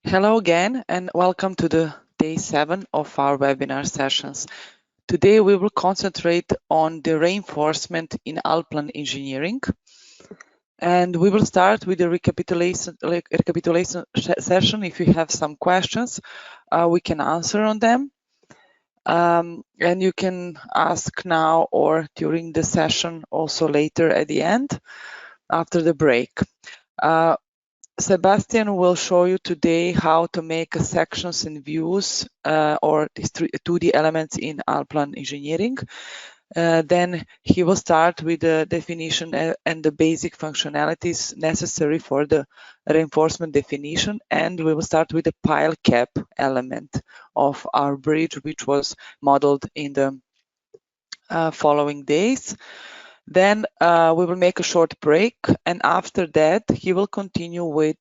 Hello again, and welcome to the day 7 of our webinar sessions. Today we will concentrate on the reinforcement in Allplan engineering. And we will start with the recapitulation session. If you have some questions, we can answer on them. And you can ask now or during the session, also later at the end, after the break. Sebastian will show you today how to make sections and views or 2D elements in Allplan engineering. Then he will start with the definition and the basic functionalities necessary for the reinforcement definition. And we will start with the pile cap element of our bridge, which was modeled in the following days. Then we will make a short break, and after that he will continue with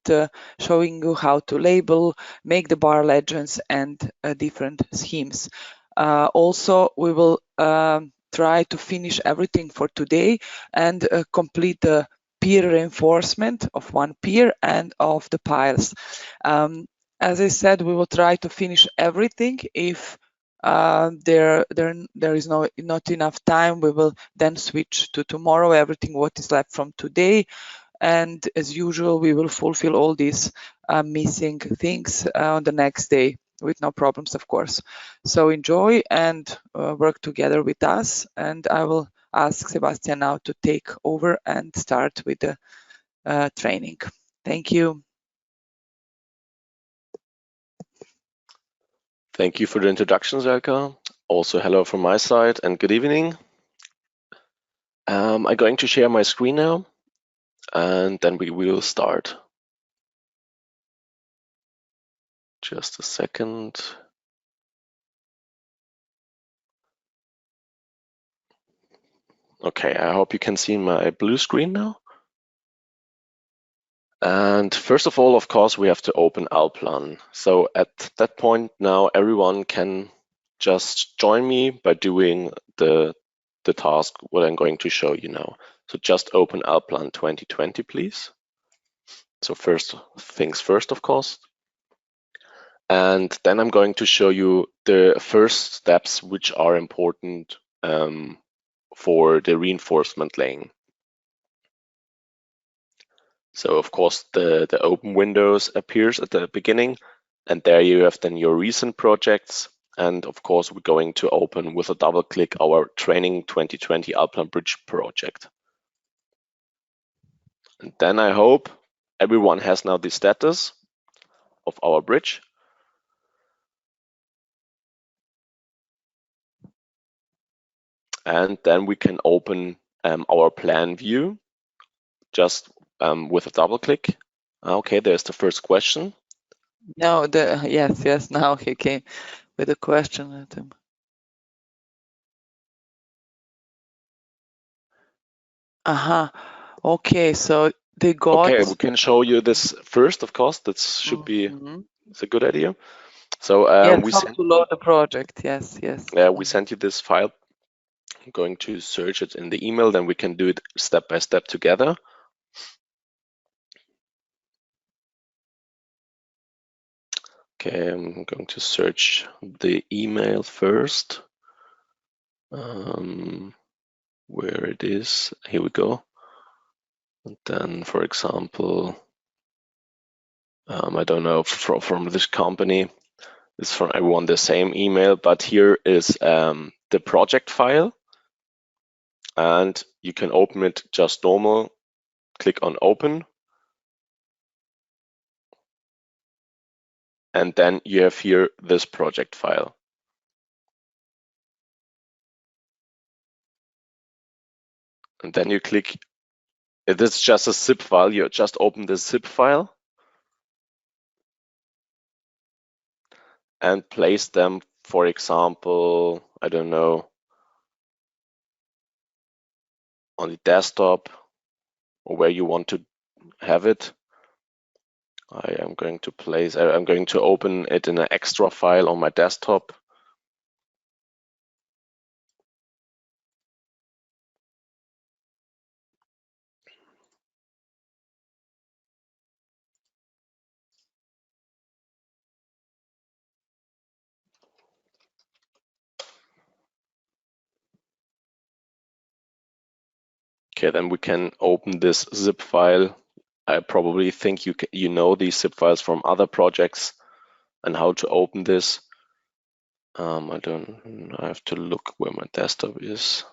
showing you how to label, make the bar legends and different schemes. Also, we will try to finish everything for today and complete the peer reinforcement of one peer and of the piles. As I said, we will try to finish everything. If there is not enough time, we will then switch to tomorrow, everything what is left from today. And as usual, we will fulfill all these missing things on the next day with no problems, of course. So enjoy and work together with us. And I will ask Sebastian now to take over and start with the training. Thank you. Thank you for the introduction, Zelka. Also, hello from my side and good evening. I'm going to share my screen now, and then we will start. Just a second. Okay, I hope you can see my blue screen now. And first of all, of course, we have to open Allplan. So at that point now, everyone can just join me by doing the task, what I'm going to show you now. So just open Allplan 2020, please. So first things first, of course. And then I'm going to show you the first steps which are important for the reinforcement laying. So of course the open windows appears at the beginning, and there you have then your recent projects. And of course we're going to open with a double click our training 2020 Allplan Bridge project. And then I hope everyone has now the status of our bridge. And then we can open our plan view just with a double click. Okay, there's the first question. No, yes, now he came with a question at him. Okay, so they got. Okay, we can show you this first, of course. That should be it's a good idea. So yes, we how sent to load the project. Yes. Yeah, we sent you this file. I'm going to search it in the email, then we can do it step by step together. Okay, I'm going to search the email first. Where it is, here we go. And then, for example, I don't know, from this company, it's from everyone the same email, but here is the project file, and you can open it just normal. Click on open. And then you have here this project file. And then you click, it is just a zip file, you just open the zip file and place them, for example, I don't know, on the desktop or where you want to have it. I'm going to open it in an extra file on my desktop. Okay, then we can open this zip file. I probably think you know these zip files from other projects and how to open this. I have to look where my desktop is.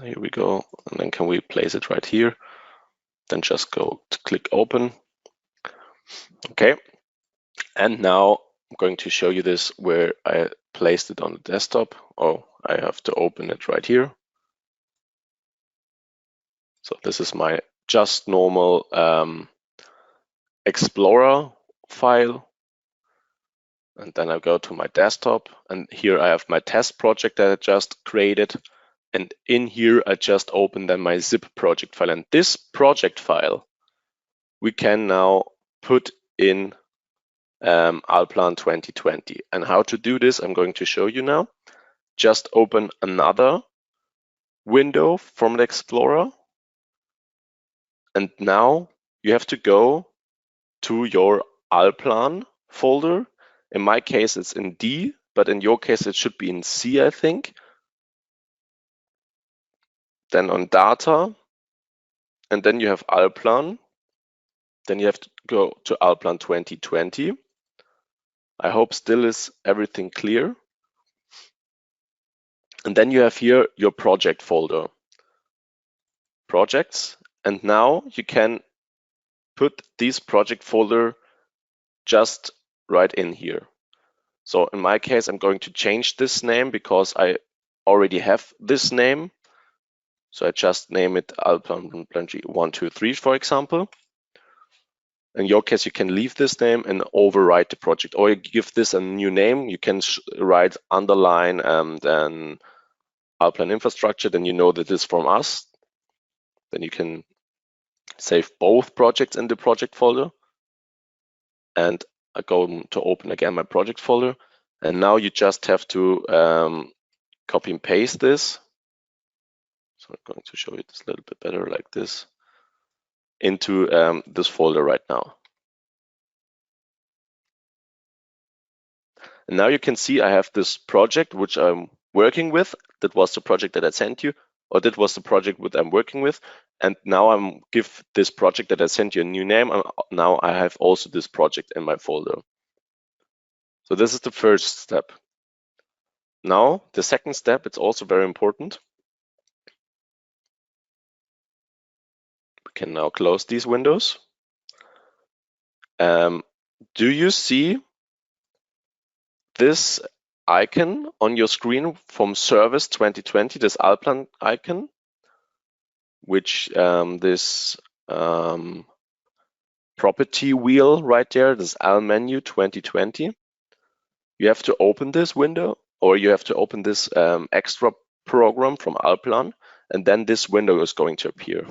Here we go. And then can we place it right here? Then just go to click open. Okay. And now I'm going to show you this where I placed it on the desktop. Oh, I have to open it right here. So this is my just normal Explorer file. And then I go to my desktop, and here I have my test project that I just created. And in here, I just opened then my zip project file. And this project file, we can now put in Allplan 2020. And how to do this, I'm going to show you now. Just open another window from the Explorer. And now you have to go to your Allplan folder. In my case, it's in D, but in your case, it should be in C, I think. Then on data, and then you have Allplan. Then you have to go to Allplan 2020. I hope still is everything clear. And then you have here your project folder, projects. And now you can put this project folder just right in here. So in my case, I'm going to change this name because I already have this name. So I just name it Allplan 123, for example. In your case, you can leave this name and overwrite the project, or you give this a new name. You can write underline and then Allplan infrastructure, then you know that this is from us. Then you can save both projects in the project folder. And I go to open again my project folder. And now you just have to copy and paste this. So I'm going to show you this a little bit better like this into this folder right now. And now you can see I have this project which I'm working with. That was the project that I sent you, or that was the project that I'm working with. And now I'm give this project that I sent you a new name. And now I have also this project in my folder. So this is the first step. Now the second step, it's also very important. We can now close these windows. Do you see this icon on your screen from Service 2020, this Allplan icon, which this property wheel right there, this All menu 2020. You have to open this window, or you have to open this extra program from Allplan, and then this window is going to appear.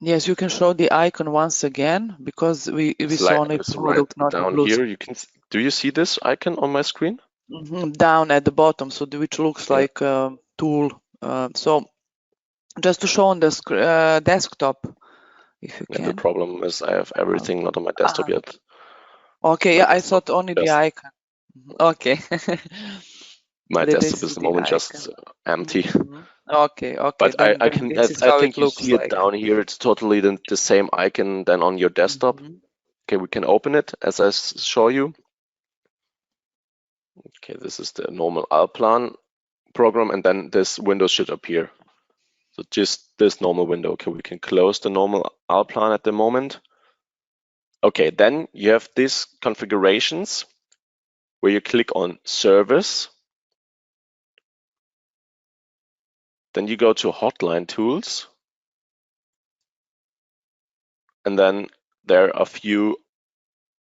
Yes, you can show the icon once again because we saw only product, not down here. You can. Do you see this icon on my screen? Down at the bottom, so which looks like a tool. So just to show on the desktop, if you can. The problem is I have everything not on my desktop yet. Okay, yeah, I thought only the icon. Okay. My desktop is at the moment just empty. Okay. But I think you see it down here. It's totally the same icon than on your desktop. Okay, we can open it as I show you. Okay, this is the normal Allplan program, and then this window should appear. So just this normal window. Okay, we can close the normal Allplan at the moment. Okay, then you have these configurations where you click on Service. Then you go to Hotline Tools. And then there are a few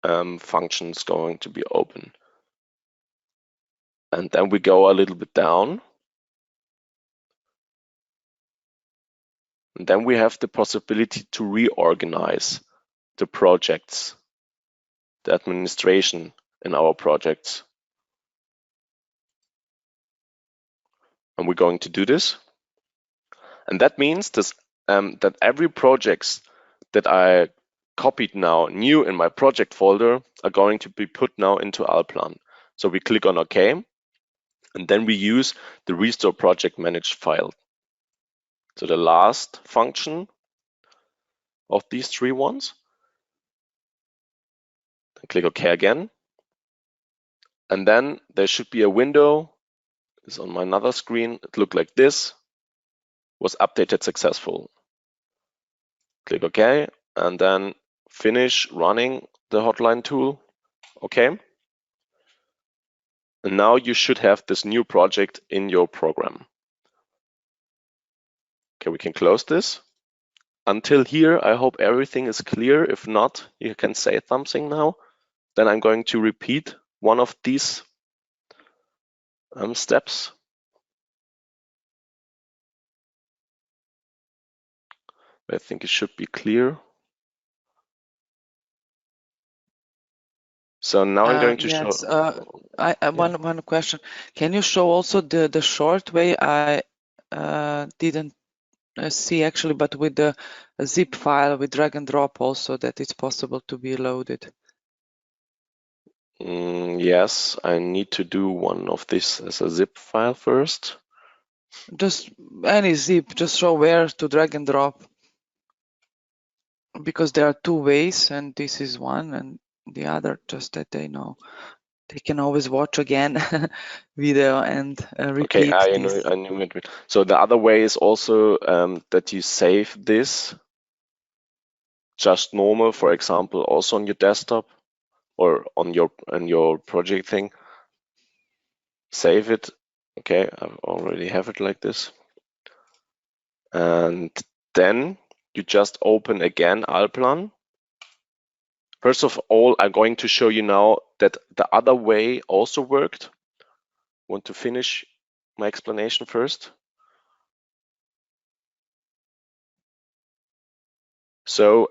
functions going to be open. And then we go a little bit down. And then we have the possibility to reorganize the projects, the administration in our projects. And we're going to do this. And that means this, that every project that I copied now new in my project folder are going to be put now into Allplan. So we click on OK, and then we use the restore project managed file. So the last function of these three ones. Then click OK again. And then there should be a window. It's on my another screen. It looked like this. Was updated successful. Click OK, and then finish running the hotline tool. OK. And now you should have this new project in your program. Okay, we can close this. Until here, I hope everything is clear. If not, you can say something now. Then I'm going to repeat one of these steps. I think it should be clear. So now I'm going to show. One question. Can you show also the short way? I didn't see actually, but with the zip file with drag and drop also, that it's possible to be loaded. Yes, I need to do one of this as a zip file first. Just any zip, just show where to drag and drop. Because there are two ways, and this is one, and the other, just that they know. They can always watch again video and repeat. Okay, I knew it. So the other way is also that you save this just normal, for example, also on your desktop or on your project thing. Save it. Okay, I already have it like this. And then you just open again Allplan. First of all, I'm going to show you now that the other way also worked. Want to finish my explanation first. So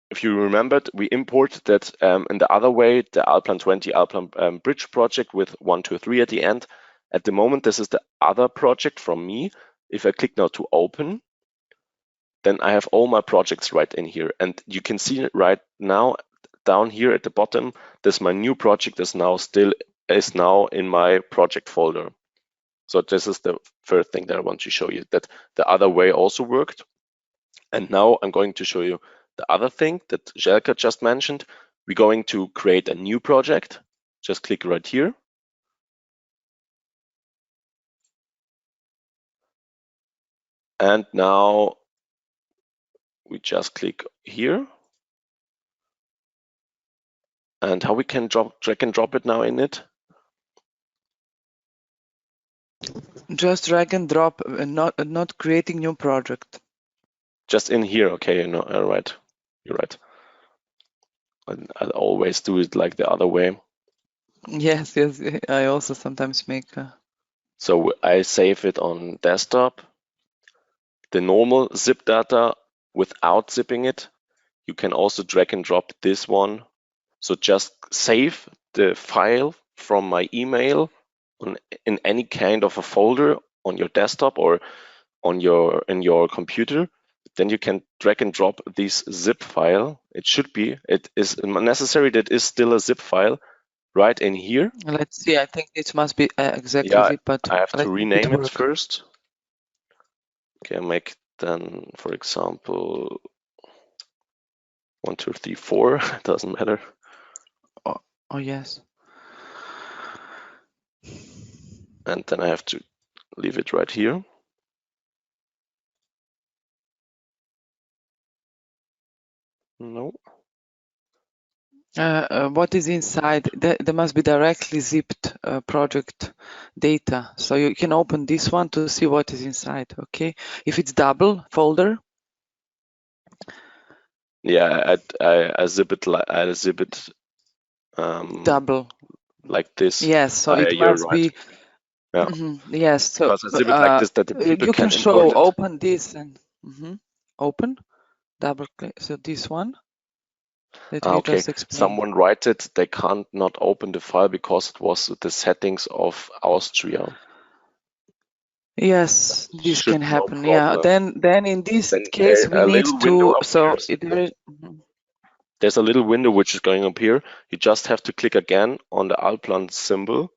if you remembered, we imported that in the other way, the Allplan 20 Allplan bridge project with 1, 2, 3 at the end. At the moment, this is the other project from me. If I click now to open, then I have all my projects right in here. And you can see right now down here at the bottom, this my new project is now in my project folder. So this is the first thing that I want to show you, that the other way also worked. And now I'm going to show you the other thing that Željka just mentioned. We're going to create a new project. Just click right here. And now we just click here. And how we can drag and drop it now in it? Just drag and drop, not creating new project. Just in here, okay, right. You're right. I always do it like the other way. Yes, I also sometimes make. So I save it on desktop. The normal zip data without zipping it. You can also drag and drop this one. So just save the file from my email in any kind of a folder on your desktop or in your computer. Then you can drag and drop this zip file. It is necessary that is still a zip file right in here. Let's see, I think it must be exactly zip, but I have to rename it first. Okay, I make then, for example, 1, 2, 3, 4. Doesn't matter. Oh yes. And then I have to leave it right here. No. What is inside? There must be directly zipped project data. So you can open this one to see what is inside. Okay, if it's double folder. Yeah, I zip it. Double. Like this. Yes, so it must be. Yeah. Yes, so because I zip it like this that the people you can show import it. open this and open. Double click. So this one. Okay, someone writes it, they can't not open the file because it was the settings of Austria. Yes, this Should can no happen. Yeah. problem. Then in this Then case, we a need little window to. So appears. Mhm. There's a little window which is going up here. You just have to click again on the Allplan symbol,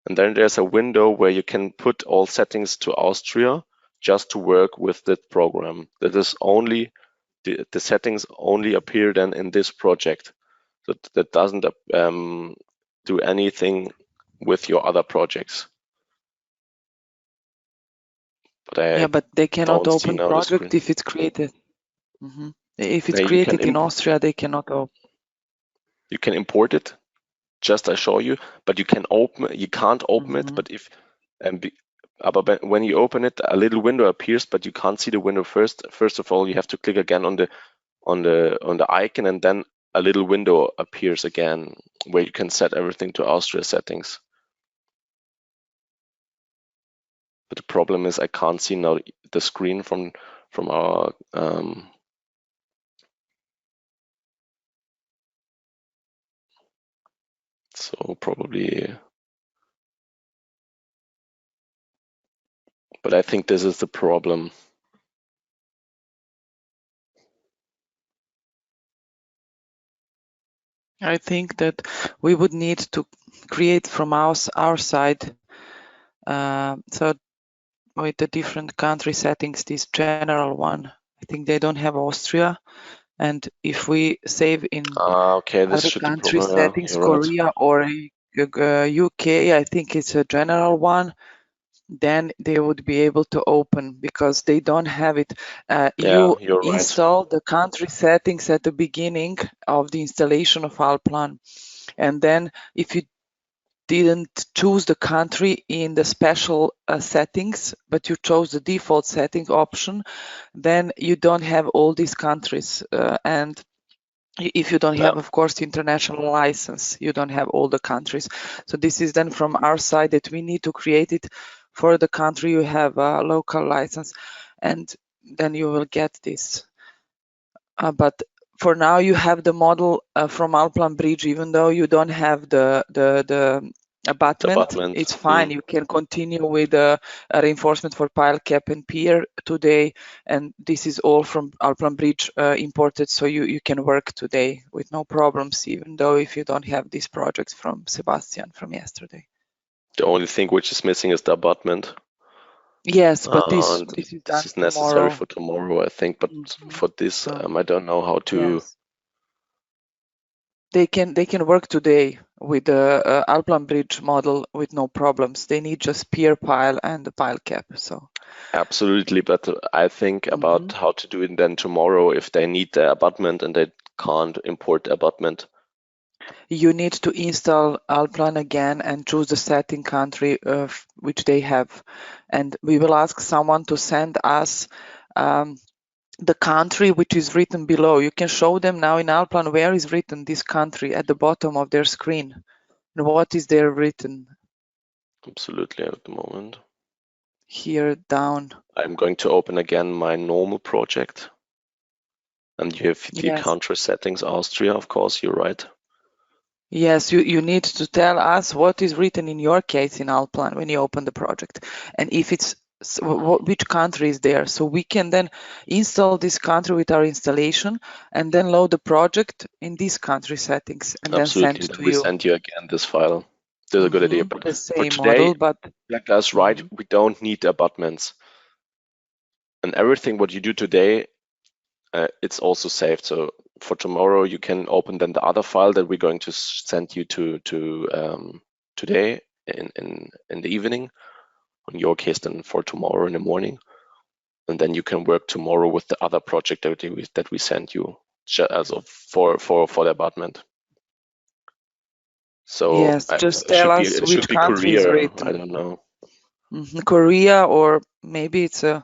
and then there's a window where you can put all settings to Austria just to work with that program. That is only the settings only appear then in this project. So that doesn't do anything with your other projects. But I Yeah, but they cannot don't see open now the project screen. if it's created. If it's Yeah, you can created in Austria, they cannot open. you can import it. Just I show you, but you can't open it. But if but when you open it, a little window appears, but you can't see the window first. First of all, you have to click again on the icon, and then a little window appears again where you can set everything to Austria settings. But the problem is I can't see now the screen from our so probably, but I think this is the problem. I think that we would need to create from our side, so with the different country settings, this general one. I think they don't have Austria, and if we save in Okay, this other should be country problem. Yeah, settings, you're right. Korea or UK, I think it's a general one. Then they would be able to open because they don't have it. Yeah, You you're right. install the country settings at the beginning of the installation of Allplan, and then if you didn't choose the country in the special settings, but you chose the default setting option, then you don't have all these countries. And if you don't have, of course, the international license, you don't have all the countries. So this is then from our side that we need to create it for the country you have a local license, and then you will get this. But for now, you have the model from Allplan Bridge, even though you don't have the abutment, it's fine. You can continue with reinforcement for pile cap and pier today, and this is all from Allplan Bridge imported, so you can work today with no problems, even though if you don't have these projects from Sebastian from yesterday. The only thing which is missing is the abutment. Yes, but this is necessary for tomorrow, I think. But for this, I don't know how to. Yes. They can work today with the Allplan Bridge model with no problems. They need just pier pile and the pile cap. So absolutely, but I think about how to do it then tomorrow if they need the abutment and they can't import the abutment. You need to install Allplan again and choose the setting country which they have, and we will ask someone to send us the country which is written below. You can show them now in Allplan where is written this country at the bottom of their screen and what is there written. Absolutely, at the moment. Here down. I'm going to open again my normal project. And you have the country settings, Austria, of course, you're right. Yes, you need to tell us what is written in your case in Allplan when you open the project, and if it's which country is there, so we can then install this country with our installation and then load the project in these country settings and then send to we you. send you again this file. This is a good idea. But the same for today, model, but Blackguy's right, we don't need abutments. And everything what you do today, it's also saved. So for tomorrow, you can open then the other file that we're going to send you to today in the evening. In your case, then for tomorrow in the morning, and then you can work tomorrow with the other project that we sent you as of for the abutment. So yes, just tell us which country is written. I don't know. Korea, or maybe it's a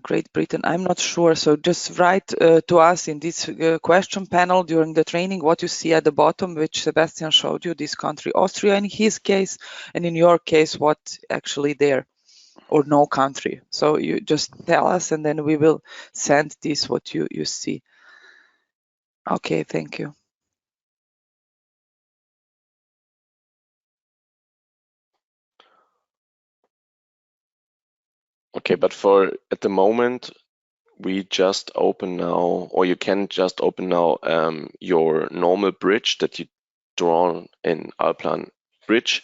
Great Britain. I'm not sure. So just write to us in this question panel during the training what you see at the bottom, which Sebastian showed you, this country, Austria in his case, and in your case, what actually there, or no country. So you just tell us, and then we will send this what you see. Okay, thank you. Okay, but for at the moment, we just open now, or you can just open now your normal bridge that you draw in Allplan Bridge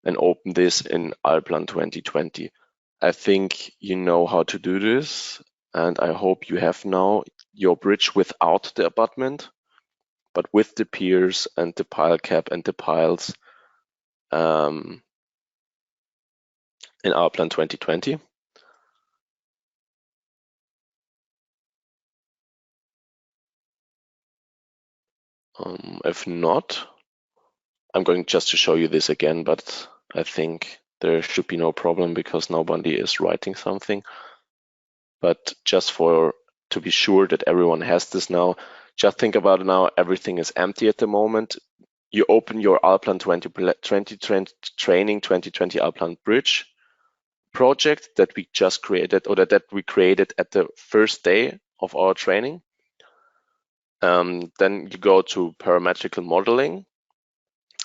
and open this in Allplan 2020. I think you know how to do this, and I hope you have now your bridge without the abutment, but with the piers and the pile cap and the piles in Allplan 2020. If not, I'm going just to show you this again, but I think there should be no problem because nobody is writing something. But just to be sure that everyone has this now, just think about it now, everything is empty at the moment. You open your Allplan 2020 training 2020 Allplan Bridge project that we just created, or that we created at the first day of our training. Then you go to parametrical modeling,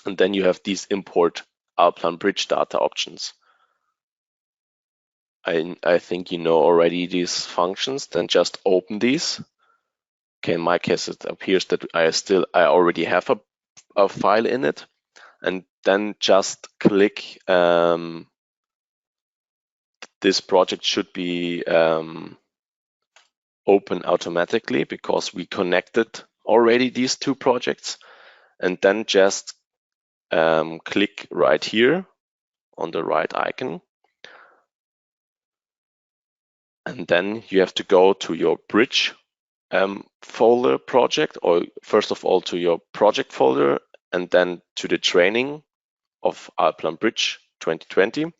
and then you have these import Allplan Bridge data options. I think you know already these functions. Then just open these. Okay, in my case, it appears that I already have a file in it, and then just click. This project should be open automatically because we connected already these two projects, and then just click right here on the right icon, and then you have to go to your bridge folder project, or first of all to your project folder, and then to the training of Allplan Bridge 2020,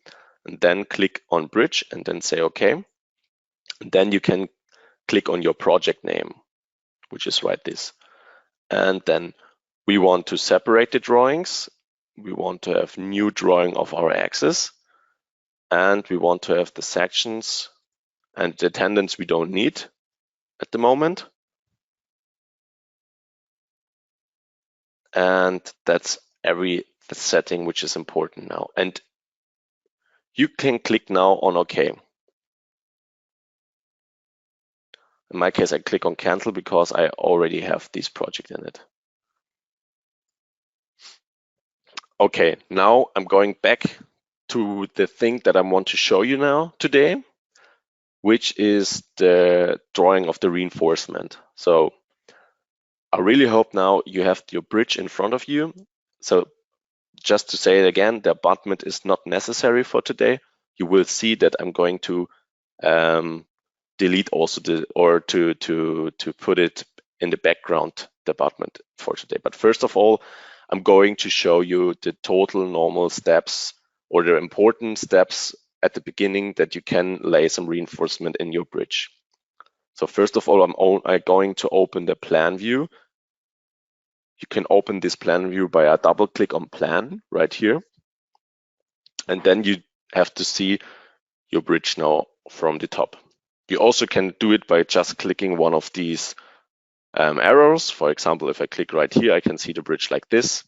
and then click on bridge and then say okay. And then you can click on your project name, which is right this. And then we want to separate the drawings. We want to have new drawing of our axis, and we want to have the sections and the attendance we don't need at the moment. And that's every setting which is important now. And you can click now on OK. In my case, I click on cancel because I already have this project in it. Okay, now I'm going back to the thing that I want to show you now today, which is the drawing of the reinforcement. So I really hope now you have your bridge in front of you. So just to say it again, the abutment is not necessary for today. You will see that I'm going to delete also to put it in the background, the abutment for today. But first of all, I'm going to show you the total normal steps, or the important steps at the beginning that you can lay some reinforcement in your bridge. So first of all, I'm going to open the plan view. You can open this plan view by a double click on plan right here. And then you have to see your bridge now from the top. You also can do it by just clicking one of these arrows. For example, if I click right here, I can see the bridge like this.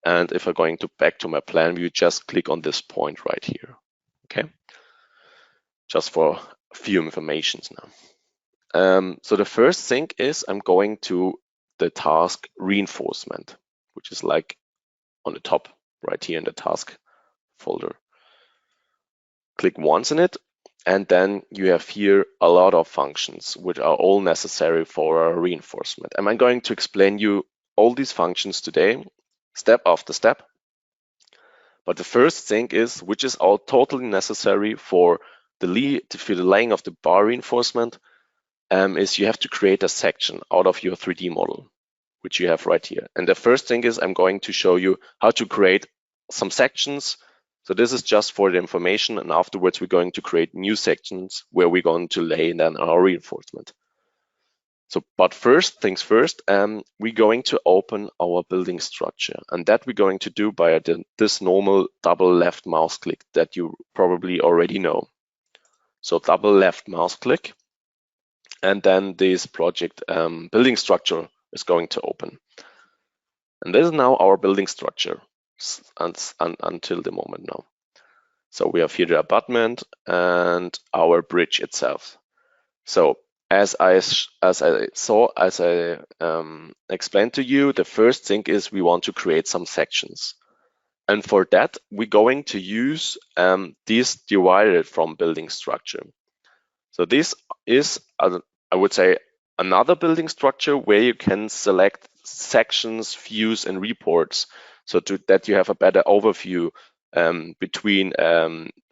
And if I'm going back to my plan view, just click on this point right here. Okay, just for a few informations now. So the first thing is I'm going to the task reinforcement, which is like on the top right here in the task folder. Click once in it, and then you have here a lot of functions which are all necessary for our reinforcement. And I'm going to explain you all these functions today, step after step. But the first thing is, which is all totally necessary for the laying of the bar reinforcement, is you have to create a section out of your 3D model, which you have right here. And the first thing is I'm going to show you how to create some sections. So this is just for the information, and afterwards we're going to create new sections where we're going to lay then our reinforcement. So, but first things first, we're going to open our building structure, and that we're going to do by this normal double left mouse click that you probably already know. So double left mouse click, and then this project building structure is going to open. And this is now our building structure until the moment now. So we have here the abutment and our bridge itself. So as I explained to you, the first thing is we want to create some sections. And for that, we're going to use this divided from building structure. So this is, I would say, another building structure where you can select sections, views, and reports, so that you have a better overview between,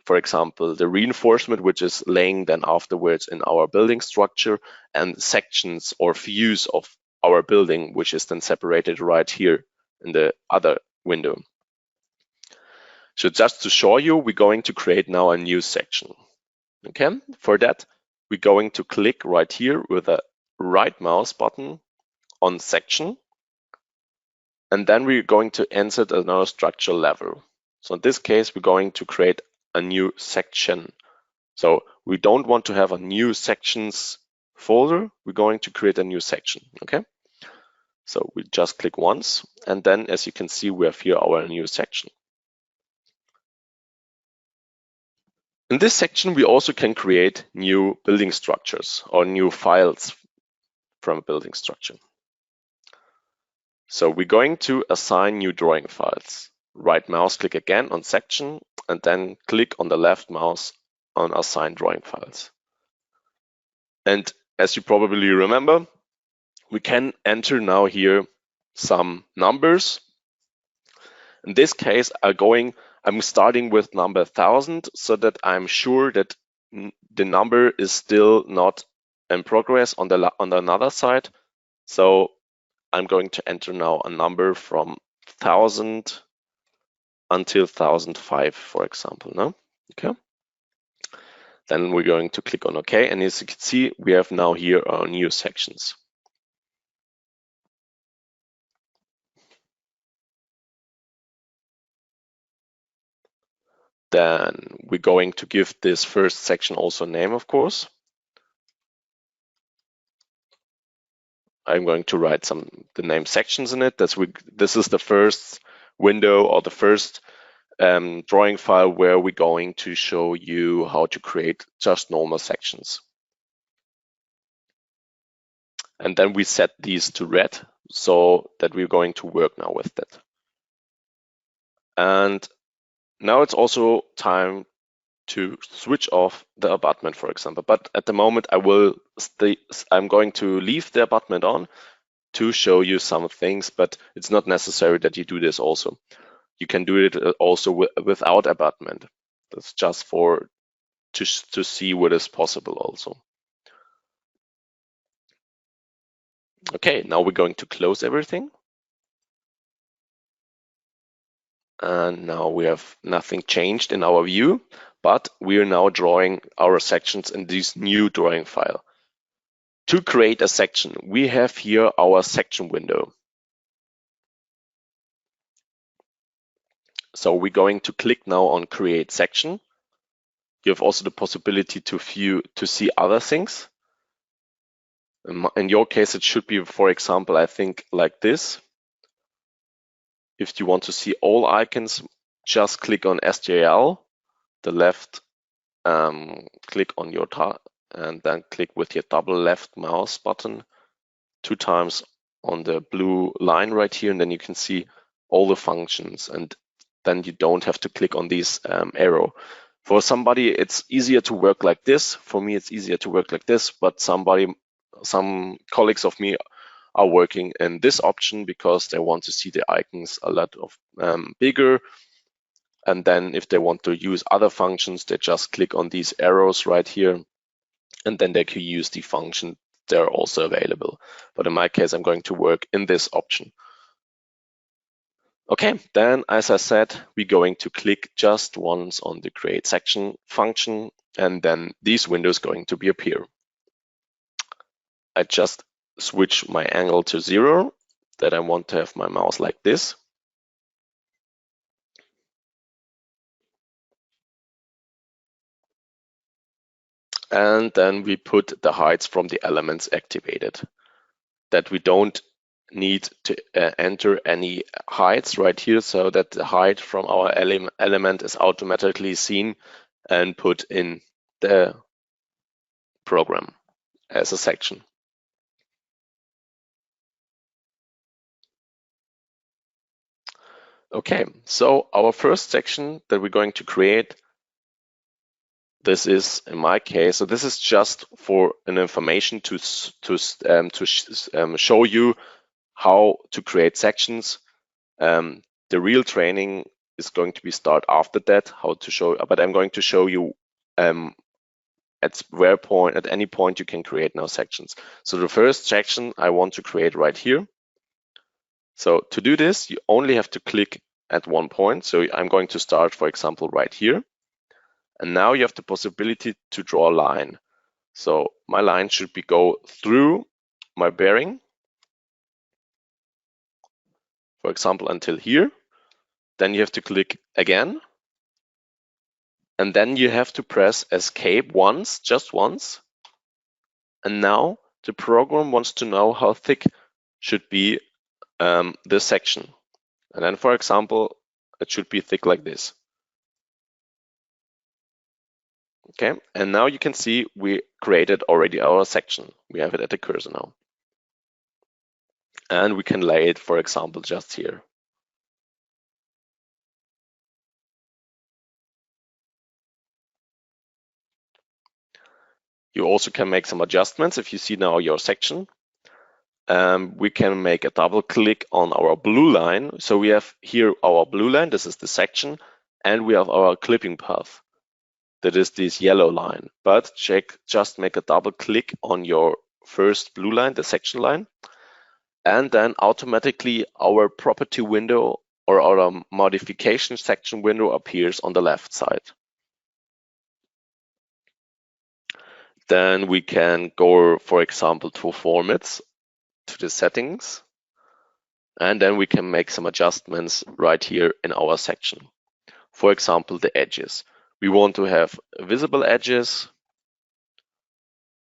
for example, the reinforcement, which is laying then afterwards in our building structure, and sections or views of our building, which is then separated right here in the other window. So just to show you, we're going to create now a new section. Okay, for that, we're going to click right here with a right mouse button on section, and then we're going to insert another structure level. So in this case, we're going to create a new section. So we don't want to have a new sections folder, we're going to create a new section, okay? So we just click once, and then as you can see, we have here our new section. In this section, we also can create new building structures or new files from a building structure. So we're going to assign new drawing files. Right mouse click again on section, and then click on the left mouse on assign drawing files. And as you probably remember, we can enter now here some numbers. In this case, I'm starting with number 1000 so that I'm sure that the number is still not in progress on the another side. So I'm going to enter now a number from 1000 until 1005, for example. No? Okay. Then we're going to click on OK, and as you can see, we have now here our new sections. Then we're going to give this first section also a name, of course. I'm going to write the name sections in it. This is the first window or the first drawing file where we're going to show you how to create just normal sections. And then we set these to red so that we're going to work now with that. And now it's also time to switch off the abutment, for example. But at the moment, I'm going to leave the abutment on to show you some things, but it's not necessary that you do this also. You can do it also without abutment. That's just to see what is possible also. Okay, now we're going to close everything. And now we have nothing changed in our view, but we are now drawing our sections in this new drawing file. To create a section, we have here our section window. So we're going to click now on create section. You have also the possibility to see other things. In your case, it should be, for example, I think like this. If you want to see all icons, just click on STL, the left, click on your and then click with your double left mouse button 2 times on the blue line right here, and then you can see all the functions, and then you don't have to click on this arrow. For somebody, it's easier to work like this. For me, it's easier to work like this, but some colleagues of me are working in this option because they want to see the icons a lot of bigger. And then if they want to use other functions, they just click on these arrows right here, and then they can use the function. They're also available. But in my case, I'm going to work in this option. Okay, then as I said, we're going to click just once on the create section function, and then these windows going to appear. I just switch my angle to 0, that I want to have my mouse like this. And then we put the heights from the elements activated, that we don't need to enter any heights right here, so that the height from our element is automatically seen and put in the program as a section. Okay, so our first section that we're going to create, this is in my case, so this is just for an information to show you how to create sections. The real training is going to be start after that, how to show, but I'm going to show you at any point you can create now sections. So the first section I want to create right here. So to do this, you only have to click at one point. So I'm going to start, for example, right here. And now you have the possibility to draw a line. So my line should go through my bearing, for example, until here. Then you have to click again. And then you have to press escape once, just once. And now the program wants to know how thick should be this section. And then, for example, it should be thick like this. Okay, and now you can see we created already our section. We have it at the cursor now. And we can lay it, for example, just here. You also can make some adjustments. If you see now your section, we can make a double click on our blue line. So we have here our blue line, this is the section, and we have our clipping path. That is this yellow line. But just make a double click on your first blue line, the section line, and then automatically our property window or our modification section window appears on the left side. Then we can go, for example, to formats, to the settings, and then we can make some adjustments right here in our section. For example, the edges. We want to have visible edges.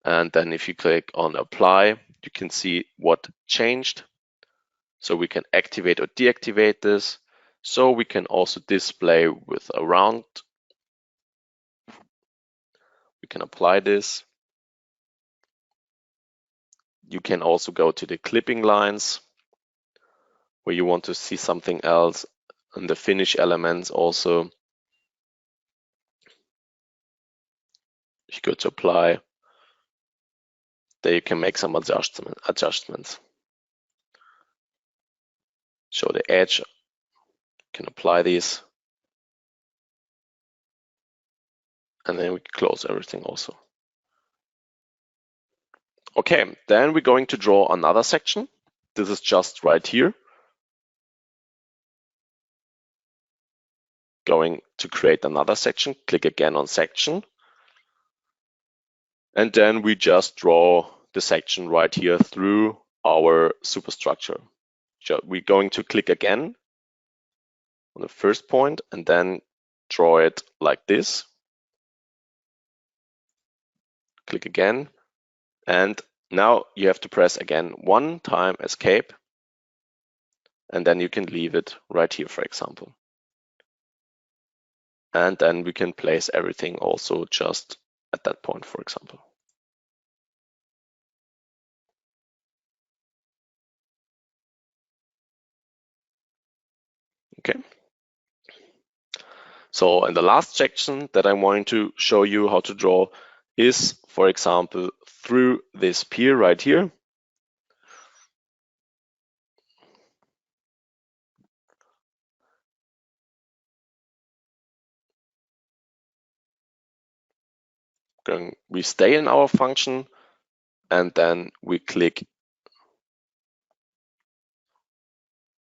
And then if you click on apply, you can see what changed. So we can activate or deactivate this. So we can also display with a round. We can apply this. You can also go to the clipping lines where you want to see something else, and the finish elements also. If you go to apply, there you can make some adjustments. Show the edge, you can apply these. And then we close everything also. Okay, then we're going to draw another section. This is just right here. Going to create another section, click again on section. And then we just draw the section right here through our superstructure. So we're going to click again on the first point and then draw it like this. Click again. And now you have to press again one time escape. And then you can leave it right here, for example. And then we can place everything also just at that point, for example. Okay. So in the last section that I'm going to show you how to draw is, for example, through this pier right here. We stay in our function and then we click.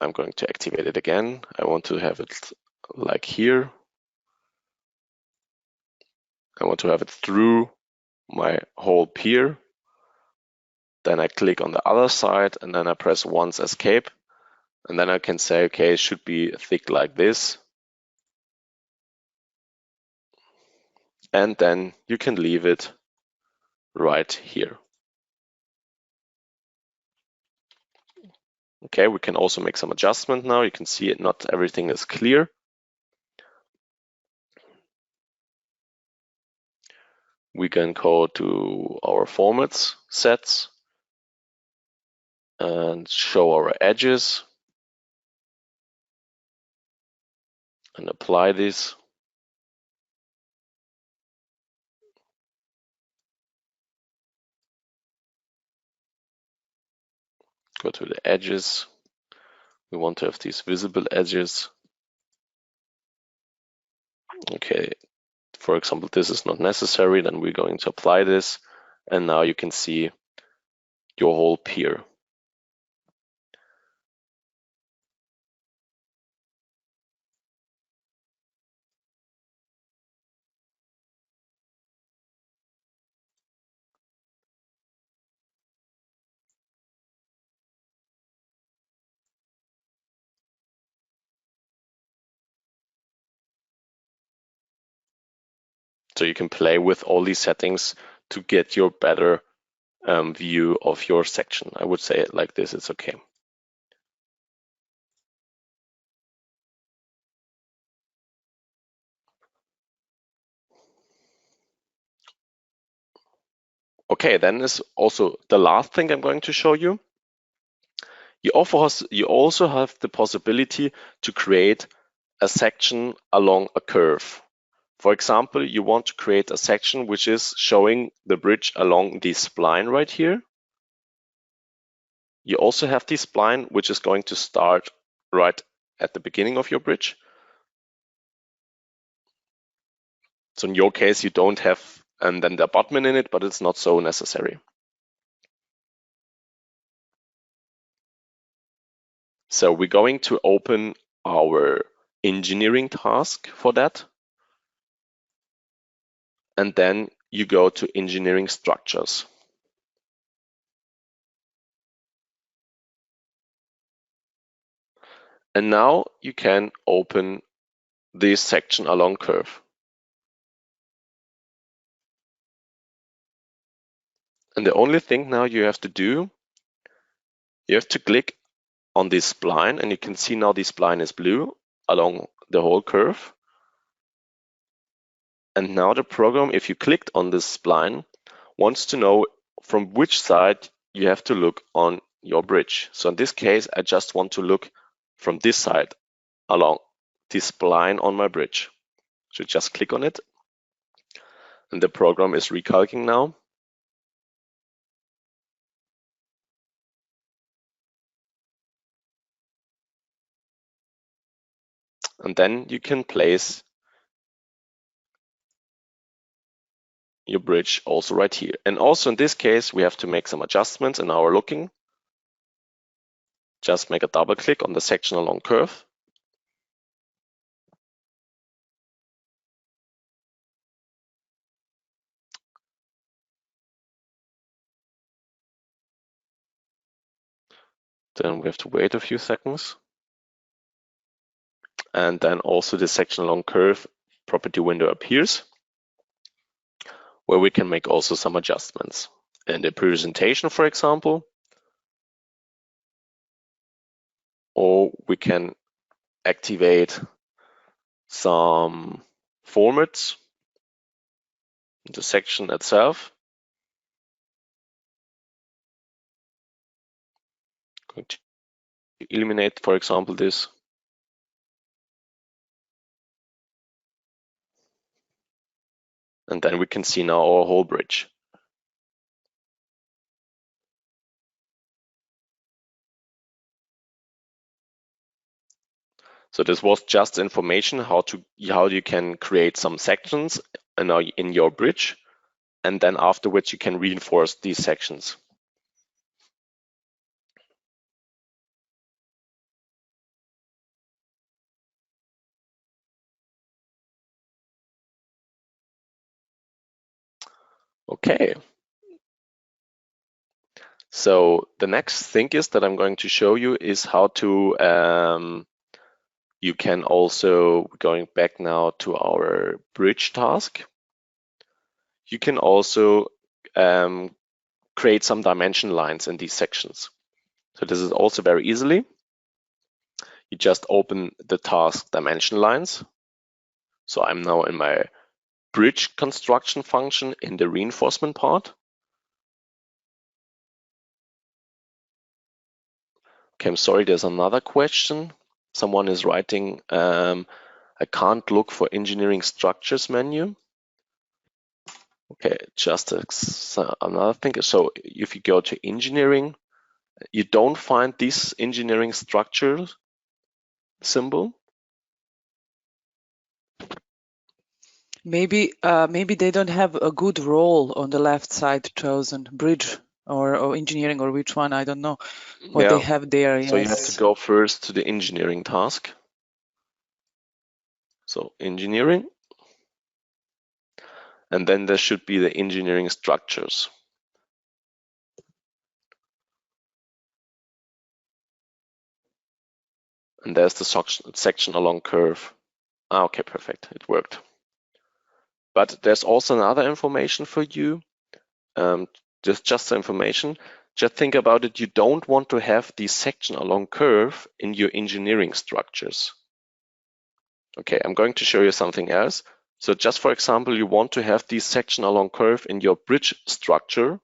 I'm going to activate it again. I want to have it like here. I want to have it through my whole pier. Then I click on the other side and then I press once escape. And then I can say, okay, it should be thick like this. And then you can leave it right here. Okay, we can also make some adjustment now. You can see it, not everything is clear. We can go to our formats sets and show our edges and apply this. Go to the edges. We want to have these visible edges. Okay, for example, this is not necessary, then we're going to apply this. And now you can see your whole pier. So you can play with all these settings to get your better view of your section. I would say it like this, it's okay. Okay, then is also the last thing I'm going to show you. You also have the possibility to create a section along a curve. For example, you want to create a section which is showing the bridge along this spline right here. You also have this spline which is going to start right at the beginning of your bridge. So in your case, you don't have and then the abutment in it, but it's not so necessary. So we're going to open our engineering task for that. And then you go to engineering structures. And now you can open this section along curve. And the only thing now you have to do, you have to click on this spline, and you can see now this spline is blue along the whole curve. And now the program, if you clicked on this spline, wants to know from which side you have to look on your bridge. So in this case, I just want to look from this side along this spline on my bridge. So just click on it. And the program is recalculating now. And then you can place your bridge also right here. And also in this case, we have to make some adjustments in our looking. Just make a double click on the section along curve. Then we have to wait a few seconds. And then also the section along curve property window appears, where we can make also some adjustments. In the presentation, for example, or we can activate some formats in the section itself. Going to eliminate, for example, this. And then we can see now our whole bridge. So this was just information how you can create some sections in your bridge, and then afterwards you can reinforce these sections. Okay. So the next thing is that I'm going to show you is how to you can also, going back now to our bridge task, you can also create some dimension lines in these sections. So this is also very easily. You just open the task dimension lines. So I'm now in my bridge construction function in the reinforcement part. Okay, I'm sorry, there's another question. Someone is writing, I can't look for engineering structures menu. Okay, just another thing. So if you go to engineering, you don't find this engineering structure symbol. Maybe they don't have a good role on the left side chosen, bridge or engineering, or which one, I don't know what they have there. So you have to go first to the engineering task. So engineering, and then there should be the engineering structures. And there's the section along curve. Okay, perfect, it worked. But there's also another information for you. Just the information. Just think about it. You don't want to have the section along curve in your engineering structures. Okay, I'm going to show you something else. So just for example, you want to have this section along curve in your bridge structure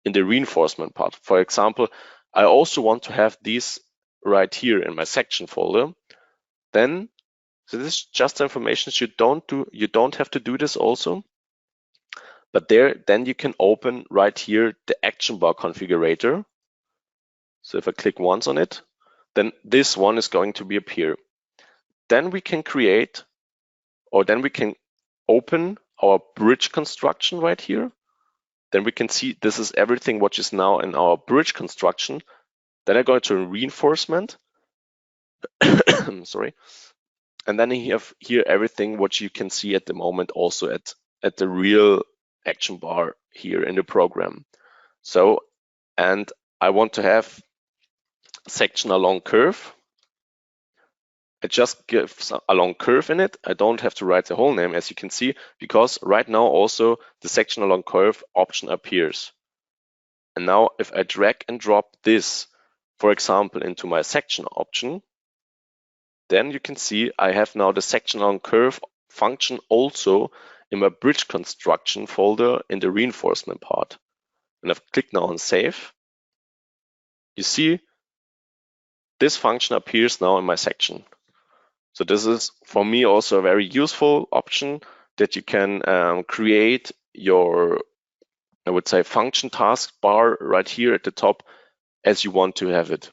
in the reinforcement part. For example, I also want to have these right here in my section folder. Then, so this is just information you don't have to do this also. But then you can open right here the action bar configurator. So if I click once on it, then this one is going to be appear. Then we can create, or then we can open our bridge construction right here. Then we can see this is everything what is now in our bridge construction. Then I go to reinforcement. Sorry. And then you have here everything what you can see at the moment also at the real action bar here in the program. So, and I want to have section along curve. I just give a long curve in it. I don't have to write the whole name, as you can see, because right now also the section along curve option appears. And now if I drag and drop this, for example, into my section option, then you can see I have now the section along curve function also in my bridge construction folder in the reinforcement part. And I've clicked now on save. You see this function appears now in my section. So this is for me also a very useful option that you can create your, I would say, function task bar right here at the top as you want to have it.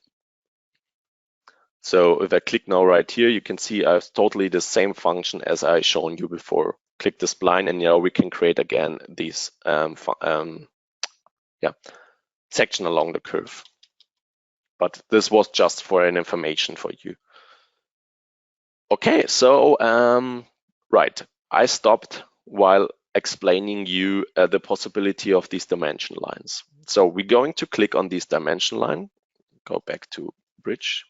So if I click now right here, you can see I have totally the same function as I shown you before. Click the spline and now we can create again these section along the curve. But this was just for an information for you. Okay, so right, I stopped while explaining you the possibility of these dimension lines. So we're going to click on this dimension line, go back to bridge,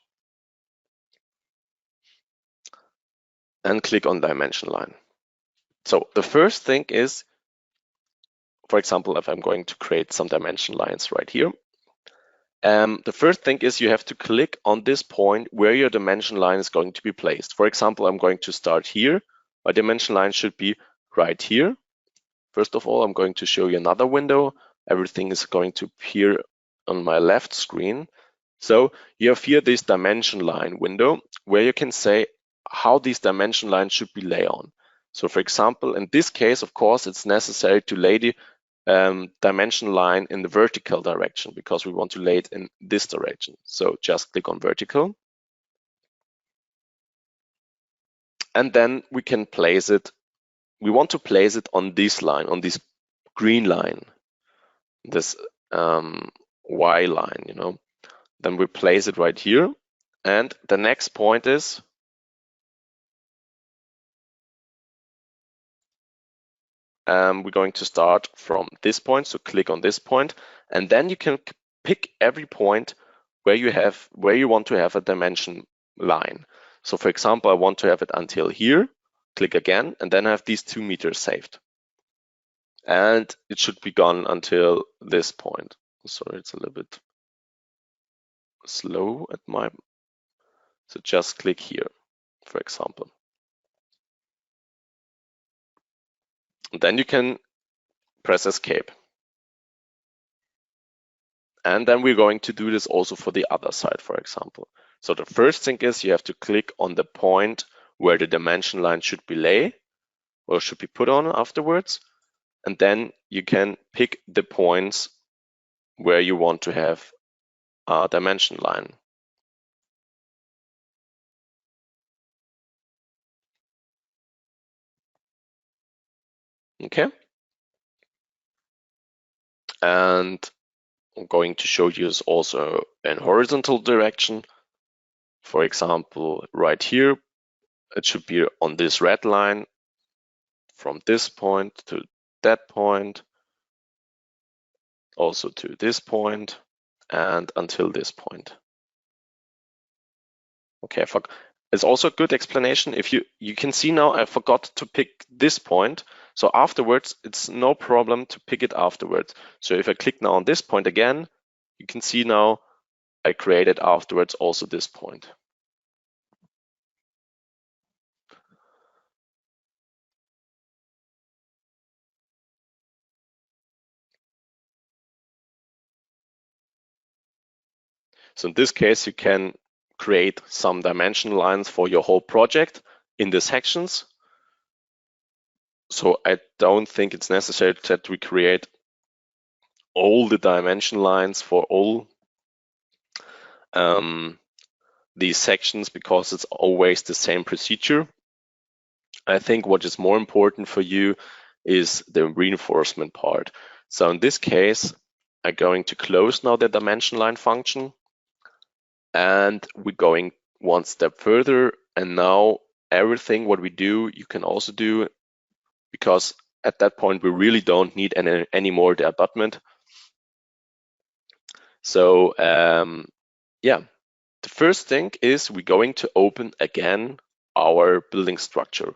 and click on dimension line. So the first thing is, for example, if I'm going to create some dimension lines right here, the first thing is you have to click on this point where your dimension line is going to be placed. For example, I'm going to start here. My dimension line should be right here. First of all, I'm going to show you another window. Everything is going to appear on my left screen. So you have here this dimension line window where you can say how these dimension lines should be laid on. So for example, in this case, of course, it's necessary to lay the dimension line in the vertical direction because we want to lay it in this direction. So just click on vertical. And then we can place it. We want to place it on this line, on this green line, this Y line, you know. Then we place it right here. And the next point is we're going to start from this point. So click on this point, and then you can pick every point where you want to have a dimension line. So for example, I want to have it until here. Click again, and then I have these 2 meters saved. And it should be gone until this point. Sorry, it's a little bit slow at my, so just click here, for example. And then you can press escape. And then we're going to do this also for the other side, for example. So the first thing is you have to click on the point where the dimension line should be lay or should be put on afterwards. And then you can pick the points where you want to have a dimension line. Okay. And I'm going to show you this also in horizontal direction. For example, right here, it should be on this red line from this point to that point, also to this point, and until this point. Okay, it's also a good explanation. If you can see now, I forgot to pick this point. So afterwards, it's no problem to pick it afterwards. So if I click now on this point again, you can see now I created afterwards also this point. So in this case, you can create some dimension lines for your whole project in the sections. So I don't think it's necessary that we create all the dimension lines for all these sections because it's always the same procedure. I think what is more important for you is the reinforcement part. So in this case, I'm going to close now the dimension line function, and we're going one step further. And now everything what we do, you can also do, because at that point we really don't need any more the abutment. So yeah, the first thing is we're going to open again our building structure.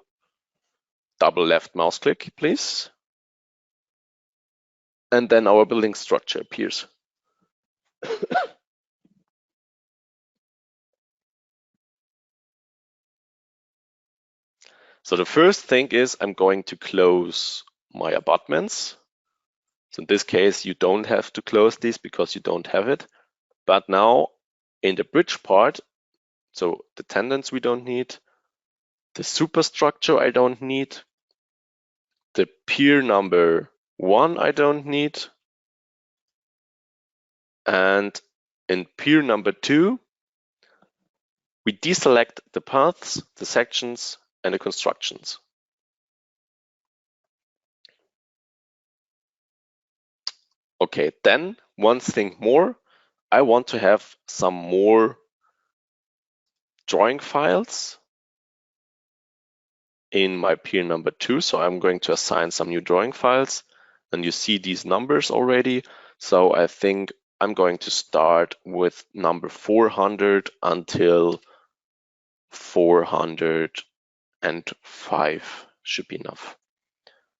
Double left mouse click, please. And then our building structure appears. So the first thing is I'm going to close my abutments. So in this case, you don't have to close this because you don't have it. But now in the bridge part, so the tendons we don't need, the superstructure I don't need, the pier number 1 I don't need, and in pier number 2, we deselect the paths, the sections, and the constructions. Okay, then one thing more, I want to have some more drawing files in my pier number 2. So I'm going to assign some new drawing files, and you see these numbers already. So I think I'm going to start with number 400 until 405 should be enough.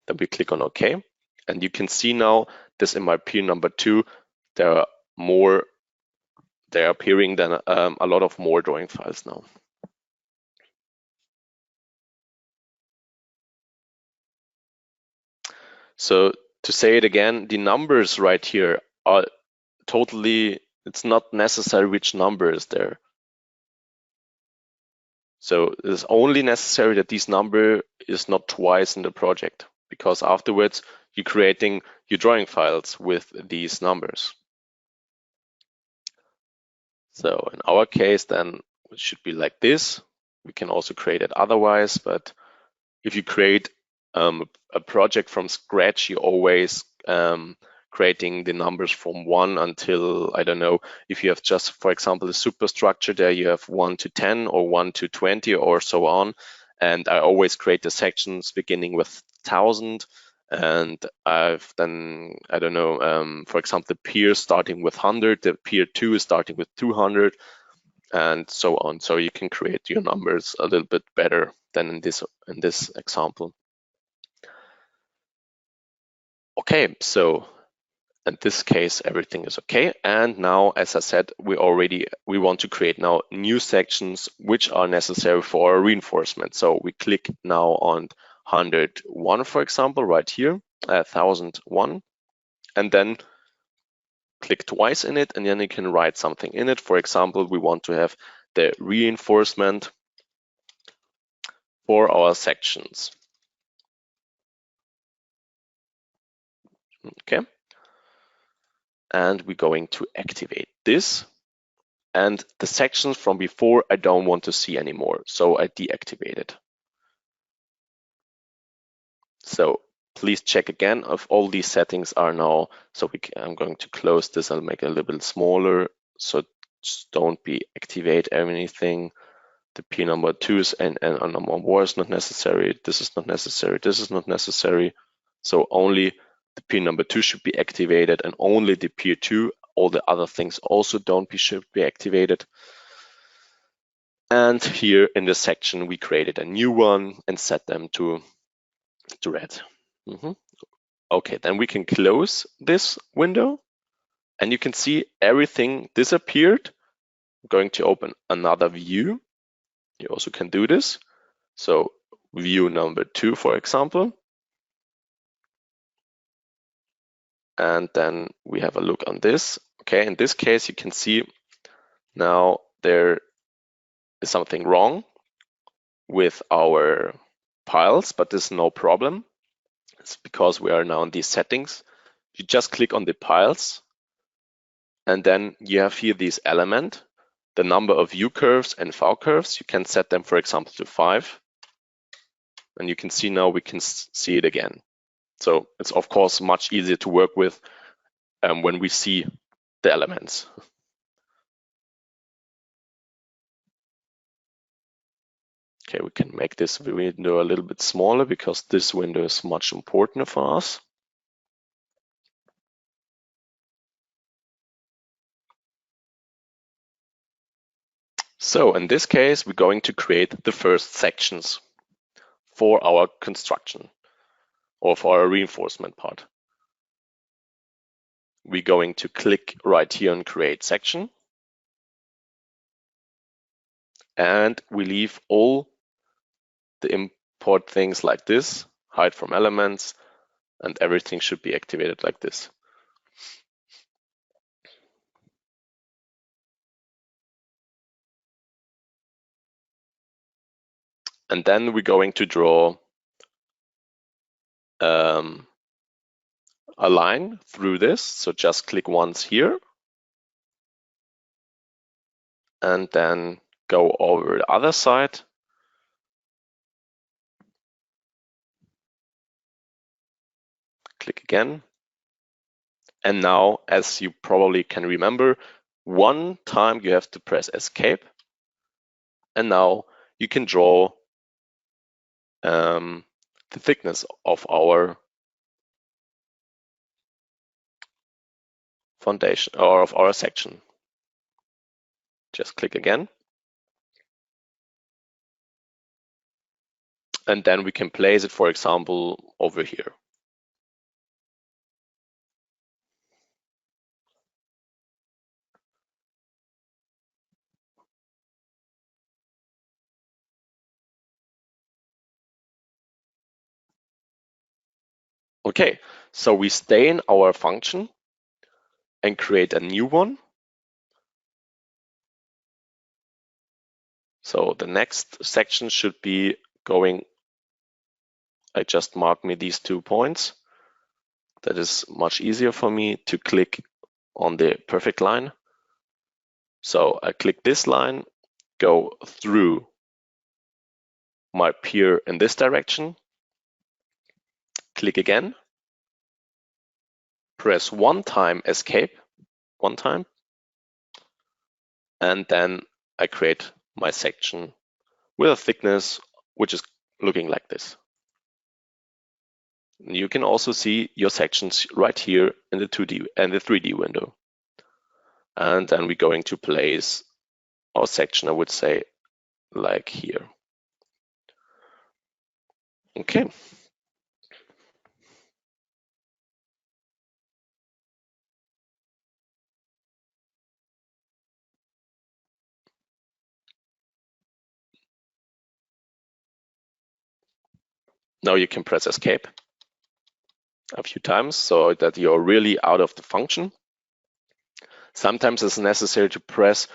Then we click on OK. And you can see now this in my pier number 2, there are appearing then a lot of more drawing files now. So to say it again, the numbers right here are totally, it's not necessary which number is there. So it's only necessary that this number is not twice in the project, because afterwards you're creating your drawing files with these numbers. So in our case, then it should be like this. We can also create it otherwise, but if you create a project from scratch, you always creating the numbers from 1 until, I don't know, if you have just, for example, the superstructure there, you have 1 to 10 or 1 to 20 or so on. And I always create the sections beginning with 1000. And I've then, I don't know, for example, the pier starting with 100, the pier 2 is starting with 200, and so on. So you can create your numbers a little bit better than in this example. Okay, so In this case, everything is okay. And now, as I said, we want to create now new sections which are necessary for our reinforcement. So we click now on 101, for example, right here, 1001, and then click twice in it, and then you can write something in it. For example, we want to have the reinforcement for our sections. Okay. And we're going to activate this. And the sections from before, I don't want to see anymore, so I deactivate it. So please check again if all these settings are now, so I'm going to close this, I'll make it a little bit smaller, so just don't activate anything. The P number 2 and number 1 is not necessary, this is not necessary, this is not necessary. So only the P number 2 should be activated, and only the P2, all the other things also should be activated. And here in this section, we created a new one and set them to red. Okay, then we can close this window, and you can see everything disappeared. I'm going to open another view. You also can do this. So view number 2, for example. And then we have a look on this. Okay, in this case, you can see now there is something wrong with our piles, but there's no problem. It's because we are now in these settings. You just click on the piles, and then you have here this element, the number of U curves and V curves. You can set them, for example, to 5. And you can see now we can see it again. So it's of course much easier to work with when we see the elements. Okay, we can make this window a little bit smaller because this window is much important for us. So in this case, we're going to create the first sections for our construction or for our reinforcement part. We're going to click right here on create section. And we leave all the import things like this, hide from elements, and everything should be activated like this. And then we're going to draw a line through this. So just click once here and then go over the other side. Click again. And now, as you probably can remember, one time you have to press escape. And now you can draw the thickness of our foundation or of our section. Just click again. And then we can place it, for example, over here. Okay, so we stay in our function and create a new one. So the next section should be going, I just marked me these 2 points. That is much easier for me to click on the perfect line. So I click this line, go through my pier in this direction, click again, press one time escape, one time, and then I create my section with a thickness which is looking like this. You can also see your sections right here in the 2D and the 3D window. And then we're going to place our section, I would say, like here. Okay. Now you can press escape a few times so that you're really out of the function. Sometimes it's necessary to press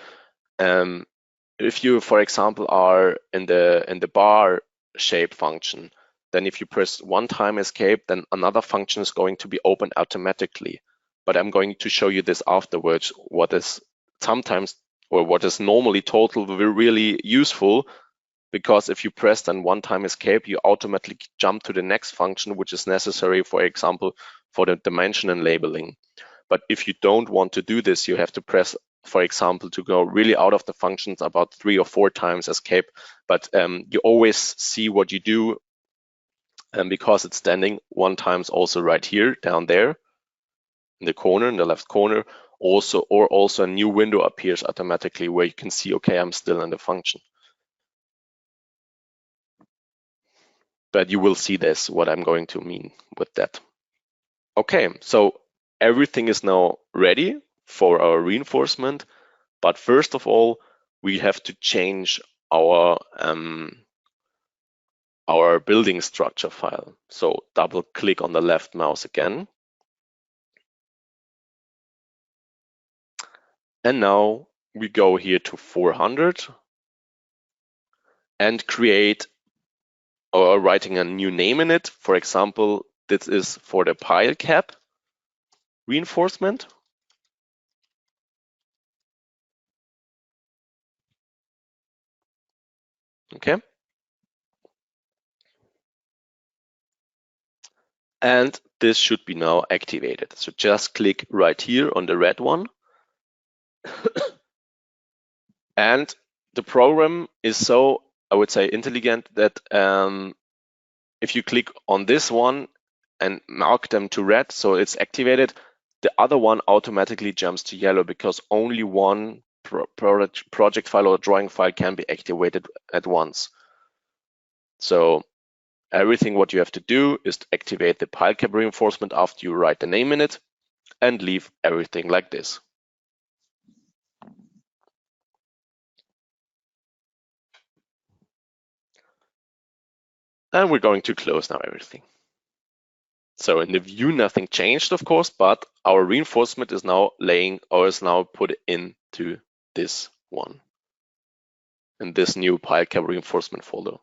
if you, for example, are in the bar shape function, then if you press one time escape, then another function is going to be opened automatically. But I'm going to show you this afterwards, what is sometimes or what is normally totally really useful, because if you press then one time escape, you automatically jump to the next function, which is necessary, for example, for the dimension and labeling. But if you don't want to do this, you have to press, for example, to go really out of the functions about 3 or 4 times escape. But you always see what you do, and because it's standing one times also right here, down there, in the corner, in the left corner, also a new window appears automatically where you can see, okay, I'm still in the function. But you will see this, what I'm going to mean with that. Okay, so everything is now ready for our reinforcement, but first of all, we have to change our building structure file. So double click on the left mouse again. And now we go here to 400 and create or writing a new name in it. For example, this is for the pile cap reinforcement. Okay. And this should be now activated. So just click right here on the red one. And the program is so, I would say, intelligent that if you click on this one and mark them to red, so it's activated, the other one automatically jumps to yellow because only one project file or drawing file can be activated at once. So everything what you have to do is to activate the pile cap reinforcement after you write the name in it and leave everything like this. And we're going to close now everything. So in the view, nothing changed, of course, but our reinforcement is now put into this one, in this new pile cap reinforcement folder.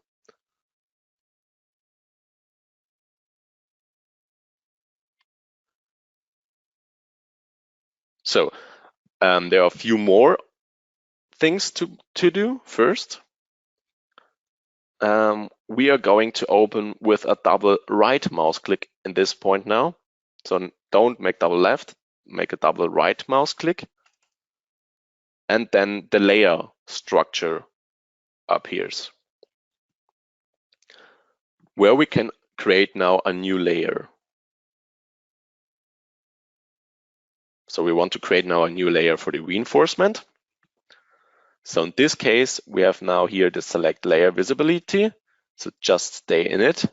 So there are a few more things to do first. We are going to open with a double right mouse click in this point now. So don't make double left, make a double right mouse click. And then the layer structure appears, where we can create now a new layer. So we want to create now a new layer for the reinforcement. So in this case, we have now here the select layer visibility. So just stay in it.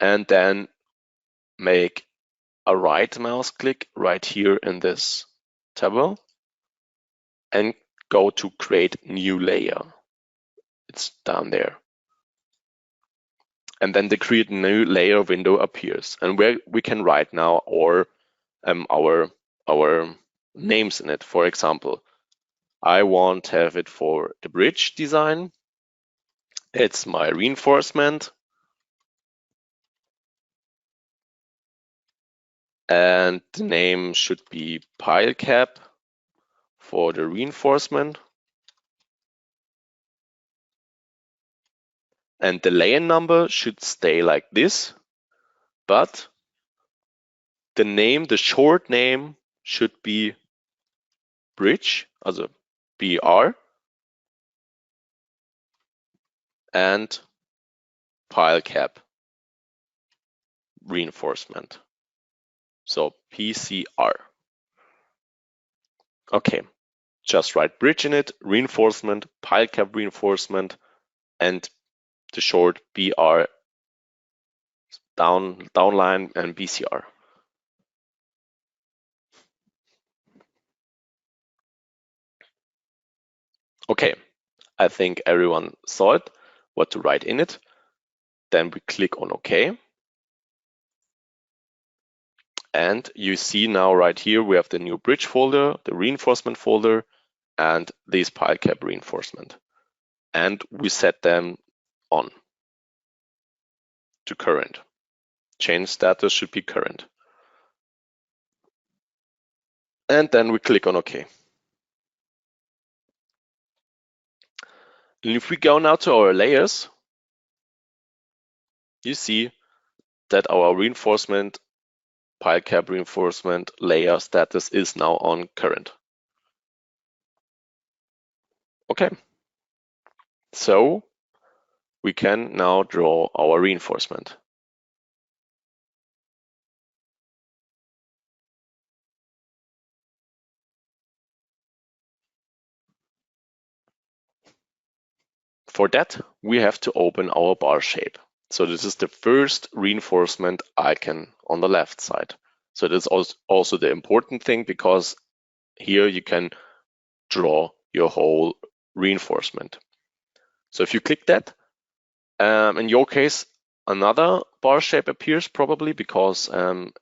And then make a right mouse click right here in this table and go to create new layer. It's down there. And then the create new layer window appears, and where we can write now our names in it. For example, I want to have it for the bridge design. It's my reinforcement. And the name should be pile cap for the reinforcement. And the layer number should stay like this, but the short name should be bridge, also BR, and pile cap reinforcement. So PCR. Okay, just write bridge in it, reinforcement, pile cap reinforcement, and the short BR downline and BCR. Okay, I think everyone saw it. what to write in it. Then we click on OK. And you see now right here, we have the new bridge folder, the reinforcement folder, and this pile cap reinforcement. And we set them on to current. Change status should be current. And then we click on OK. And if we go now to our layers, you see that our reinforcement, pile cap reinforcement layer status is now on current. Okay, so we can now draw our reinforcement. For that, we have to open our bar shape. So this is the first reinforcement icon on the left side. So that's also the important thing, because here you can draw your whole reinforcement. So if you click that, in your case, another bar shape appears probably, because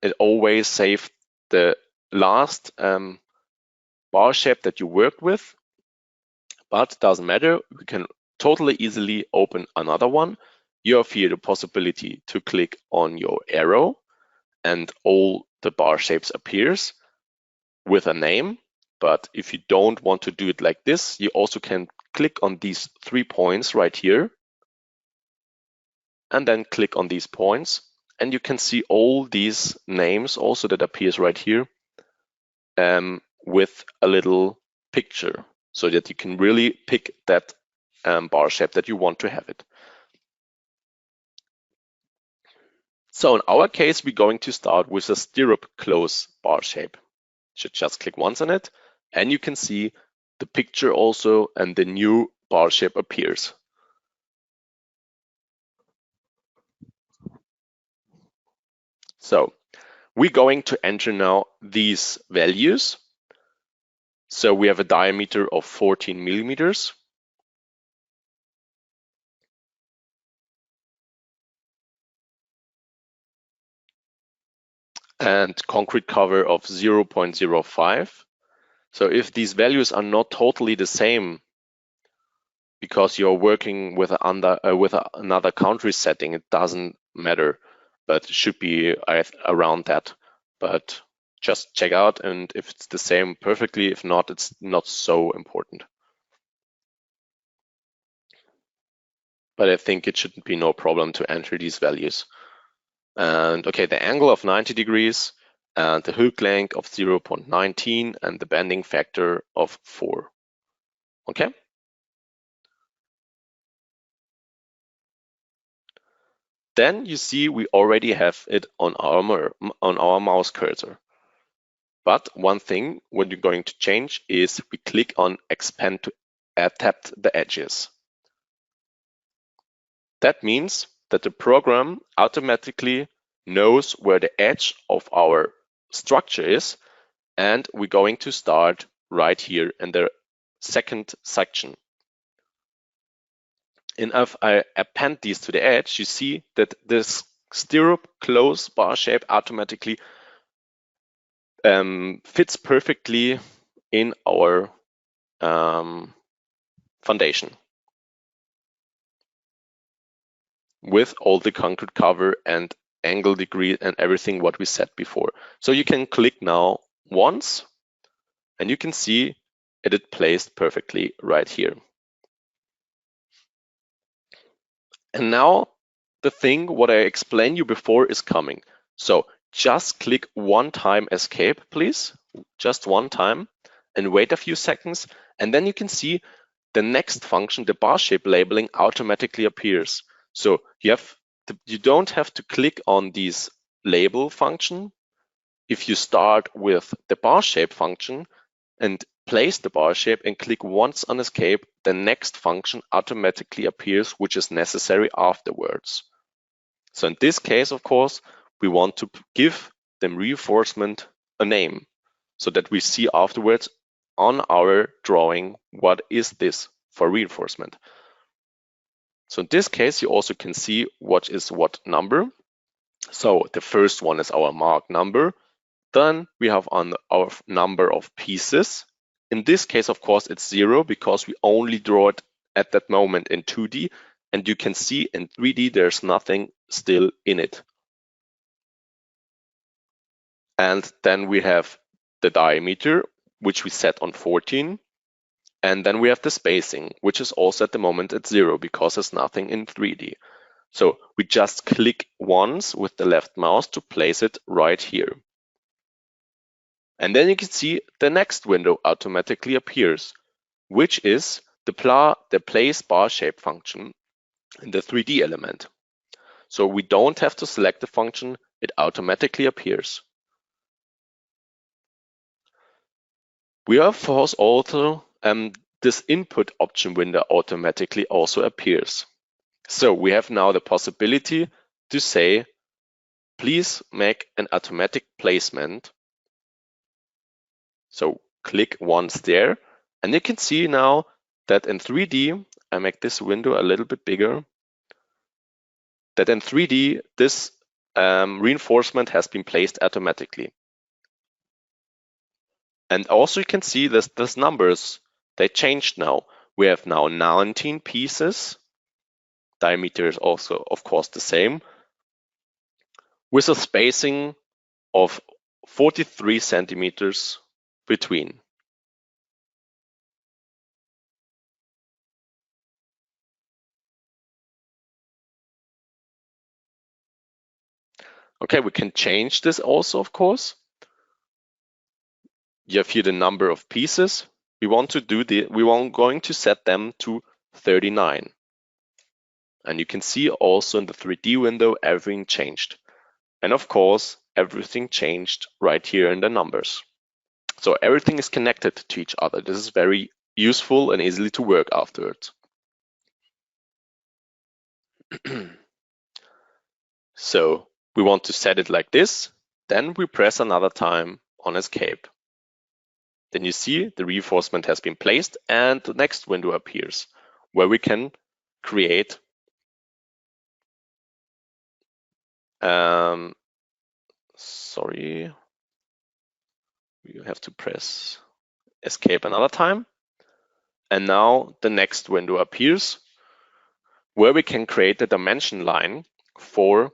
it always saved the last bar shape that you worked with, but it doesn't matter. We can totally easily open another one. You have here the possibility to click on your arrow and all the bar shapes appears with a name. But if you don't want to do it like this, you also can click on these 3 points right here and then click on these points, and you can see all these names also that appears right here with a little picture, so that you can really pick that bar shape that you want to have it. So in our case, we're going to start with a stirrup close bar shape. Should just click once on it, and you can see the picture also, and the new bar shape appears. So we're going to enter now these values. So we have a diameter of 14 millimeters. And concrete cover of 0.05. So if these values are not totally the same, because you're working with another country setting, it doesn't matter, but it should be around that. But just check out, and if it's the same, perfectly. If not, it's not so important. But I think it shouldn't be no problem to enter these values. And okay, the angle of 90 degrees, and the hook length of 0.19, and the bending factor of 4. Okay. Then you see we already have it on our mouse cursor. But one thing what you're going to change is we click on expand to adapt the edges. That means that the program automatically knows where the edge of our structure is, and we're going to start right here in the second section. And if I append these to the edge, you see that this stirrup close bar shape automatically fits perfectly in our foundation with all the concrete cover and angle degree and everything what we said before. So you can click now once, and you can see it is placed perfectly right here. And now the thing what I explained you before is coming. So just click one time escape, please, just one time, and wait a few seconds, and then you can see the next function, the bar shape labeling, automatically appears. So you don't have to click on this label function. If you start with the bar shape function and place the bar shape and click once on escape, the next function automatically appears, which is necessary afterwards. So in this case, of course, we want to give the reinforcement a name, so that we see afterwards on our drawing what is this for reinforcement. So in this case, you also can see what is what number. So the first one is our mark number. Then we have on our number of pieces. In this case, of course, it's 0 because we only draw it at that moment in 2D. And you can see in 3D, there's nothing still in it. And then we have the diameter, which we set on 14. And then we have the spacing, which is also at the moment at 0 because there's nothing in 3D. So we just click once with the left mouse to place it right here. And then you can see the next window automatically appears, which is the place bar shape function in the 3D element. So we don't have to select the function, it automatically appears. We of course also, this input option window automatically also appears. So we have now the possibility to say, please make an automatic placement. So click once there, and you can see now that in 3D, I make this window a little bit bigger, that in 3D, this reinforcement has been placed automatically. And also you can see this numbers, they changed now. We have now 19 pieces. Diameter is also, of course, the same, with a spacing of 43 centimeters between. Okay, we can change this also, of course. You have here the number of pieces. We want going to set them to 39. And you can see also in the 3D window, everything changed. And of course, everything changed right here in the numbers. So everything is connected to each other. This is very useful and easily to work afterwards. So we want to set it like this. Then we press another time on escape. Then you see the reinforcement has been placed and the next window appears where we can create sorry, you have to press escape another time. And now the next window appears where we can create a dimension line for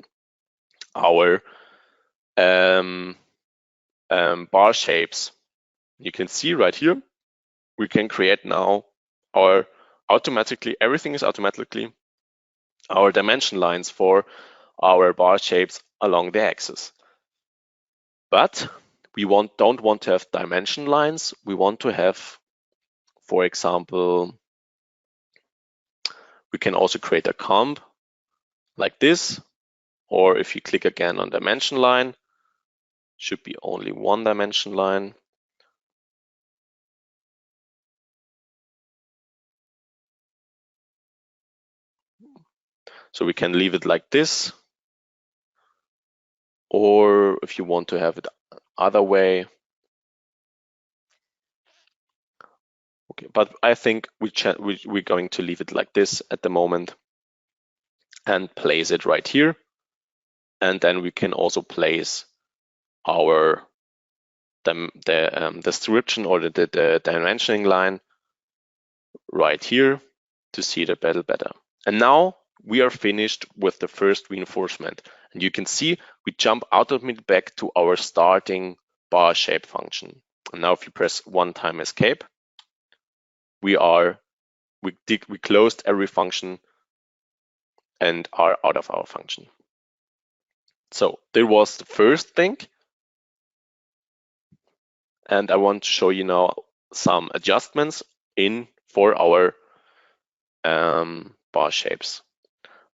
our bar shapes. You can see right here, we can create now everything is automatically our dimension lines for our bar shapes along the axis. But we don't want to have dimension lines. We want to have, for example, we can also create a comb like this, or if you click again on dimension line, should be only one dimension line. So we can leave it like this, or if you want to have it other way. Okay, but I think we're going to leave it like this at the moment and place it right here. And then we can also place our the description or the dimensioning line right here to see it better. And now we are finished with the first reinforcement. And you can see we jump automatically back to our starting bar shape function. And now if you press one time escape, we closed every function and are out of our function. So there was the first thing. And I want to show you now some adjustments for our bar shapes.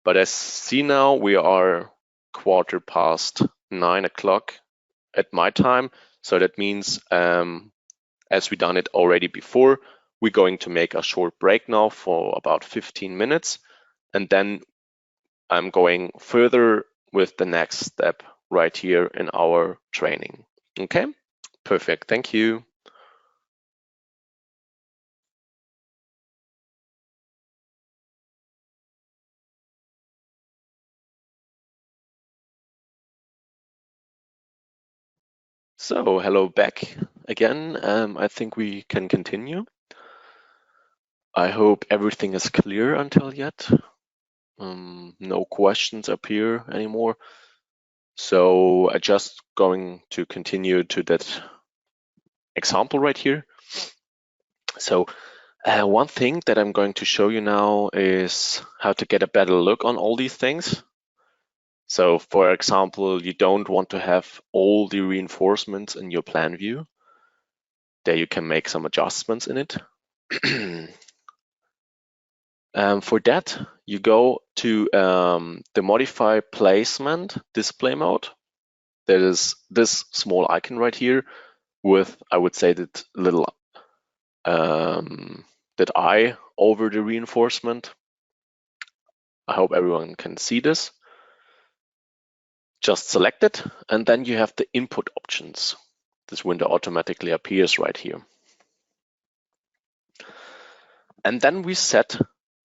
But as see now, we are 9:15 at my time. So that means, as we done it already before, we're going to make a short break now for about 15 minutes. And then I'm going further with the next step right here in our training. Okay, perfect. Thank you. So hello back again. I think we can continue. I hope everything is clear until yet. No questions appear anymore. So I'm just going to continue to that example right here. So one thing that I'm going to show you now is how to get a better look on all these things. So for example, you don't want to have all the reinforcements in your plan view. There you can make some adjustments in it. For that, you go to the modify placement display mode. There is this small icon right here with, I would say, that little that eye over the reinforcement. I hope everyone can see this. Just select it, and then you have the input options. This window automatically appears right here. And then we set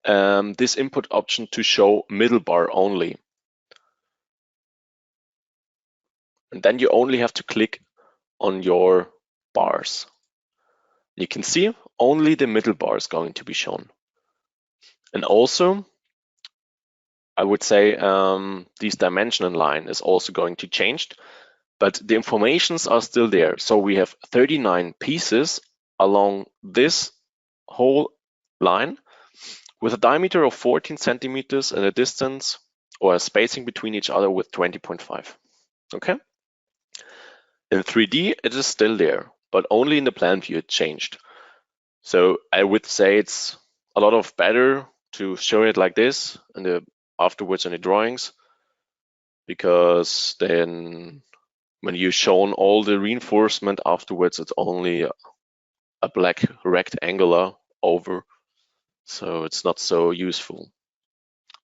this input option to show middle bar only. And then you only have to click on your bars. You can see only the middle bar is going to be shown. And also, I would say this dimensional line is also going to change, but the informations are still there. So we have 39 pieces along this whole line with a diameter of 14 centimeters and a distance or a spacing between each other with 20.5. Okay. In 3D, it is still there, but only in the plan view it changed. So I would say it's a lot of better to show it like this and afterwards in the drawings, because then when you've shown all the reinforcement afterwards, it's only a black rectangular over, so it's not so useful.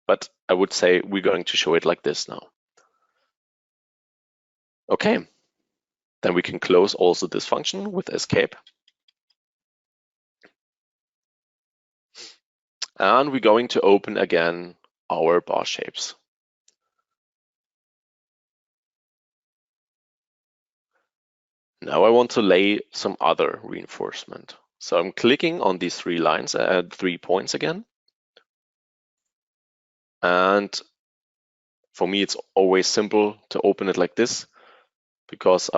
But I would say we're going to show it like this now. Okay, then we can close also this function with escape. And we're going to open again our bar shapes. Now I want to lay some other reinforcement. So I'm clicking on these 3 lines, 3 points again. And for me, it's always simple to open it like this, because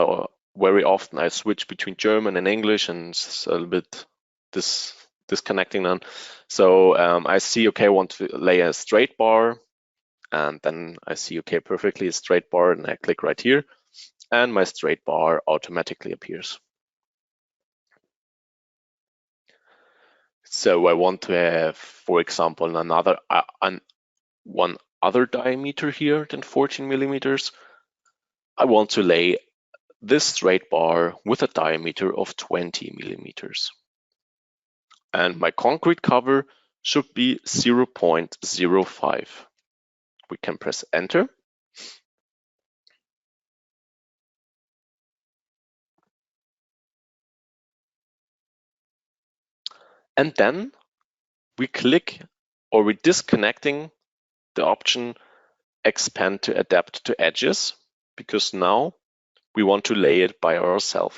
very often I switch between German and English, and it's a little bit disconnecting then. So I see, okay, I want to lay a straight bar, and then I see, okay, perfectly a straight bar, and I click right here, and my straight bar automatically appears. So I want to have, for example, one other diameter here than 14 millimeters. I want to lay this straight bar with a diameter of 20 millimeters. And my concrete cover should be 0.05. We can press enter. And then we click, or we're disconnecting the option expand to adapt to edges, because now we want to lay it by ourselves.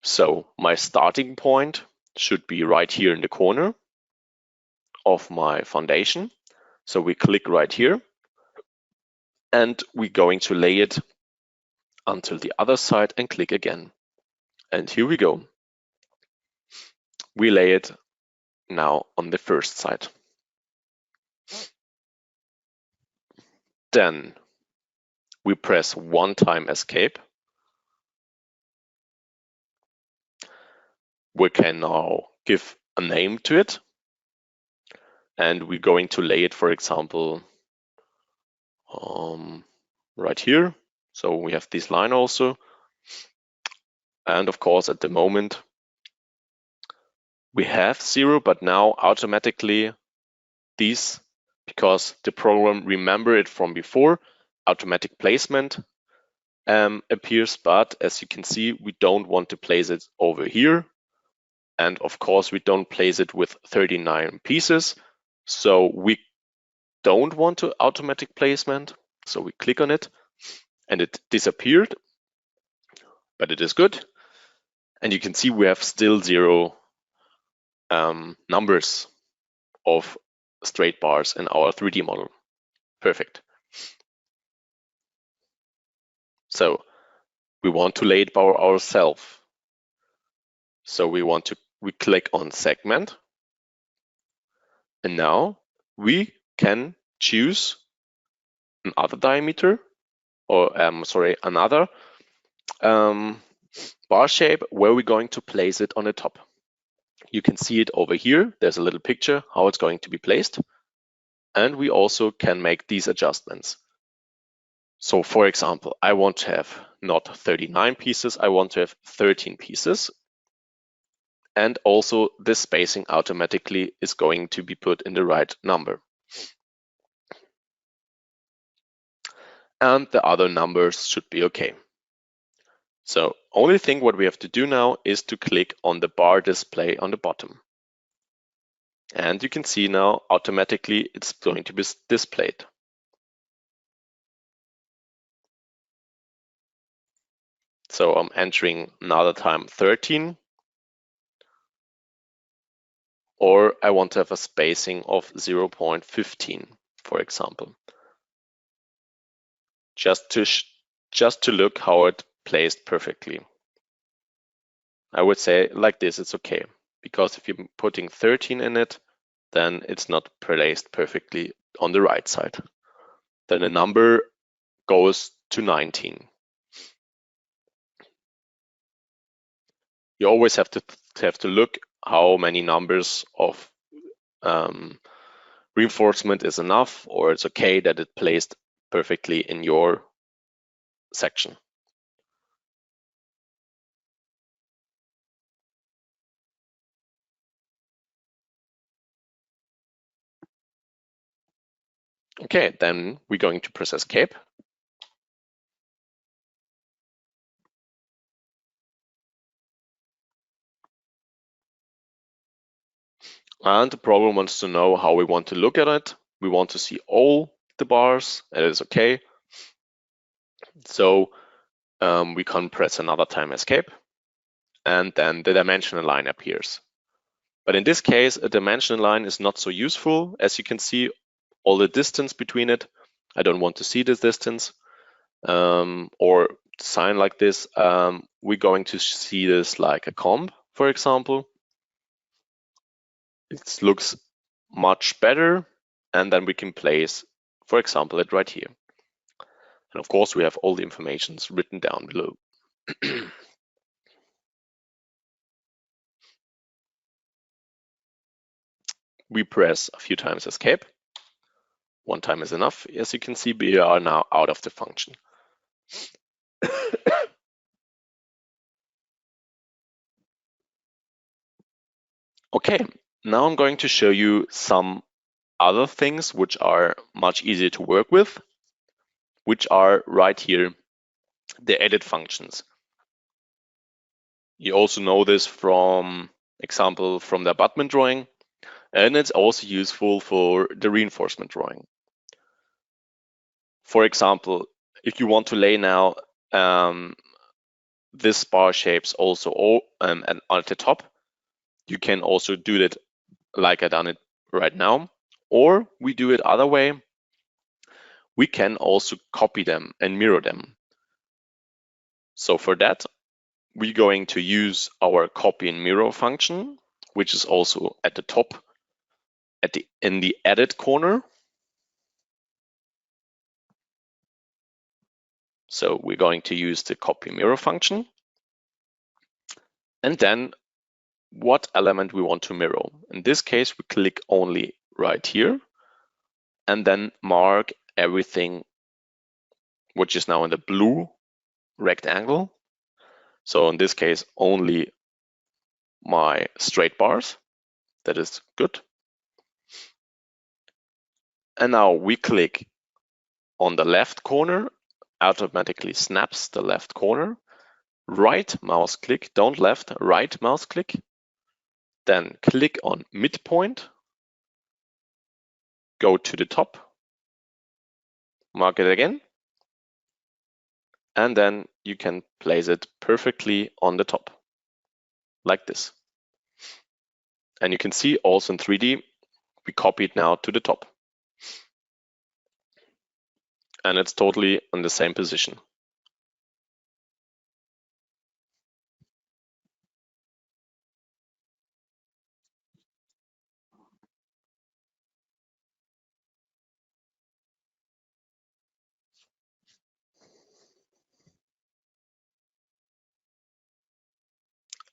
So my starting point should be right here in the corner of my foundation. So we click right here, and we're going to lay it until the other side and click again. And here we go. We lay it now on the first side. Then we press 1 time escape. We can now give a name to it, and we're going to lay it, for example, right here. So we have this line also. And of course, at the moment, we have 0, but now automatically these, because the program remember it from before, automatic placement appears. But as you can see, we don't want to place it over here. And of course, we don't place it with 39 pieces. So we don't want to automatic placement. So we click on it and it disappeared, but it is good. And you can see we have still 0 numbers of straight bars in our 3D model. Perfect. So we want to lay it by ourselves. So we click on segment. And now we can choose another diameter, or another bar shape where we're going to place it on the top. You can see it over here. There's a little picture how it's going to be placed. And we also can make these adjustments. So for example, I want to have not 39 pieces, I want to have 13 pieces. And also this spacing automatically is going to be put in the right number. And the other numbers should be okay. So only thing what we have to do now is to click on the bar display on the bottom. And you can see now automatically it's going to be displayed. So I'm entering another time 13, or I want to have a spacing of 0.15, for example. Just to look how it placed perfectly. I would say like this, it's okay. Because if you're putting 13 in it, then it's not placed perfectly on the right side. Then the number goes to 19. You always have to look how many numbers of reinforcement is enough, or it's okay that it placed perfectly in your section. Okay, then we're going to press escape. And the program wants to know how we want to look at it. We want to see all the bars, and it is okay. So we can press another time escape, and then the dimensional line appears. But in this case, a dimensional line is not so useful. As you can see, all the distance between it, I don't want to see this distance, or sign like this. We're going to see this like a comb, for example. It looks much better, and then we can place, for example, it right here. And of course, we have all the information written down below. We press a few times escape. One time is enough. As you can see, we are now out of the function. Okay, now I'm going to show you some other things which are much easier to work with, which are right here, the edit functions. You also know this from example from the abutment drawing, and it's also useful for the reinforcement drawing. For example, if you want to lay now this bar shapes also and at the top, you can also do that like I done it right now, or we do it other way. We can also copy them and mirror them. So for that, we're going to use our copy and mirror function, which is also at the top in the edit corner. So we're going to use the copy mirror function. And then what element we want to mirror. In this case, we click only right here and then mark everything which is now in the blue rectangle. So in this case, only my straight bars. That is good. And now we click on the left corner, automatically snaps the left corner. Right mouse click, don't left, right mouse click. Then click on midpoint, go to the top, mark it again, and then you can place it perfectly on the top, like this. And you can see also in 3D, we copy it now to the top. And it's totally on the same position.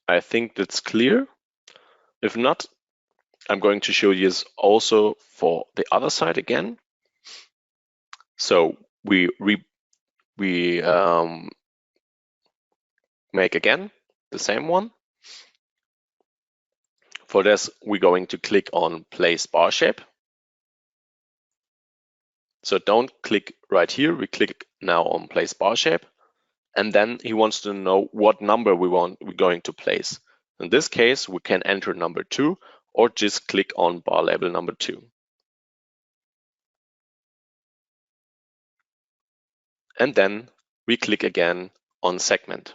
I think that's clear. If not, I'm going to show you this also for the other side again. So we make again the same one. For this, we're going to click on Place Bar Shape. So don't click right here. We click now on Place Bar Shape. And then he wants to know what number we're going to place. In this case, we can enter number 2 or just click on bar label number 2. And then we click again on segment.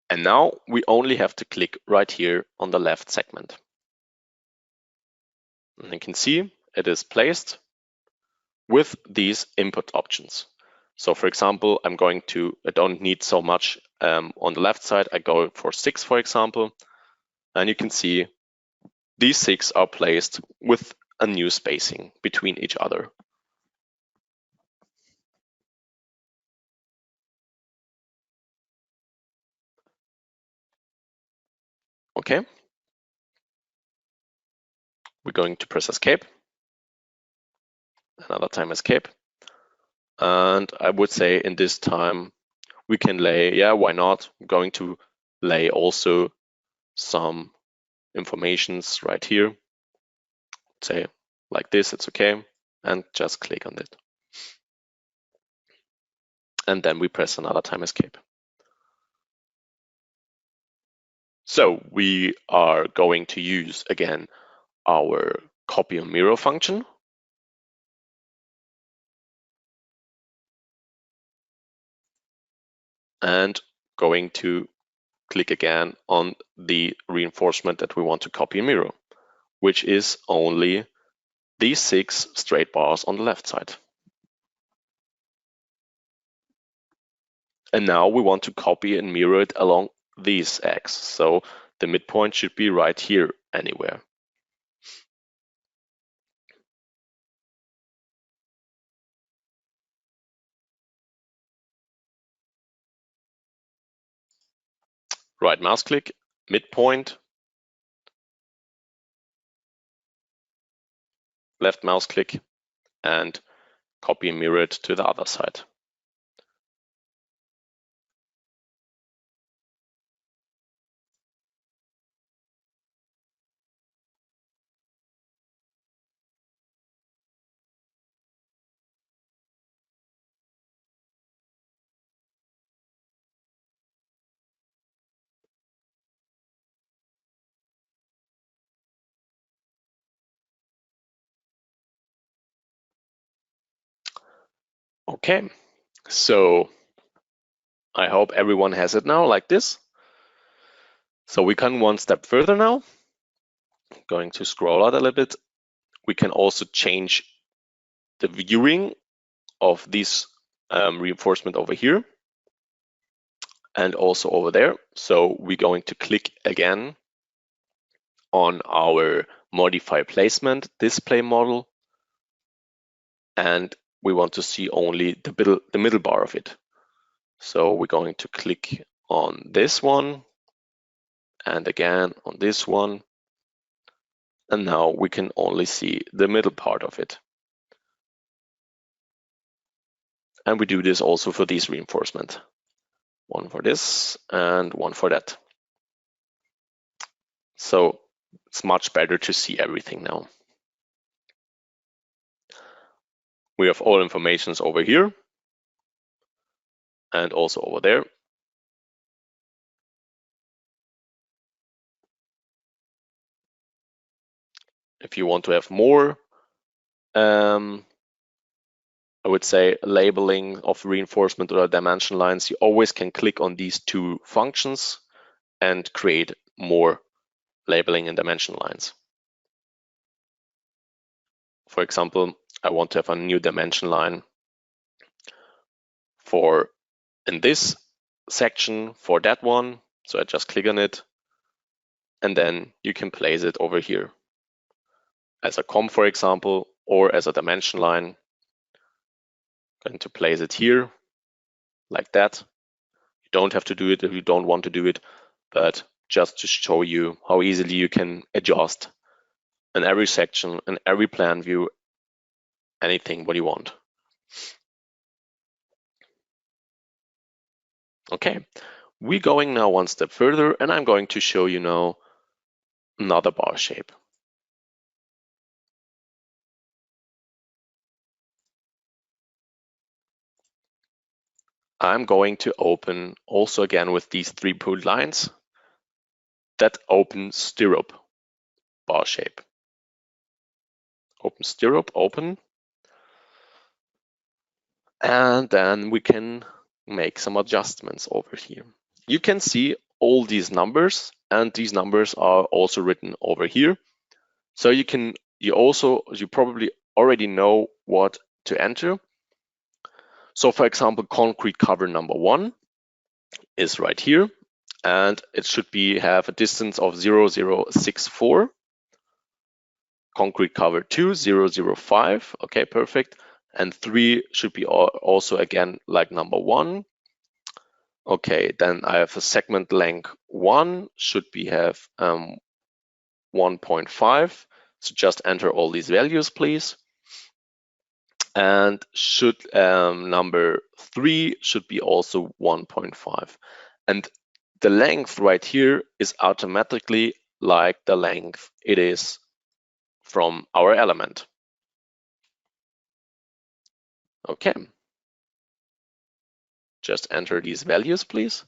And now we only have to click right here on the left segment. And you can see it is placed with these input options. So for example, I don't need so much on the left side. I go for 6, for example, and you can see these 6 are placed with a new spacing between each other. Okay. We're going to press escape. Another time escape. And I would say in this time we can lay, yeah, why not? I'm going to lay also some informations right here. Say like this, it's okay. And just click on it. And then we press another time escape. So we are going to use again our copy on mirror function. And going to click again on the reinforcement that we want to copy and mirror, which is only these 6 straight bars on the left side. And now we want to copy and mirror it along these X. So the midpoint should be right here anywhere. Right mouse click, midpoint, left mouse click, and copy and mirror it to the other side. Okay, so I hope everyone has it now like this. So we can one step further now. Going to scroll out a little bit. We can also change the viewing of this reinforcement over here and also over there. So we're going to click again on our modify placement display model, and we want to see only the middle bar of it. So we're going to click on this one and again on this one, and now we can only see the middle part of it. And we do this also for this reinforcement. One for this and one for that. So it's much better to see everything now. We have all informations over here and also over there. if you want to have more, I would say, labeling of reinforcement or dimension lines, you always can click on these two functions and create more labeling and dimension lines. For example, I want to have a new dimension line for in this section for that one. So I just click on it, and then you can place it over here as a COM, for example, or as a dimension line. I'm going to place it here like that. You don't have to do it if you don't want to do it, but just to show you how easily you can adjust in every section, in every plan view, anything what you want. Okay, we're going now one step further, and I'm going to show you now another bar shape. I'm going to open also again with these 3 pooled lines that open stirrup bar shape. Open stirrup, open. And then we can make some adjustments over here. You can see all these numbers, and these numbers are also written over here. So you probably already know what to enter. So for example, concrete cover number 1 is right here, and it should have a distance of 0.064. Concrete cover 2, 0.005. Okay, perfect. And 3 should be also again like number 1. Okay, then I have a segment length 1 should have 1.5. So just enter all these values, please. And number 3 should be also 1.5. And the length right here is automatically like the length it is from our element. Okay. Just enter these values, please.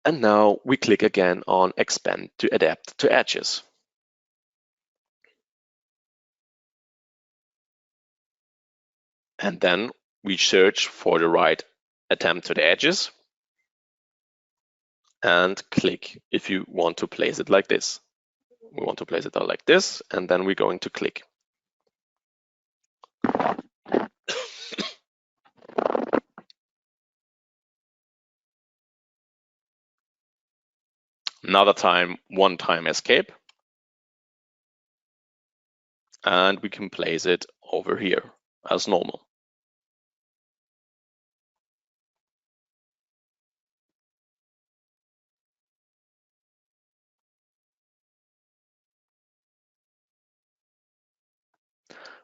And now we click again on Expand to adapt to edges. And then we search for the right attempt to the edges and click if you want to place it like this. We want to place it out like this, and then we're going to click. Another time, one time escape. And we can place it over here as normal.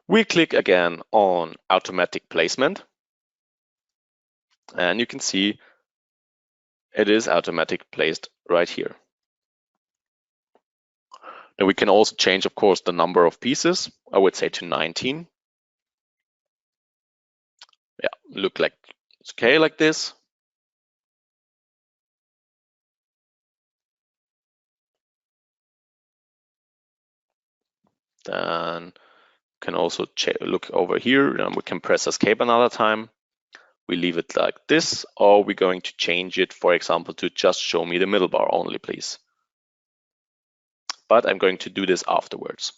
We click again on automatic placement, and you can see it is automatic placed right here. Now we can also change, of course, the number of pieces. I would say to 19. Yeah, look like it's okay like this. Then can also look over here, and we can press escape another time. We leave it like this, or we're going to change it, for example, to just show me the middle bar only, please. But I'm going to do this afterwards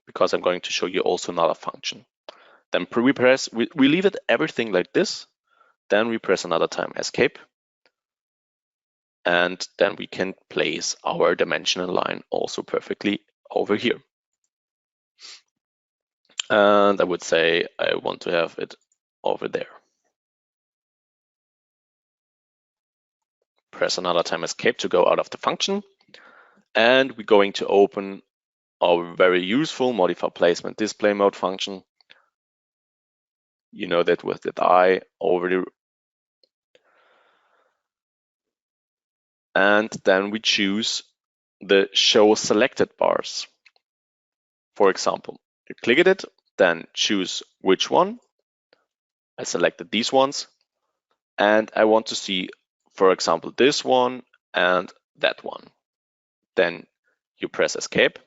because I'm going to show you also another function. Then we leave it everything like this. Then we press another time escape. And then we can place our dimensional line also perfectly over here. And I would say I want to have it over there. Press another time escape to go out of the function. And we're going to open our very useful modify placement display mode function. You know that with that I over the. And then we choose the show selected bars. For example, you click at it, then choose which one. I selected these ones, and I want to see, for example, this one and that one. Then You press escape,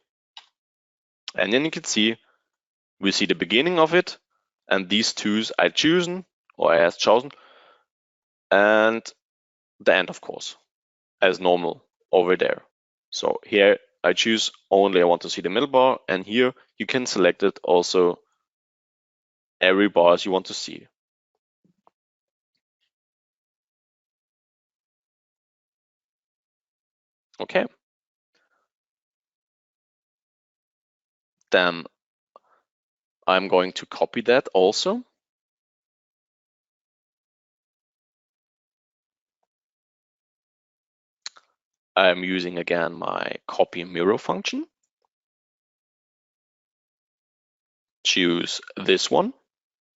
and then you can see, we see the beginning of it, and these twos I chosen, or I have chosen, and the end, of course, as normal over there. So here I choose only I want to see the middle bar, and here you can select it also every bars you want to see. Okay. Then I'm going to copy that also. I'm using again my copy mirror function. Choose this one.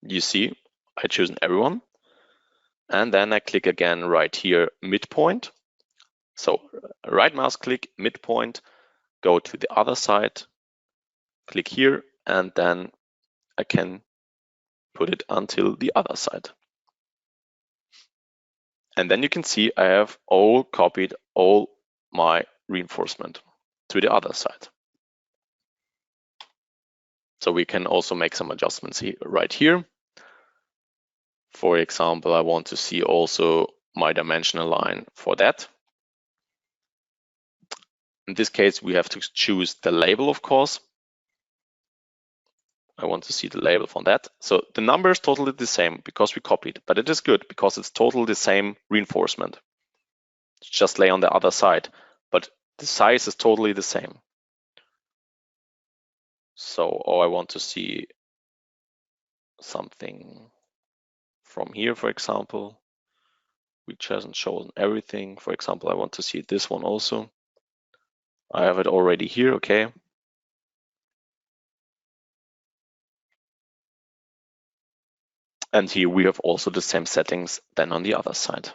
You see, I chosen everyone. And then I click again right here, midpoint. So right mouse click, midpoint, go to the other side, click here, and then I can put it until the other side. And then you can see I have all copied all my reinforcement to the other side. So we can also make some adjustments here, right here. For example, I want to see also my dimensional line for that. In this case, we have to choose the label, of course. I want to see the label from that. So the number is totally the same because we copied, but it is good because it's totally the same reinforcement. Just lay on the other side, but the size is totally the same. So, or I want to see something from here, for example, which hasn't shown everything. For example, I want to see this one also. I have it already here, okay. And here we have also the same settings than on the other side.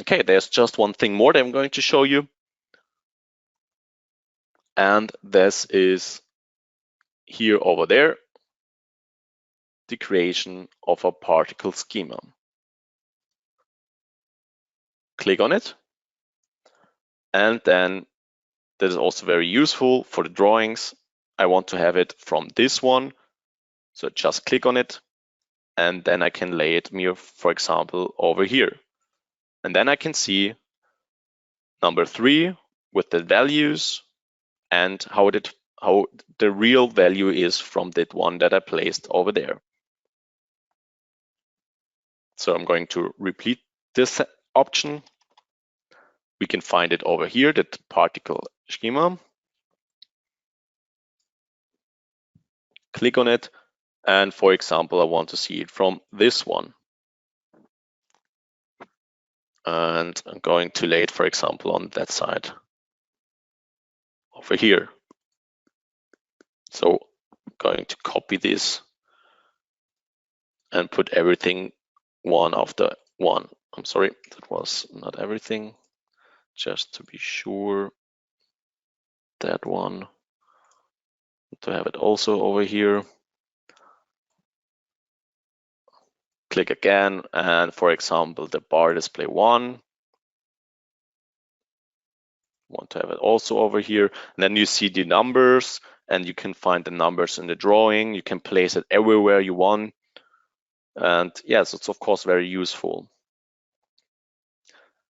Okay, there's just one thing more that I'm going to show you. And this is here over there, the creation of a particle schema. Click on it. And then that is also very useful for the drawings. I want to have it from this one. So just click on it. And then I can lay it here, for example, over here. And then I can see number 3 with the values and how the real value is from that one that I placed over there. So I'm going to repeat this option. We can find it over here, that particle schema. Click on it. And for example, I want to see it from this one. And I'm going to lay it, for example, on that side over here. So I'm going to copy this and put everything one after one. I'm sorry, that was not everything. Just to be sure, that one, to have it also over here. Click again, and for example, the bar display 1. Want to have it also over here. And then you see the numbers, and you can find the numbers in the drawing. You can place it everywhere you want. And yes, it's of course very useful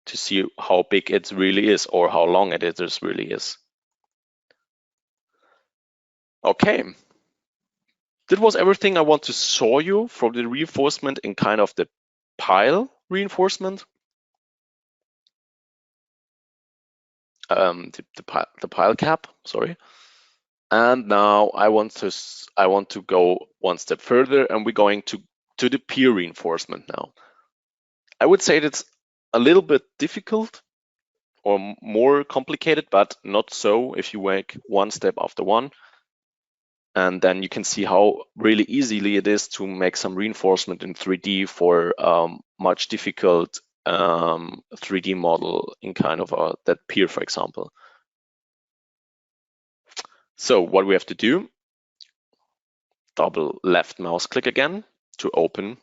to see how big it really is or how long it is really is. Okay, that was everything I want to show you from the reinforcement in kind of the pile reinforcement. The pile cap, sorry. And now I want to go one step further, and we're going to the peer reinforcement now. I would say that's a little bit difficult or more complicated, but not so if you make one step after one. And then you can see how really easily it is to make some reinforcement in 3D for much difficult 3D model in kind of that pier, for example. So what we have to do, double left mouse click again to open.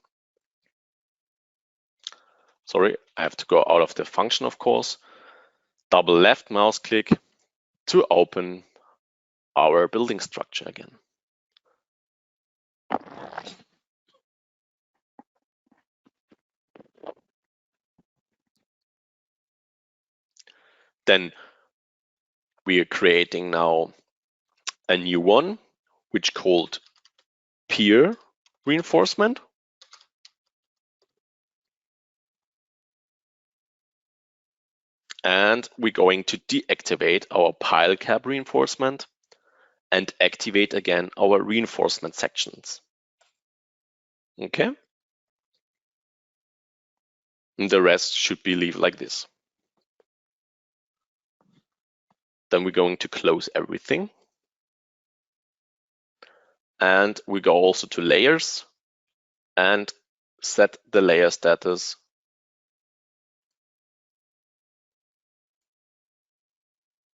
Sorry, I have to go out of the function, of course. double left mouse click to open our building structure again. Then we are creating now a new one, which called pier reinforcement. And we're going to deactivate our pile cap reinforcement and activate again our reinforcement sections. Okay. And the rest should be leave like this. Then we're going to close everything. And we go also to layers and set the layer status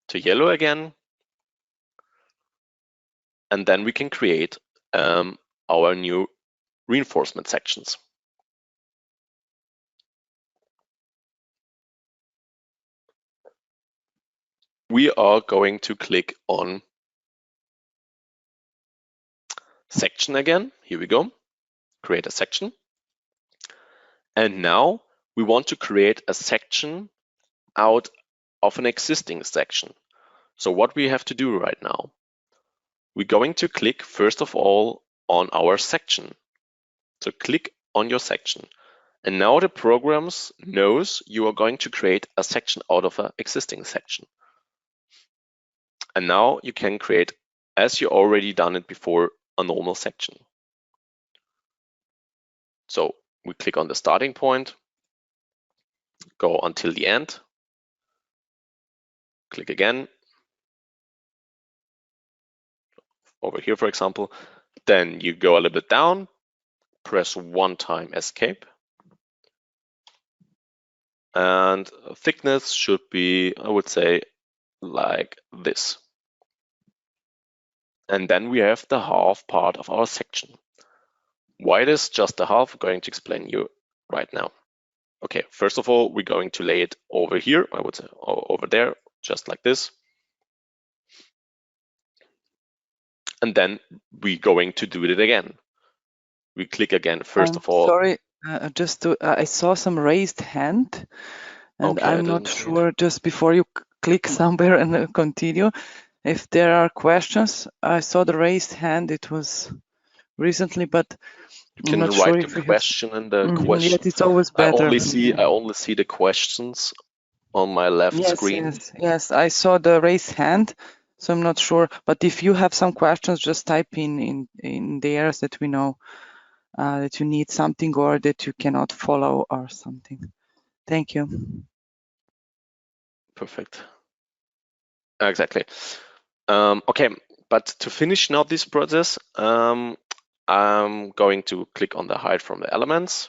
to yellow again. And then we can create our new reinforcement sections. We are going to click on section again. Here we go. Create a section. And now we want to create a section out of an existing section. So what we have to do right now, we're going to click first of all on our section. So click on your section. And now the program knows you are going to create a section out of an existing section. And now you can create, as you already done it before, a normal section. So we click on the starting point, go until the end, click again, over here, for example, then you go a little bit down, press one time escape, and thickness should be, I would say, like this. And then we have the half part of our section. Why it is just the half, I'm going to explain you right now. Okay, first of all, we're going to lay it over here, I would say over there, just like this. And then we're going to do it again. We click again, first of all. Sorry, I saw some raised hand, and Okay, I'm not sure, just before you click somewhere and continue, if there are questions. I saw the raised hand, it was recently, but you can I'm not write sure the question in the question. Yet it's always better. I only see the questions on my left screen. Yes, I saw the raised hand, so I'm not sure. But if you have some questions, just type in there so that we know that you need something or that you cannot follow or something. Thank you. Perfect. Exactly. Okay, but to finish now this process, I'm going to click on the hide from the elements.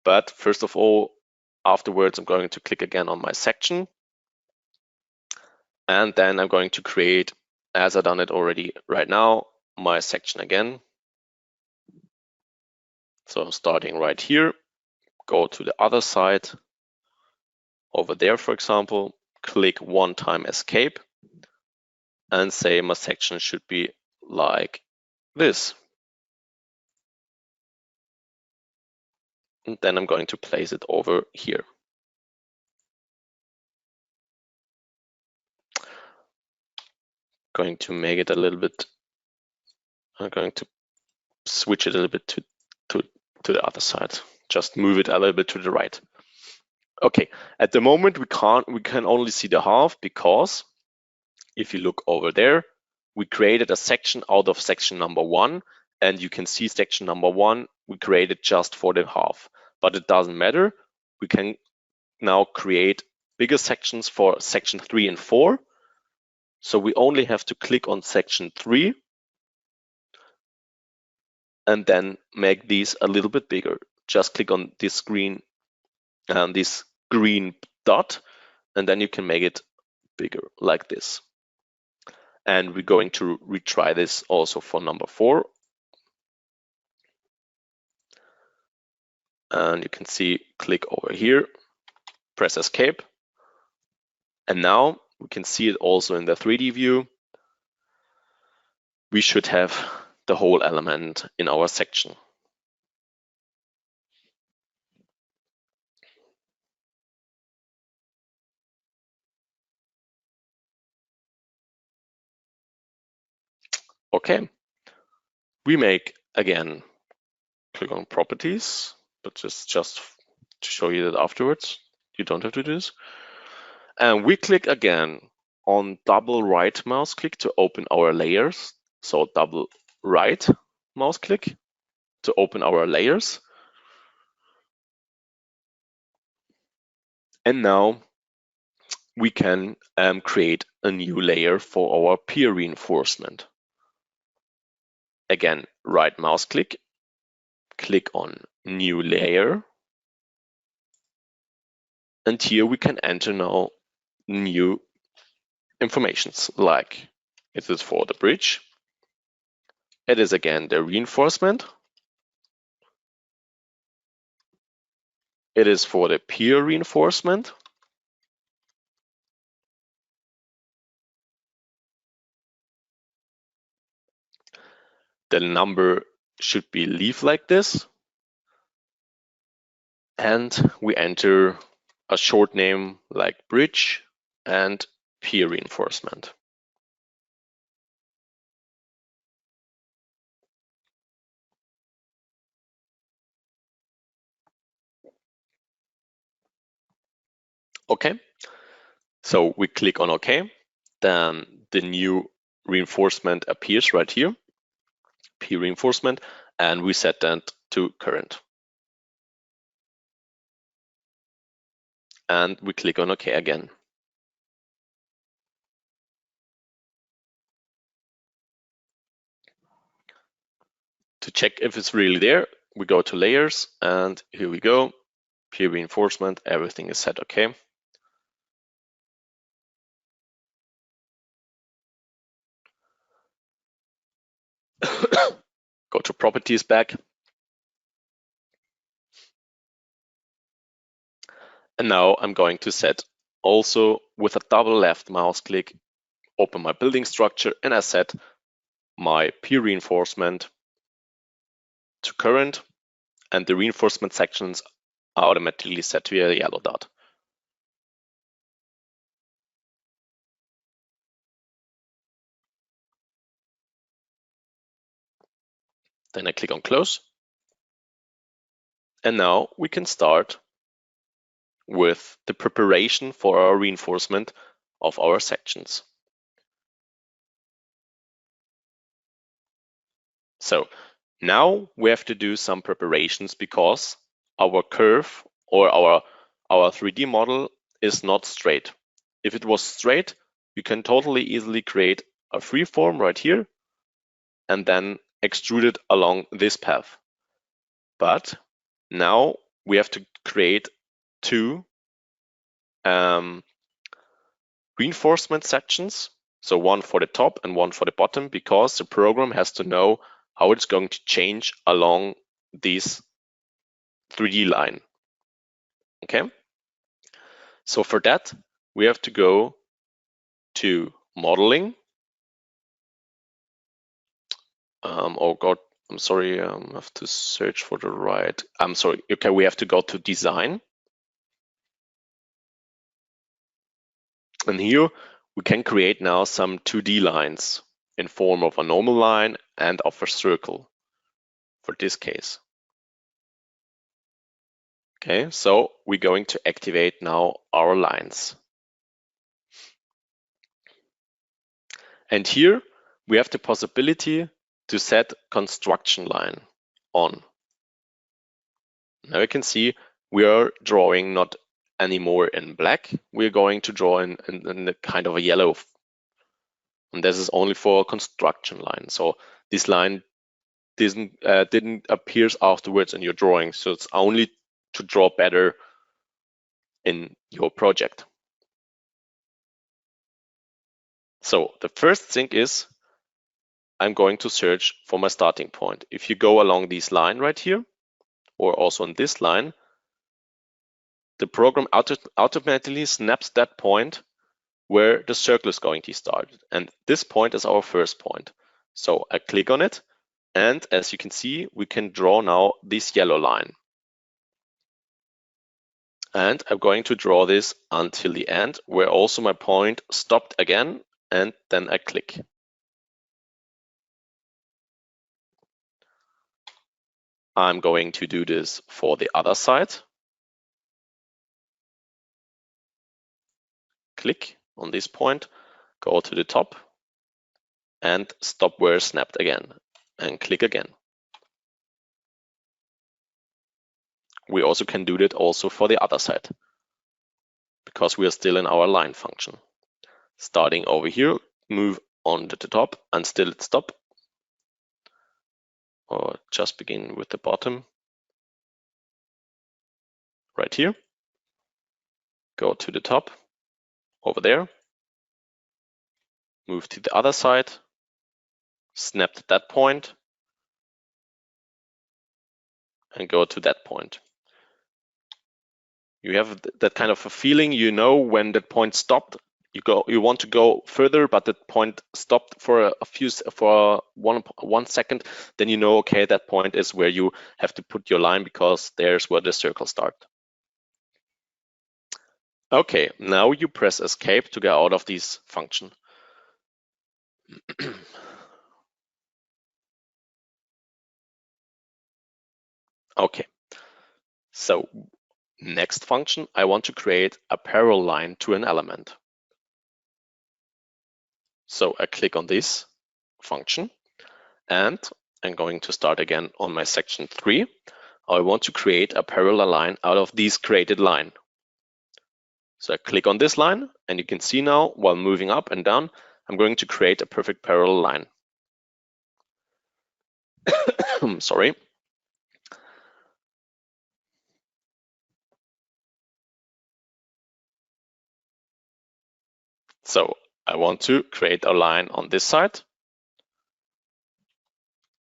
But first of all, afterwards, I'm going to click again on my section. And then I'm going to create, as I've done it already right now, my section again. So starting right here, go to the other side, over there, for example, click one time escape and say my section should be like this. And then I'm going to place it over here. Going to make it a little bit, I'm going to switch it a little bit to the other side. Just move it a little bit to the right. Okay, at the moment we can only see the half, because if you look over there, we created a section out of section number 1, and you can see section number 1 we created just for the half, but it doesn't matter. We can now create bigger sections for section 3 and 4. So we only have to click on section 3 and then make these a little bit bigger. Just click on this green dot, and then you can make it bigger like this. And we're going to retry this also for number 4. And you can see, click over here, press escape, And now we can see it also in the 3D view. We should have the whole element in our section. Okay, we make again, click on properties, but just to show you that afterwards, you don't have to do this. And we click again on double right mouse click to open our layers. So double right mouse click to open our layers. And now we can create a new layer for our peer reinforcement. Again, right mouse click, click on new layer. And here we can enter now new informations, like it is for the bridge. It is again the reinforcement. It is for the peer reinforcement. The number should be leaf like this. And we enter a short name like bridge and peer reinforcement. Okay, so we click on OK, then the new reinforcement appears right here, peer reinforcement, and we set that to current. And we click on OK again. To check if it's really there, we go to layers, and here we go, peer reinforcement, everything is set OK. Go to properties back. And now I'm going to set also with a double left mouse click, open my building structure, and I set my peer reinforcement to current, and the reinforcement sections are automatically set to a yellow dot. Then I click on close. And now we can start with the preparation for our reinforcement of our sections. So now we have to do some preparations because our curve or our 3D model is not straight. If it was straight, you can totally easily create a freeform right here and then extrude it along this path. But now we have to create two reinforcement sections. So one for the top and one for the bottom, because the program has to know how it's going to change along this 3D line. Okay. So for that, we have to go to modeling. Oh God, I'm sorry, I have to search for the right. I'm sorry. Okay, we have to go to design. And here we can create now some 2D lines in form of a normal line and of a circle for this case. Okay, so we're going to activate now our lines. And here we have the possibility to set construction line on. Now you can see we are drawing not anymore in black, we're going to draw in the kind of a yellow. And this is only for construction line. So this line didn't appear afterwards in your drawing. So it's only to draw better in your project. So the first thing is I'm going to search for my starting point. If you go along this line right here, or also on this line, the program automatically snaps that point where the circle is going to start. And this point is our first point. So I click on it, and as you can see, we can draw now this yellow line. And I'm going to draw this until the end, where also my point stopped again, and then I click. I'm going to do this for the other side. Click on this point, go to the top, and stop where it snapped again, and click again. We also can do that also for the other side, because we are still in our line function. Starting over here, move on to the top and still stop, or just begin with the bottom. Right here, go to the top, over there, move to the other side, snap to that point, and go to that point. You have that kind of a feeling, you know, when that point stopped, you want to go further, but that point stopped for one second, then you know, okay, that point is where you have to put your line, because there's where the circle starts. Okay, now you press escape to get out of this function. Okay, so next function, I want to create a parallel line to an element. So I click on this function, and I'm going to start again on my section 3. I want to create a parallel line out of this created line. So I click on this line, and you can see now, while moving up and down, I'm going to create a perfect parallel line. Sorry. So I want to create a line on this side.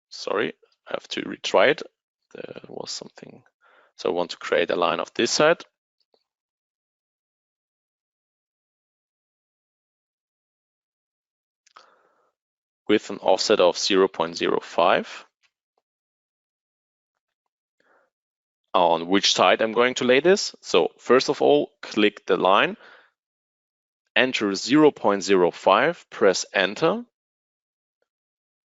Sorry, I have to retry it. There was something. So I want to create a line of this side. With an offset of 0.05. On which side I'm going to lay this. So first of all, click the line, enter 0.05, press enter.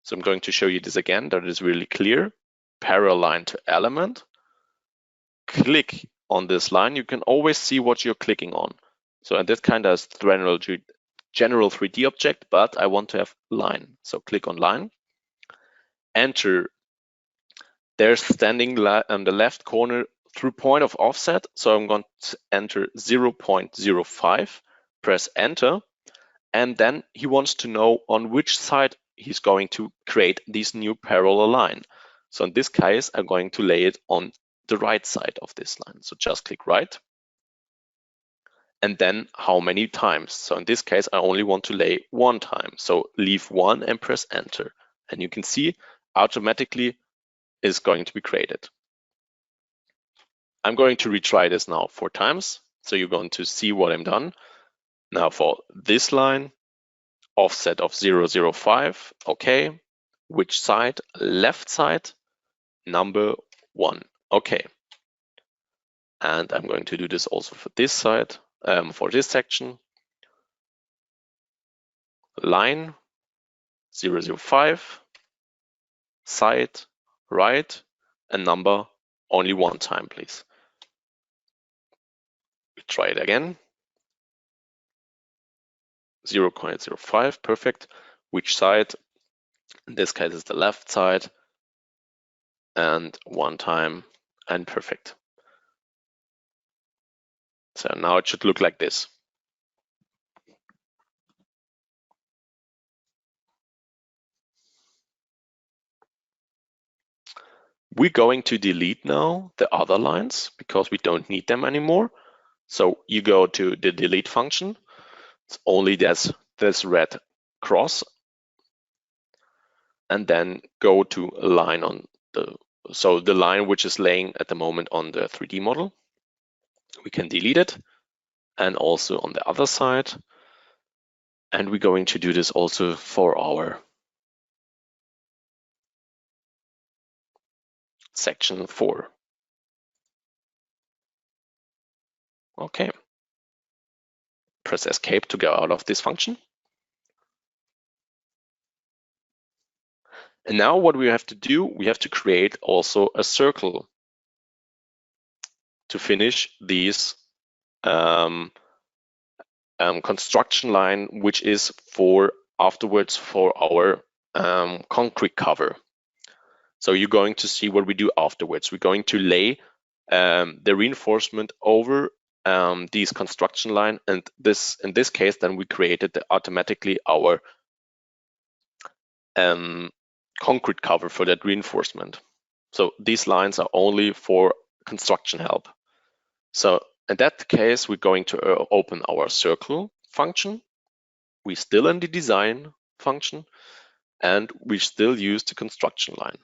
So I'm going to show you this again, that is really clear. Parallel line to element. Click on this line. You can always see what you're clicking on. So and this kind of general 3D object, but I want to have line. So click on line, enter. There's standing on the left corner through point of offset. So I'm going to enter 0.05, press enter. And then he wants to know on which side he's going to create this new parallel line. So in this case, I'm going to lay it on the right side of this line. So just click right. And then how many times? So in this case, I only want to lay one time. So leave one and press enter. And you can see automatically is going to be created. I'm going to retry this now 4 times. So you're going to see what I'm done. Now for this line, offset of 0.05, okay. Which side? Left side, number 1, okay. And I'm going to do this also for this side, for this section. Line 0.05, side, right, and number only 1 time, please. We try it again. 0.05, perfect. Which side? In this case, is the left side, and 1 time, and perfect. So now it should look like this. We're going to delete now the other lines because we don't need them anymore. So you go to the delete function. It's only this red cross, and then go to a line on the line which is laying at the moment on the 3D model. We can delete it, and also on the other side, And we're going to do this also for our section 4. Okay. Press escape to go out of this function. And now what we have to do, we have to create also a circle to finish these construction line, which is afterwards for our concrete cover. So you're going to see what we do afterwards. We're going to lay the reinforcement over these construction line, and in this case, then we created automatically our concrete cover for that reinforcement. So these lines are only for construction help. So in that case, we're going to open our circle function. We're still in the design function, and we still use the construction line.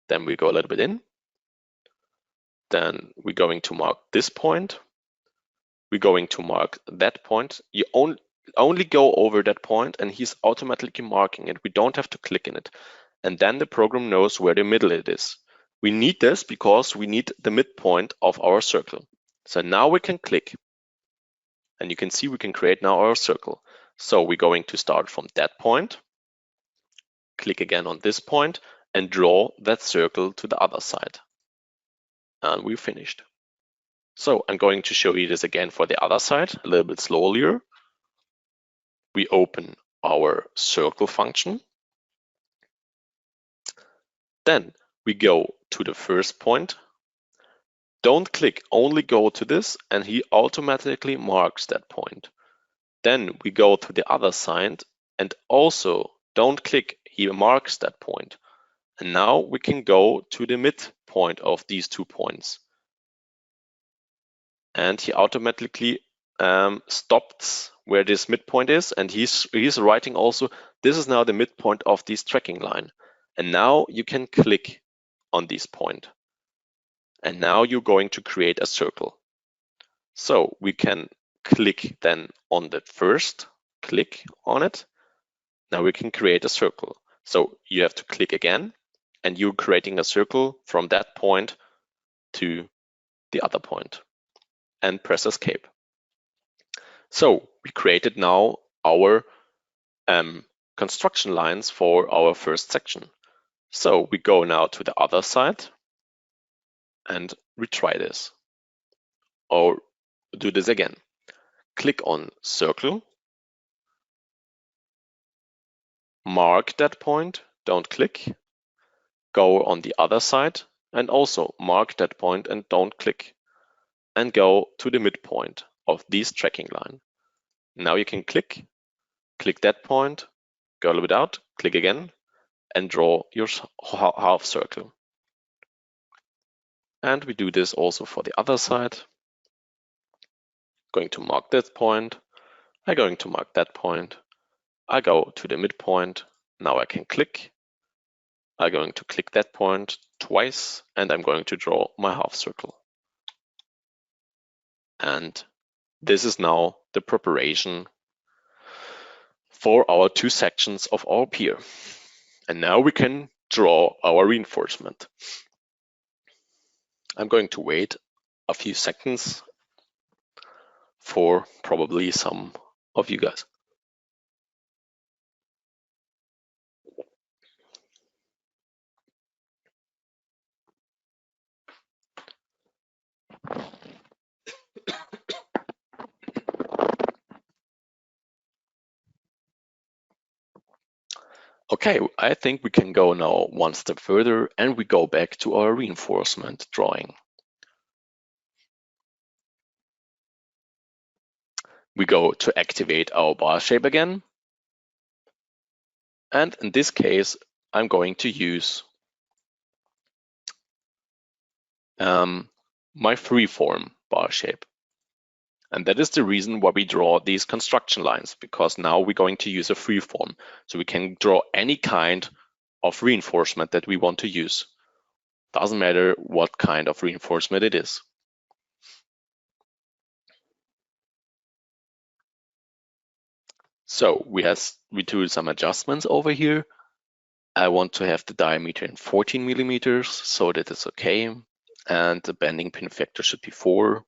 Then we go a little bit in. Then we're going to mark this point. We're going to mark that point. You only go over that point, and he's automatically marking it. We don't have to click in it. And then the program knows where the middle it is. We need this because we need the midpoint of our circle. So now we can click, and you can see we can create now our circle. So we're going to start from that point, click again on this point, and draw that circle to the other side. And we're finished. So I'm going to show you this again for the other side, a little bit slowlier. We open our circle function. Then we go to the first point. Don't click, only go to this, and he automatically marks that point. Then we go to the other side, and also don't click, he marks that point. And now we can go to the midpoint of these 2 points. And he automatically stops where this midpoint is, and he's writing also, this is now the midpoint of this tracking line. And now you can click on this point. And now you're going to create a circle. So we can click then on the first, click on it. Now we can create a circle. So you have to click again, and you're creating a circle from that point to the other point, and press escape. So we created now our construction lines for our first section. So we go now to the other side and retry this, or do this again. Click on circle, mark that point, don't click, go on the other side and also mark that point and don't click, and go to the midpoint of this tracking line. Now you can click that point, go a little bit out, click again, and draw your half circle. And we do this also for the other side. Going to mark that point, I'm going to mark that point, I go to the midpoint, now I can click, I'm going to click that point twice, and I'm going to draw my half circle. And this is now the preparation for our 2 sections of our pier. And now we can draw our reinforcement. I'm going to wait a few seconds for probably some of you guys. Okay, I think we can go now one step further, and we go back to our reinforcement drawing. We go to activate our bar shape again. And in this case, I'm going to use my freeform bar shape. And that is the reason why we draw these construction lines, because now we're going to use a freeform. So we can draw any kind of reinforcement that we want to use. Doesn't matter what kind of reinforcement it is. So we do some adjustments over here. I want to have the diameter in 14 millimeters, so that is okay. And the bending pin factor should be 4,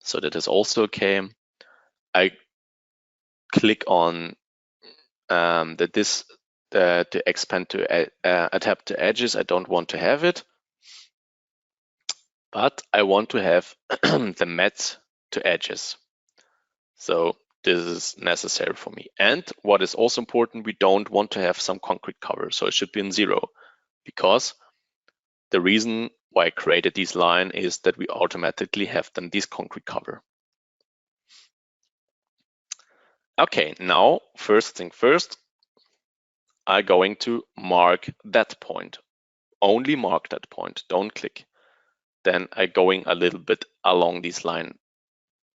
so that is also okay. I click on to expand to adapt to edges. I don't want to have it, but I want to have the matte to edges. So this is necessary for me. And what is also important, we don't want to have some concrete cover. So it should be in 0, because the reason why I created this line is that we automatically have then this concrete cover. Okay, now first thing first, I'm going to mark that point. Only mark that point, don't click. Then I'm going a little bit along this line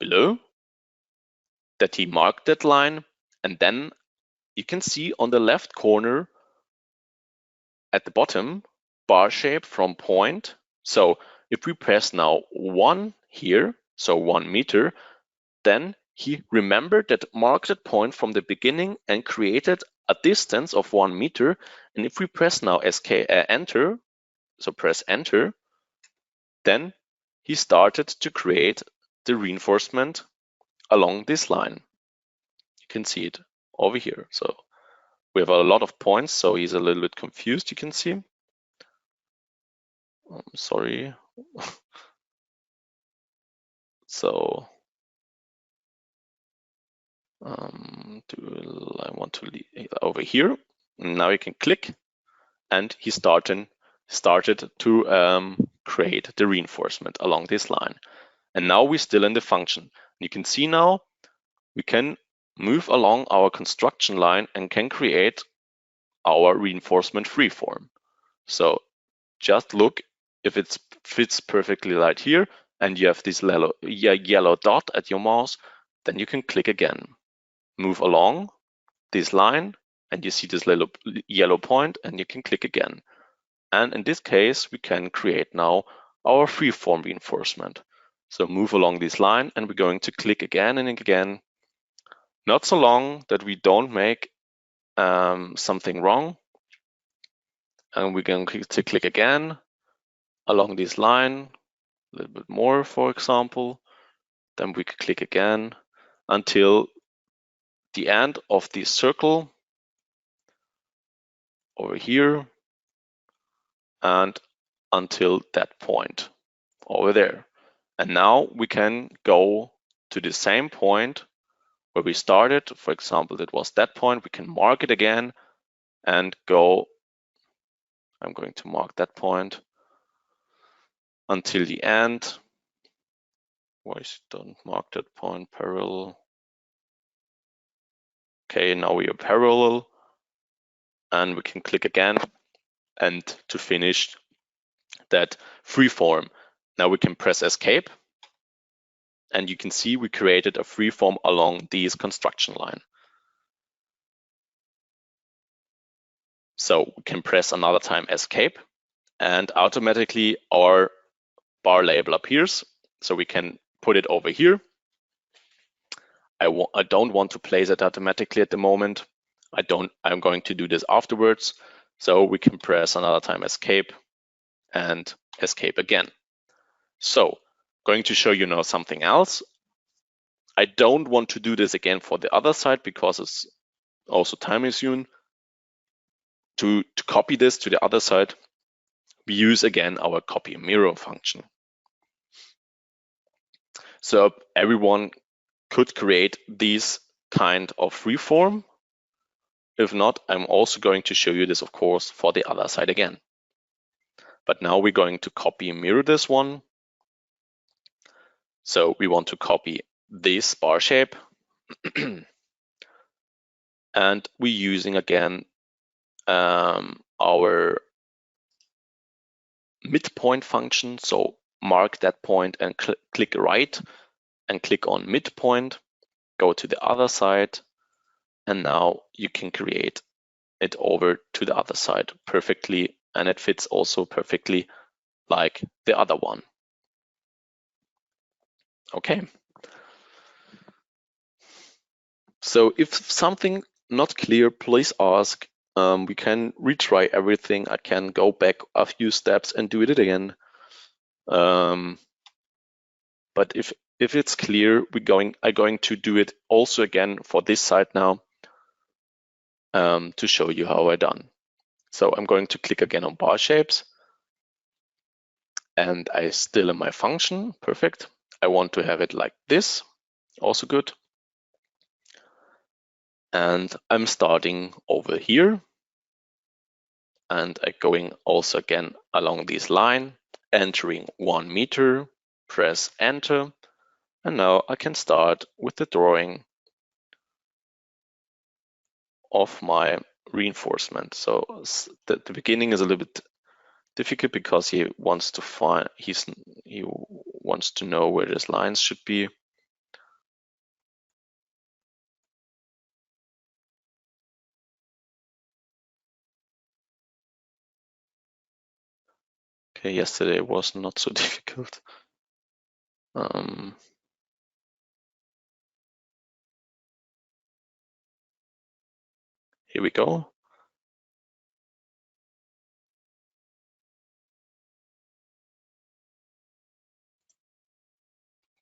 below, that he marked that line, and then you can see on the left corner at the bottom, bar shape from point. So if we press now 1 here, so 1 meter, then he remembered that marked that point from the beginning and created a distance of 1 meter. And if we press now enter, so press enter, then he started to create the reinforcement along this line. You can see it over here. So we have a lot of points, so he's a little bit confused, you can see. Sorry. So I want to leave over here. Now you can click, and he started to create the reinforcement along this line. And now we're still in the function. You can see now we can move along our construction line and can create our reinforcement freeform. So just look if it fits perfectly right here, and you have this yellow dot at your mouse, then you can click again. Move along this line, and you see this little yellow point, and you can click again. And in this case, we can create now our freeform reinforcement. So move along this line, and we're going to click again and again, not so long that we don't make something wrong. And we're going to click again along this line, a little bit more, for example. Then we could click again until the end of the circle over here, and until that point over there. And now we can go to the same point where we started. For example, that was that point. We can mark it again and go. I'm going to mark that point until the end. Why don't mark that point parallel? Okay, now we are parallel, and we can click again, and to finish that freeform, now we can press escape, and you can see we created a freeform along this construction line. So we can press another time escape, and automatically our bar label appears. So we can put it over here. I don't want to place it automatically at the moment. I'm going to do this afterwards. So we can press another time escape and escape again. So going to show you now something else. I don't want to do this again for the other side because it's also time consuming. To copy this to the other side, we use again our copy mirror function. So everyone could create this kind of freeform. If not, I'm also going to show you this, of course, for the other side again. But now we're going to copy and mirror this one. So we want to copy this bar shape. And we're using again our midpoint function. So mark that point and click right and click on midpoint, go to the other side, and now you can create it over to the other side perfectly, and it fits also perfectly like the other one. Okay. So if something not clear, please ask. We can retry everything. I can go back a few steps and do it again. But if it's clear, I'm going to do it also again for this side now to show you how I done. So I'm going to click again on bar shapes, and I still in my function. Perfect. I want to have it like this. Also good. And I'm starting over here, and I'm going also again along this line, entering 1 meter, press enter, and now I can start with the drawing of my reinforcement. So the beginning is a little bit difficult because he wants to find he wants to know where his lines should be. Okay, yesterday was not so difficult. Here we go.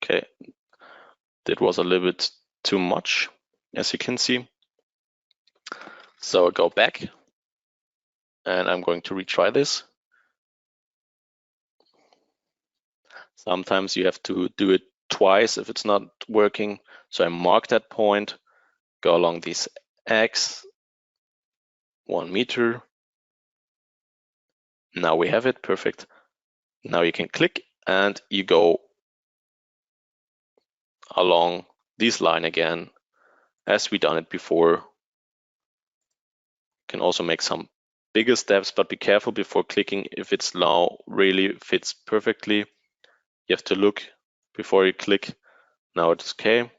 Okay, that was a little bit too much, as you can see. So I go back, and I'm going to retry this. Sometimes you have to do it twice if it's not working. So I mark that point, go along this X, 1 meter. Now we have it, perfect. Now you can click and you go along this line again, as we done it before. You can also make some bigger steps, but be careful before clicking if it's now really fits perfectly. You have to look before you click. Now it's okay.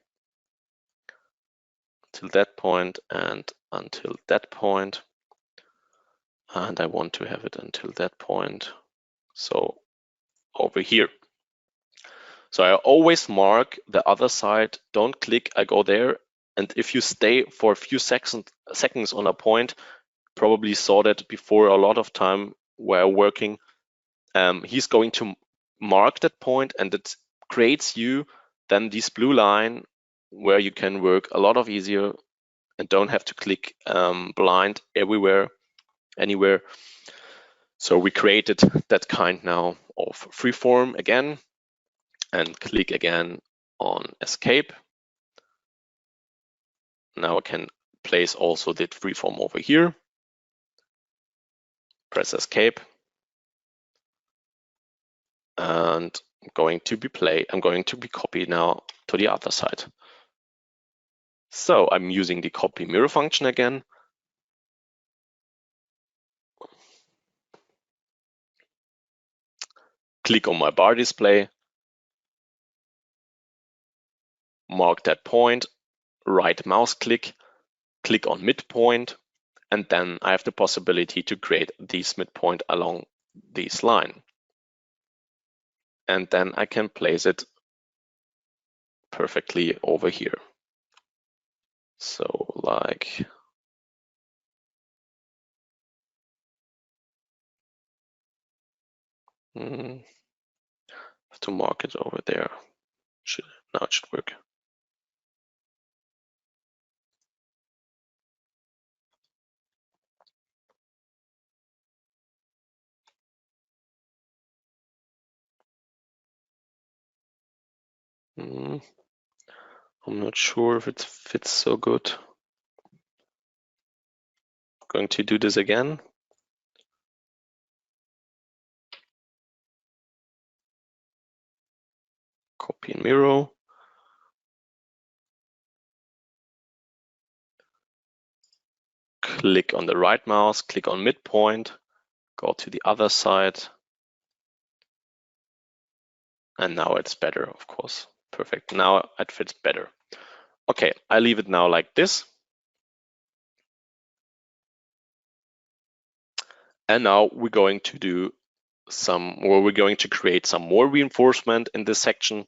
Till that point and until that point. And I want to have it until that point. So over here. So I always mark the other side, don't click, I go there. And if you stay for a few seconds on a point, probably saw that before a lot of time while working, he's going to mark that point, and it creates you then this blue line where you can work a lot of easier and don't have to click blind everywhere, anywhere. So we created that kind now of freeform again, and click again on escape. Now I can place also that freeform over here. Press escape. And I'm going to be copied now to the other side. So I'm using the copy mirror function again. Click on my bar display, mark that point, right mouse click, click on midpoint, and then I have the possibility to create this midpoint along this line. And then I can place it perfectly over here. So like have to mark it over there. Now it should work. I'm not sure if it fits so good. Going to do this again. Copy and mirror. Click on the right mouse, click on midpoint, go to the other side. And now it's better, of course. Perfect. Now it fits better. Okay, I leave it now like this. And now we're going to do we're going to create some more reinforcement in this section.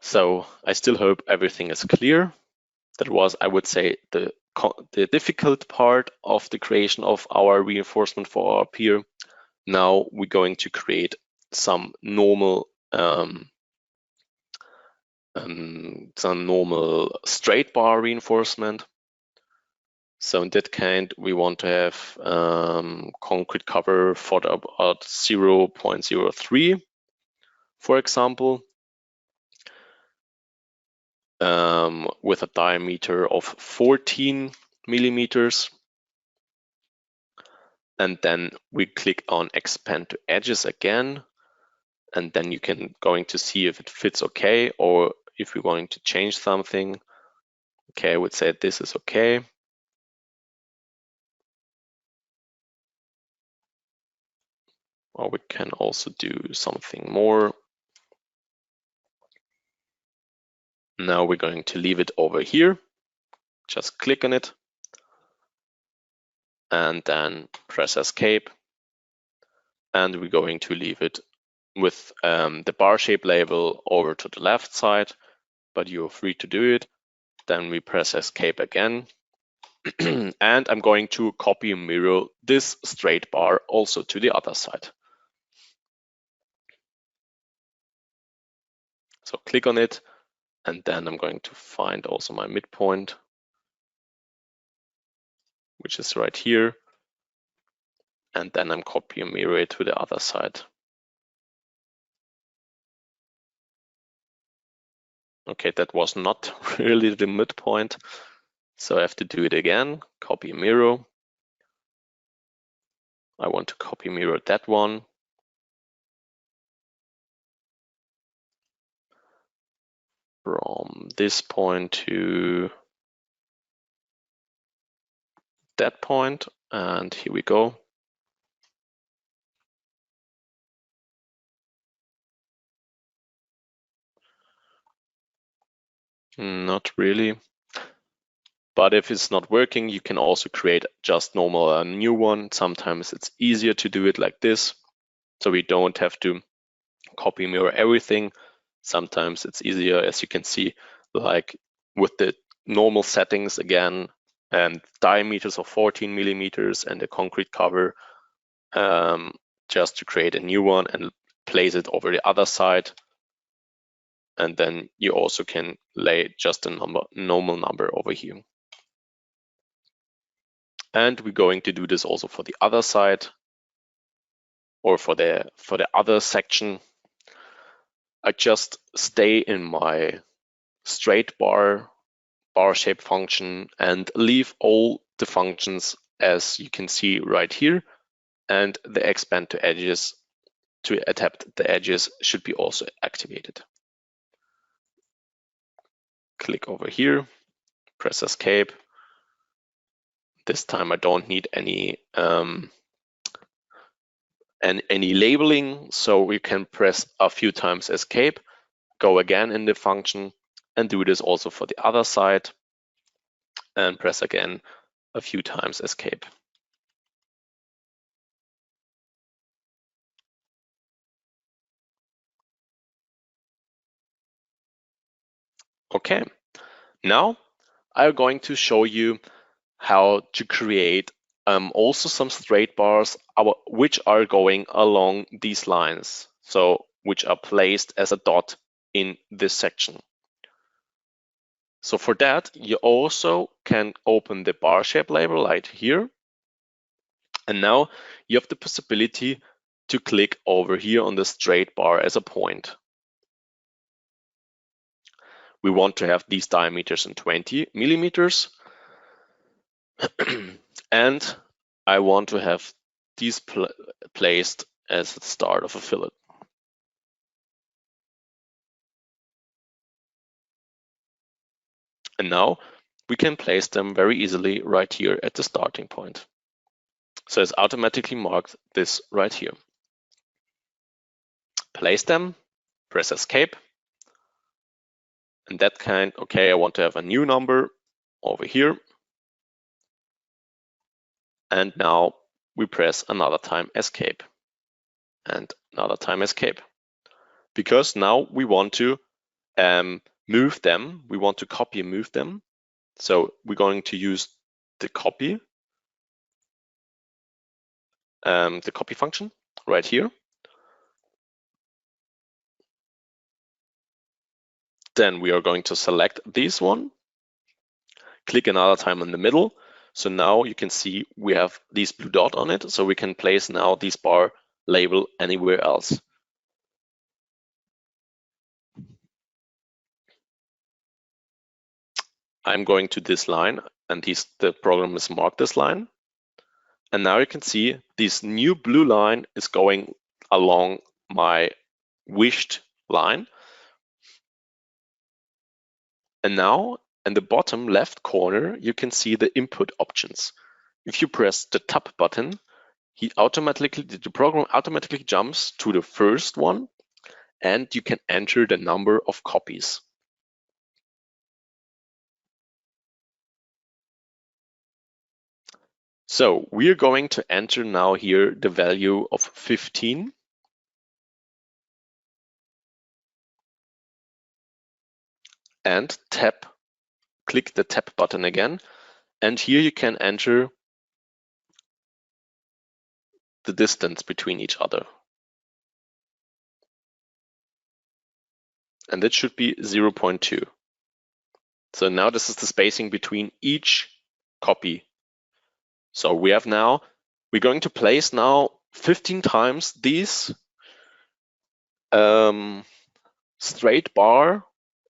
So I still hope everything is clear. That was, I would say, the difficult part of the creation of our reinforcement for our pier. Now we're going to create some normal straight bar reinforcement. So in that kind, we want to have concrete cover for about 0.03, for example, with a diameter of 14 millimeters. And then we click on expand to edges again. And then you can going to see if it fits okay, or if we're going to change something. Okay, I would say this is okay. Or we can also do something more. Now we're going to leave it over here. Just click on it and then press escape. And we're going to leave it with the bar shape label over to the left side, but you're free to do it. Then we press escape again. And I'm going to copy and mirror this straight bar also to the other side. So click on it, and then I'm going to find also my midpoint, which is right here. And then I'm copy and mirror it to the other side. Okay, that was not really the midpoint. So I have to do it again, copy and mirror. I want to copy mirror that one. From this point to that point, and here we go. Not really. But if it's not working, you can also create just normal a new one. Sometimes it's easier to do it like this, so we don't have to copy mirror everything. Sometimes it's easier, as you can see, like with the normal settings again, and diameters of 14 millimeters and a concrete cover, just to create a new one and place it over the other side. And then you also can lay just a normal number over here. And we're going to do this also for the other side, or for the other section. I just stay in my straight bar shape function and leave all the functions as you can see right here, and the expand to edges to adapt the edges should be also activated. Click over here, press escape. This time I don't need any labeling, so we can press a few times escape, go again in the function, and do this also for the other side, and press again a few times escape. Okay, now I'm going to show you how to create also some straight bars which are going along these lines, so which are placed as a dot in this section. So for that, you also can open the bar shape label right here. And now you have the possibility to click over here on the straight bar as a point. We want to have these diameters in 20 millimeters. And I want to have these placed as the start of a fillet. And now we can place them very easily right here at the starting point. So it's automatically marked this right here. Place them, press escape. And that kind, okay, I want to have a new number over here. And now we press another time escape and another time escape. Because now we want to move them, we want to copy and move them. So we're going to use the copy function right here. Then we are going to select this one, click another time in the middle. So now you can see we have this blue dot on it. So we can place now this bar label anywhere else. I'm going to this line, and the program is marked this line. And now you can see this new blue line is going along my wished line. And now in the bottom left corner, you can see the input options. If you press the tab button, the program automatically jumps to the first one, and you can enter the number of copies. So we are going to enter now here the value of 15. And click the tab button again. And here you can enter the distance between each other. And that should be 0.2. So now this is the spacing between each copy. So we're going to place now 15 times these straight bar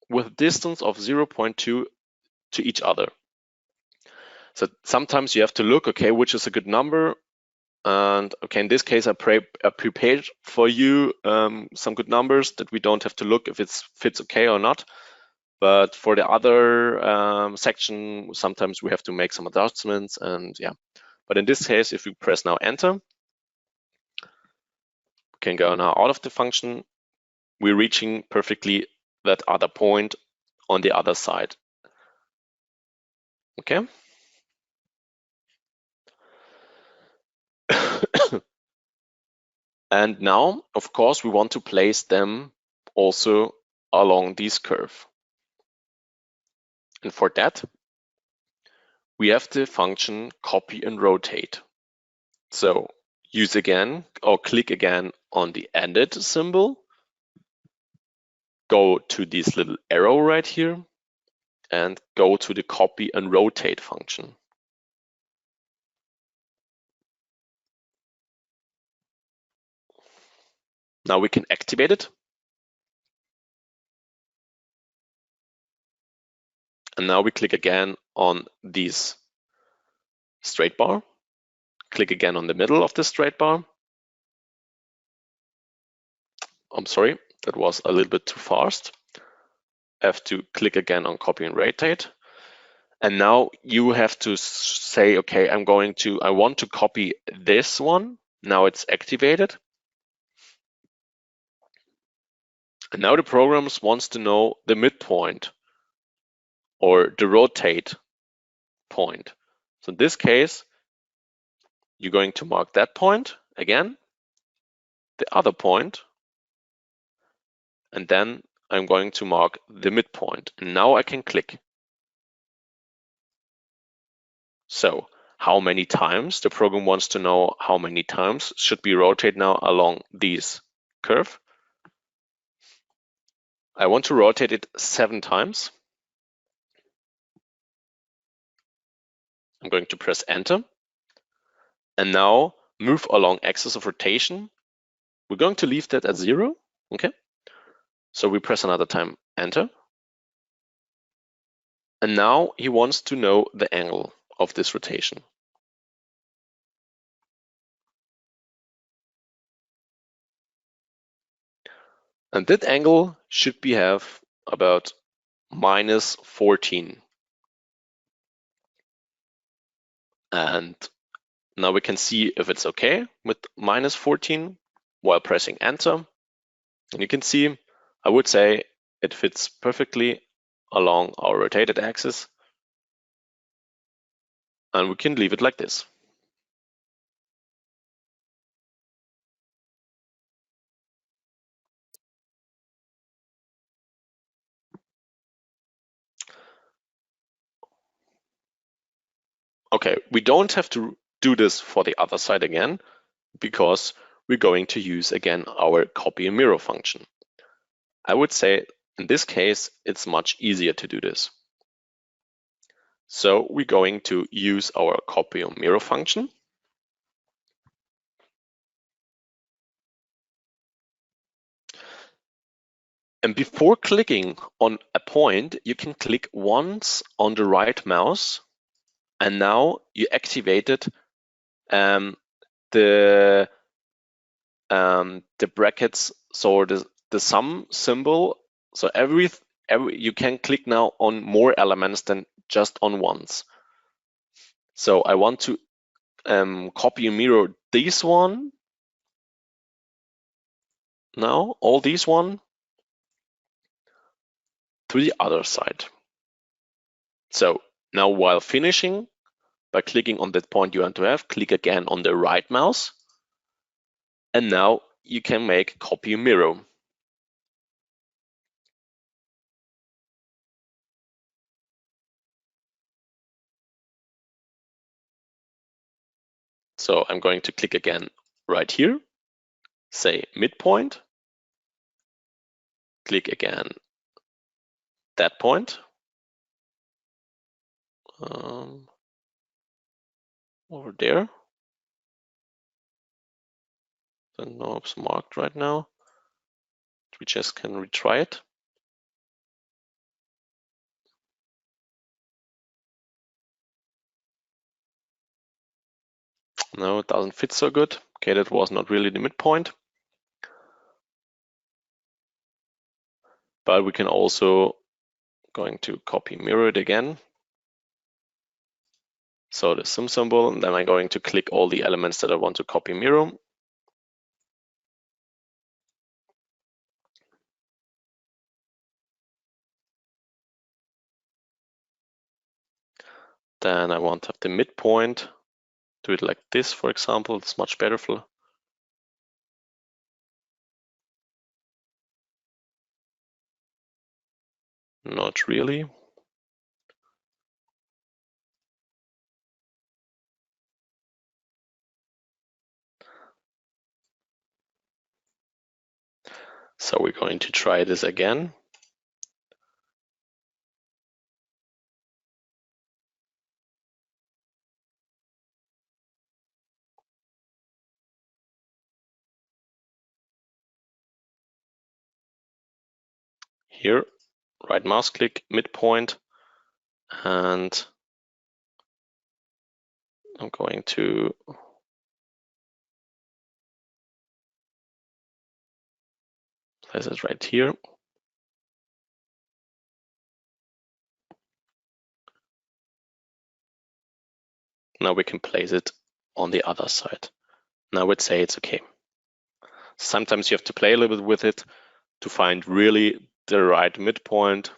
with distance of 0.2 to each other. So sometimes you have to look, okay, which is a good number. And okay, in this case, I prepared for you some good numbers that we don't have to look if it fits okay or not. But for the other section, sometimes we have to make some adjustments, and yeah. But in this case, if we press now enter, we can go now out of the function. We're reaching perfectly that other point on the other side. Okay. And now, of course, we want to place them also along this curve. And for that, we have the function copy and rotate. So use again or click again on the edit symbol, go to this little arrow right here, and go to the copy and rotate function. Now we can activate it. And now we click again on this straight bar, click again on the middle of the straight bar. I'm sorry, that was a little bit too fast. I have to click again on copy and rotate. And now you have to say, okay, I want to copy this one. Now it's activated. And now the program wants to know the midpoint or the rotate point. So in this case, you're going to mark that point again, the other point, and then I'm going to mark the midpoint. And now I can click. So how many times? The program wants to know how many times should be rotate now along this curve. I want to rotate it 7 times. I'm going to press enter. And now move along axis of rotation. We're going to leave that at 0. Okay. So we press another time enter. And now he wants to know the angle of this rotation. And that angle should have about -14. And now we can see if it's okay with -14 while pressing enter. And you can see, I would say it fits perfectly along our rotated axis. And we can leave it like this. Okay, we don't have to do this for the other side again, because we're going to use again our copy and mirror function. I would say in this case, it's much easier to do this. So we're going to use our copy and mirror function. And before clicking on a point, you can click once on the right mouse, and now you activated the brackets, so the sum symbol. So every you can click now on more elements than just on once. So I want to copy and mirror this one now, all these one, to the other side. So now while finishing, by clicking on that point you want to have, click again on the right mouse, and now you can make copy and mirror. So I'm going to click again right here, say midpoint, click again that point, over there. The knob's marked right now. We just can retry it. No, it doesn't fit so good. Okay, that was not really the midpoint. But we can also going to copy mirror it again. So the sum symbol, and then I'm going to click all the elements that I want to copy mirror. Then I want to have the midpoint. Do it like this, for example. It's much better for. Not really. So we're going to try this again. Here, right mouse click, midpoint, and I'm going to place it right here. Now we can place it on the other side. Now I would say it's okay. Sometimes you have to play a little bit with it to find really the right midpoint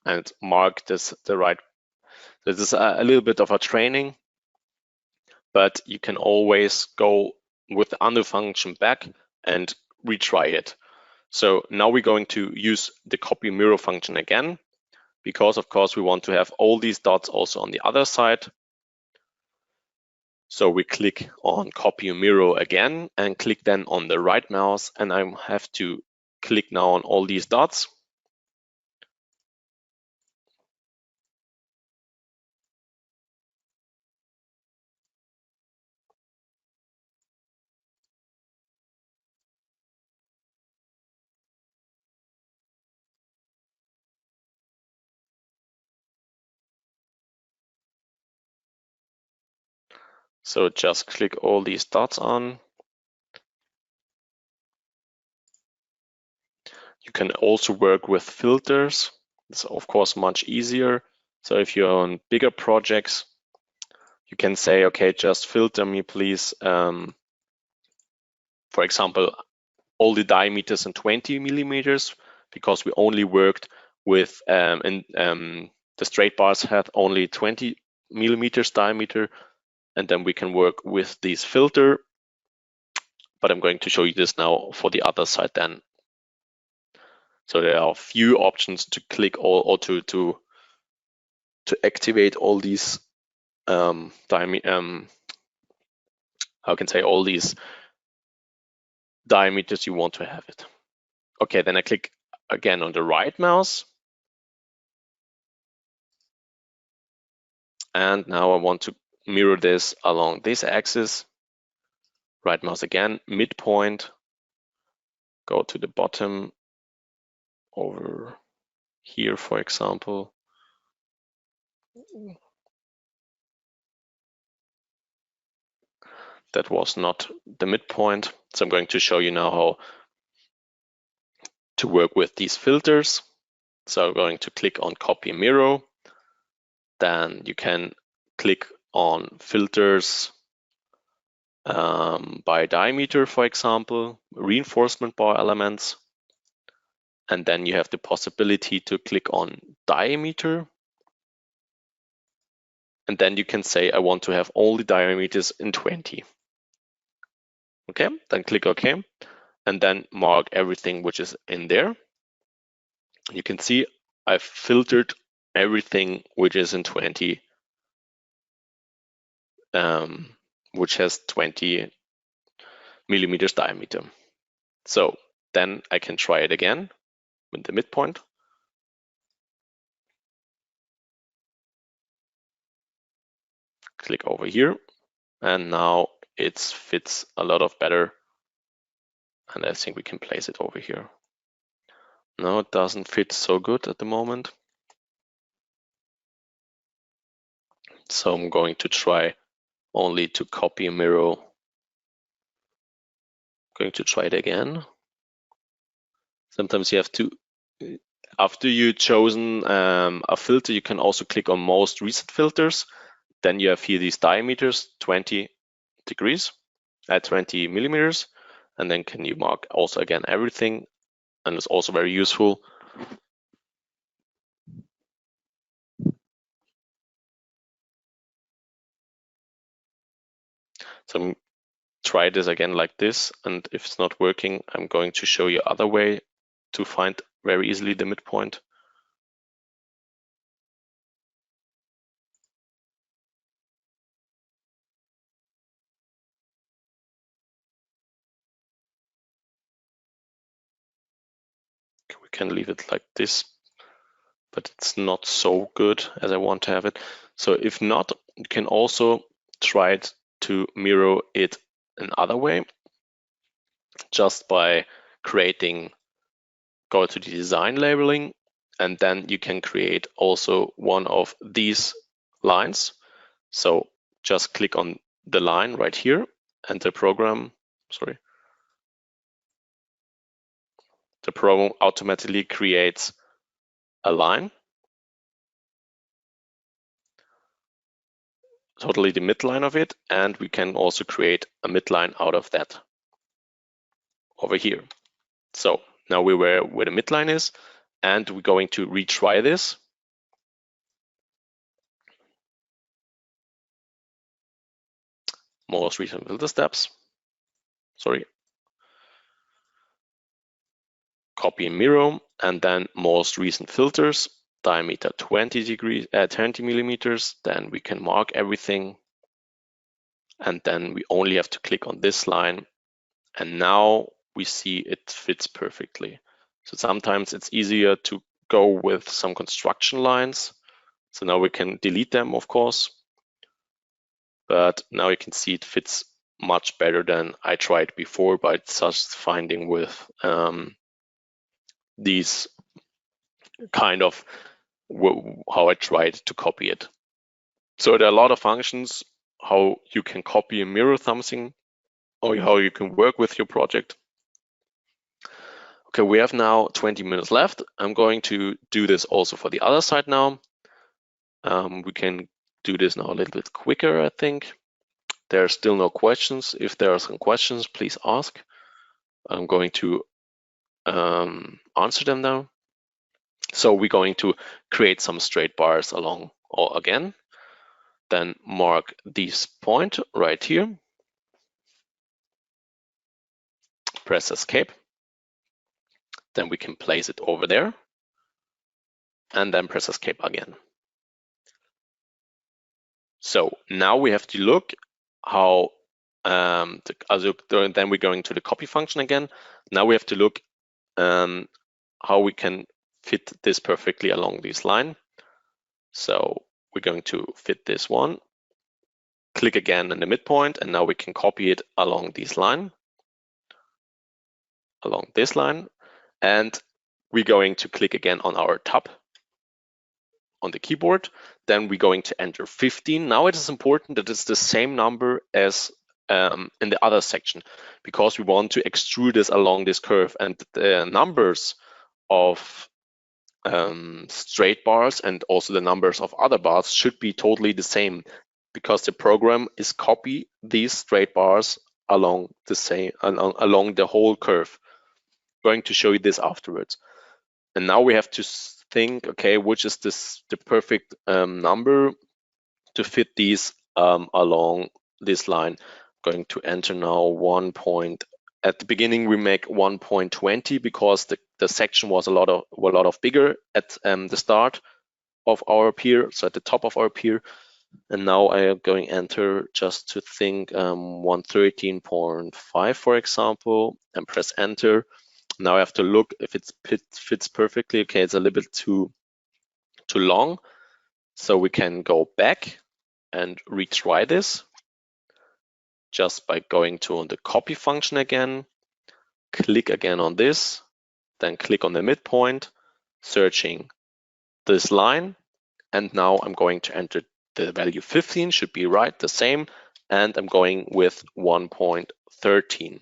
and mark this the right. This is a little bit of a training, but you can always go with the undo function back and retry it. So now we're going to use the copy mirror function again, because of course we want to have all these dots also on the other side. So we click on copy and mirror again and click then on the right mouse, and I have to click now on all these dots. So just click all these dots on. You can also work with filters. It's of course much easier. So if you're on bigger projects, you can say, okay, just filter me please, for example, all the diameters in 20 millimeters, because we only worked with, the straight bars had only 20 millimeters diameter, and then we can work with this filter. But I'm going to show you this now for the other side then. So there are a few options to click all, or to activate all these how can I say, all these diameters you want to have it. Okay, then I click again on the right mouse. And now I want to mirror this along this axis. Right mouse again, midpoint, go to the bottom over here, for example. That was not the midpoint. So I'm going to show you now how to work with these filters. So I'm going to click on copy mirror. Then you can click on filters by diameter, for example, reinforcement bar elements. And then you have the possibility to click on diameter. And then you can say, I want to have all the diameters in 20. Okay, then click OK. And then mark everything which is in there. You can see I've filtered everything which is in 20, which has 20 millimeters diameter. So then I can try it again with the midpoint. Click over here, and now it fits a lot of better. And I think we can place it over here. No, it doesn't fit so good at the moment. So I'm going to try only to copy and mirror. Going to try it again. Sometimes you have to, after you've chosen a filter, you can also click on most recent filters. Then you have here these diameters, 20 degrees at 20 millimeters. And then can you mark also again everything. And it's also very useful. So try this again like this. And if it's not working, I'm going to show you other way to find very easily the midpoint. We can leave it like this, but it's not so good as I want to have it. So if not, you can also try it to mirror it another way, just by go to the design labeling, and then you can create also one of these lines. So just click on the line right here, and the program automatically creates a line, totally the midline of it, and we can also create a midline out of that over here. So now we're where the midline is, and we're going to retry this. Most recent filter steps. Copy and mirror, and then most recent filters, diameter 20 degrees, 20 millimeters. Then we can mark everything, and then we only have to click on this line, and now we see it fits perfectly. So sometimes it's easier to go with some construction lines. So now we can delete them, of course, but now you can see it fits much better than I tried before by just finding with these kind of how I tried to copy it. So there are a lot of functions how you can copy and mirror something, or how you can work with your project. Okay, we have now 20 minutes left. I'm going to do this also for the other side now. We can do this now a little bit quicker, I think. There are still no questions. If there are some questions, please ask. I'm going to answer them now. So we're going to create some straight bars along or again. Then mark this point right here. Press escape. Then we can place it over there. And then press escape again. So now we have to look how, then we're going to the copy function again. Now we have to look how we can fit this perfectly along this line. So we're going to fit this one, click again in the midpoint, and now we can copy it along this line, and we're going to click again on our tab on the keyboard. Then we're going to enter 15. Now it is important that it's the same number as in the other section, because we want to extrude this along this curve, and the numbers of straight bars and also the numbers of other bars should be totally the same, because the program is copy these straight bars along the whole curve. I'm going to show you this afterwards. And now we have to think, okay, which is the perfect number to fit these along this line. I'm going to enter now 1 point. At the beginning we make 1.20 because the section was a lot of bigger at the start of our pier, so at the top of our pier. And now I am going enter just to think 113.5, for example, and press enter. Now I have to look if it fits perfectly. Okay, it's a little bit too long, so we can go back and retry this just by going to the copy function again, click again on this, then click on the midpoint, searching this line, and now I'm going to enter the value 15, should be right, the same, and I'm going with 1.13.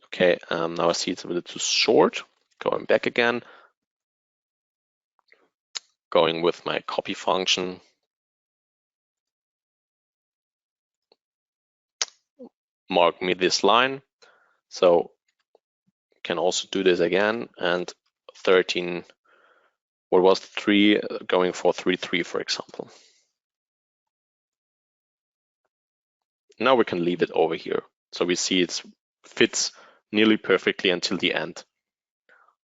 Okay, now I see it's a little too short. Going back again, going with my copy function, mark me this line. So can also do this again, and 13, what was 3, going for 3.3, for example. Now we can leave it over here. So we see it fits nearly perfectly until the end.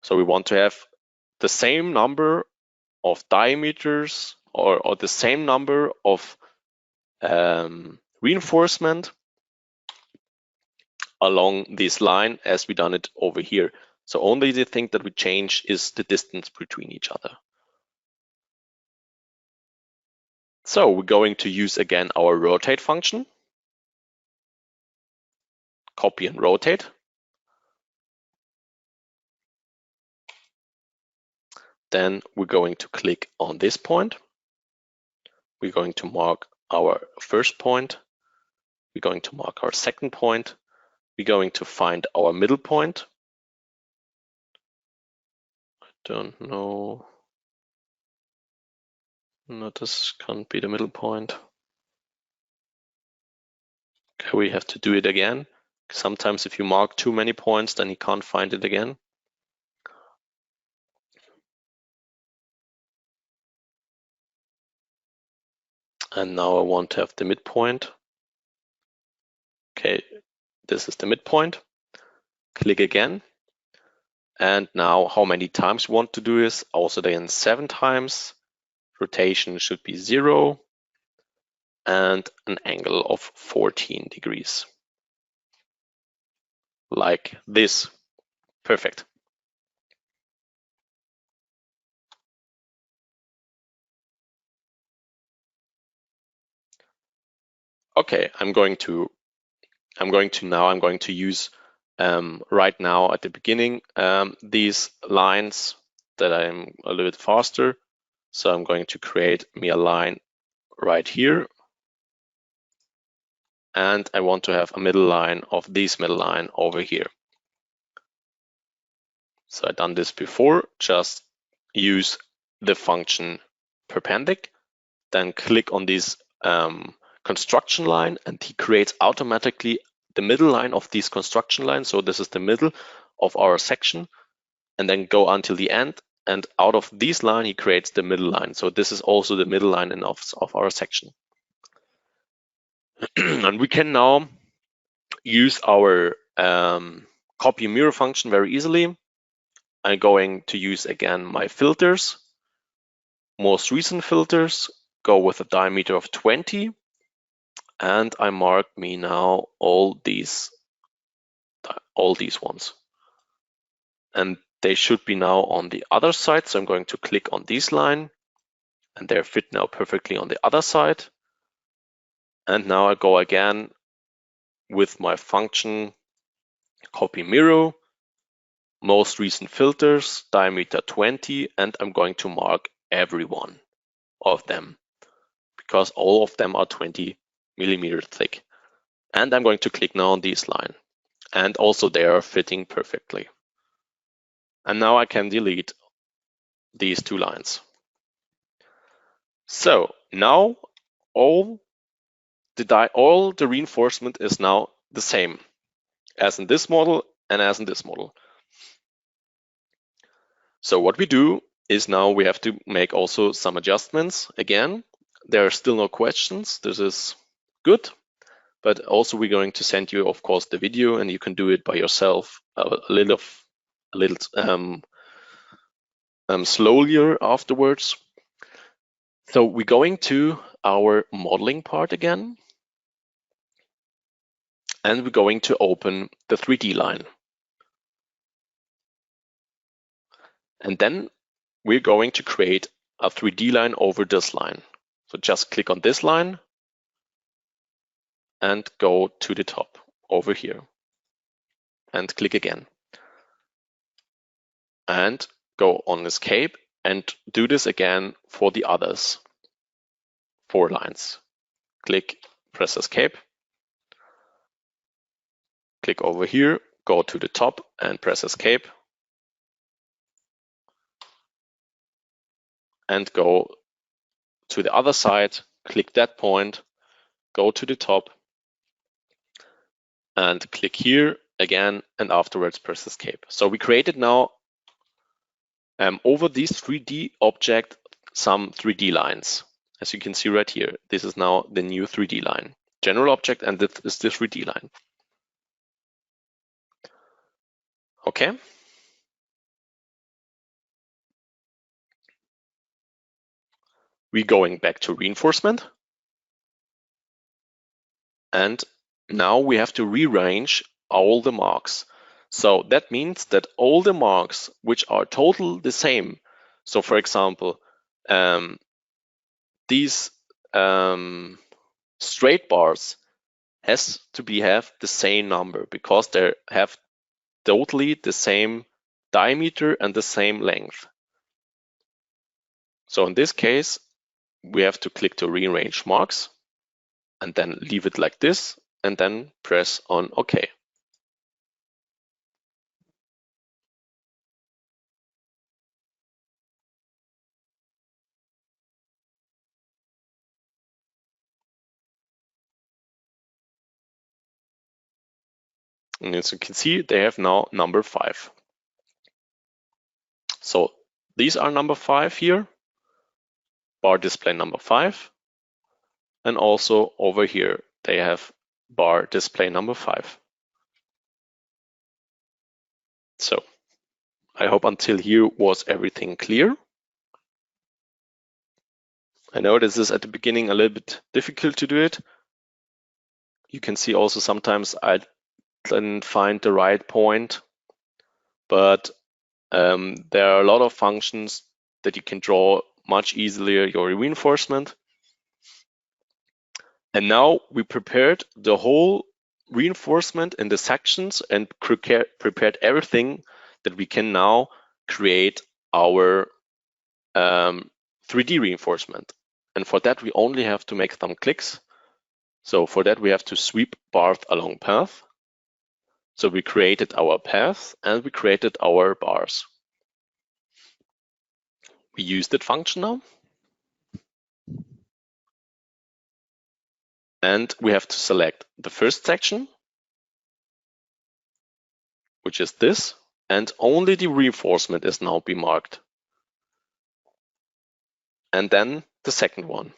So we want to have the same number of diameters or the same number of reinforcement along this line as we done it over here. So only the thing that we change is the distance between each other. So we're going to use again our rotate function. Copy and rotate. Then we're going to click on this point. We're going to mark our first point. We're going to mark our second point. We're going to find our middle point. I don't know. No, this can't be the middle point. Okay, we have to do it again. Sometimes if you mark too many points, then you can't find it again. And now I want to have the midpoint. Okay, this is the midpoint. Click again. And now how many times we want to do this? Also then 7 times. Rotation should be 0. And an angle of 14 degrees. Like this. Perfect. Okay, I'm going to use right now at the beginning these lines that I'm a little bit faster. So I'm going to create me a line right here. And I want to have a middle line of this middle line over here. So I've done this before, just use the function perpendic, then click on this construction line, and he creates automatically the middle line of this construction line. So this is the middle of our section, and then go until the end. And out of this line, he creates the middle line. So this is also the middle line of our section. And we can now use our copy mirror function very easily. I'm going to use again my filters, most recent filters, go with a diameter of 20, and I mark me now all these ones. And they should be now on the other side. So I'm going to click on this line, and they're fit now perfectly on the other side. And now I go again with my function copy mirror, most recent filters, diameter 20, and I'm going to mark every one of them because all of them are 20 millimeters thick. And I'm going to click now on this line, and also they are fitting perfectly. And now I can delete these two lines. So now all the reinforcement is now the same as in this model and as in this model. So what we do is now we have to make also some adjustments. Again, there are still no questions. This is good, but also we're going to send you, of course, the video, and you can do it by yourself a little slowly afterwards. So we're going to our modeling part again, and we're going to open the 3D line. And then we're going to create a 3D line over this line. So just click on this line and go to the top over here and click again. And go on escape and do this again for the others 4 lines. Click, press escape. Click over here, go to the top and press escape. And go to the other side, click that point, go to the top and click here again, and afterwards press escape. So we created now over this 3D object some 3D lines. As you can see right here, this is now the new 3D line. General object, and this is the 3D line. Okay. We're going back to reinforcement. And now we have to rearrange all the marks. So that means that all the marks which are total the same. So for example, these straight bars has to have the same number because they have totally the same diameter and the same length. So in this case, we have to click to rearrange marks and then leave it like this and then press on OK. And as you can see, they have now number 5. So these are number 5 here, bar display number 5. And also over here, they have bar display number 5. So I hope until here was everything clear. I know this is at the beginning a little bit difficult to do it. You can see also sometimes I didn't find the right point, but there are a lot of functions that you can draw much easier your reinforcement. And now we prepared the whole reinforcement in the sections and prepared everything that we can now create our 3D reinforcement. And for that, we only have to make some clicks. So for that, we have to sweep path along path. So we created our path and we created our bars. We use that function now. And we have to select the first section, which is this, and only the reinforcement is now be marked. And then the second one.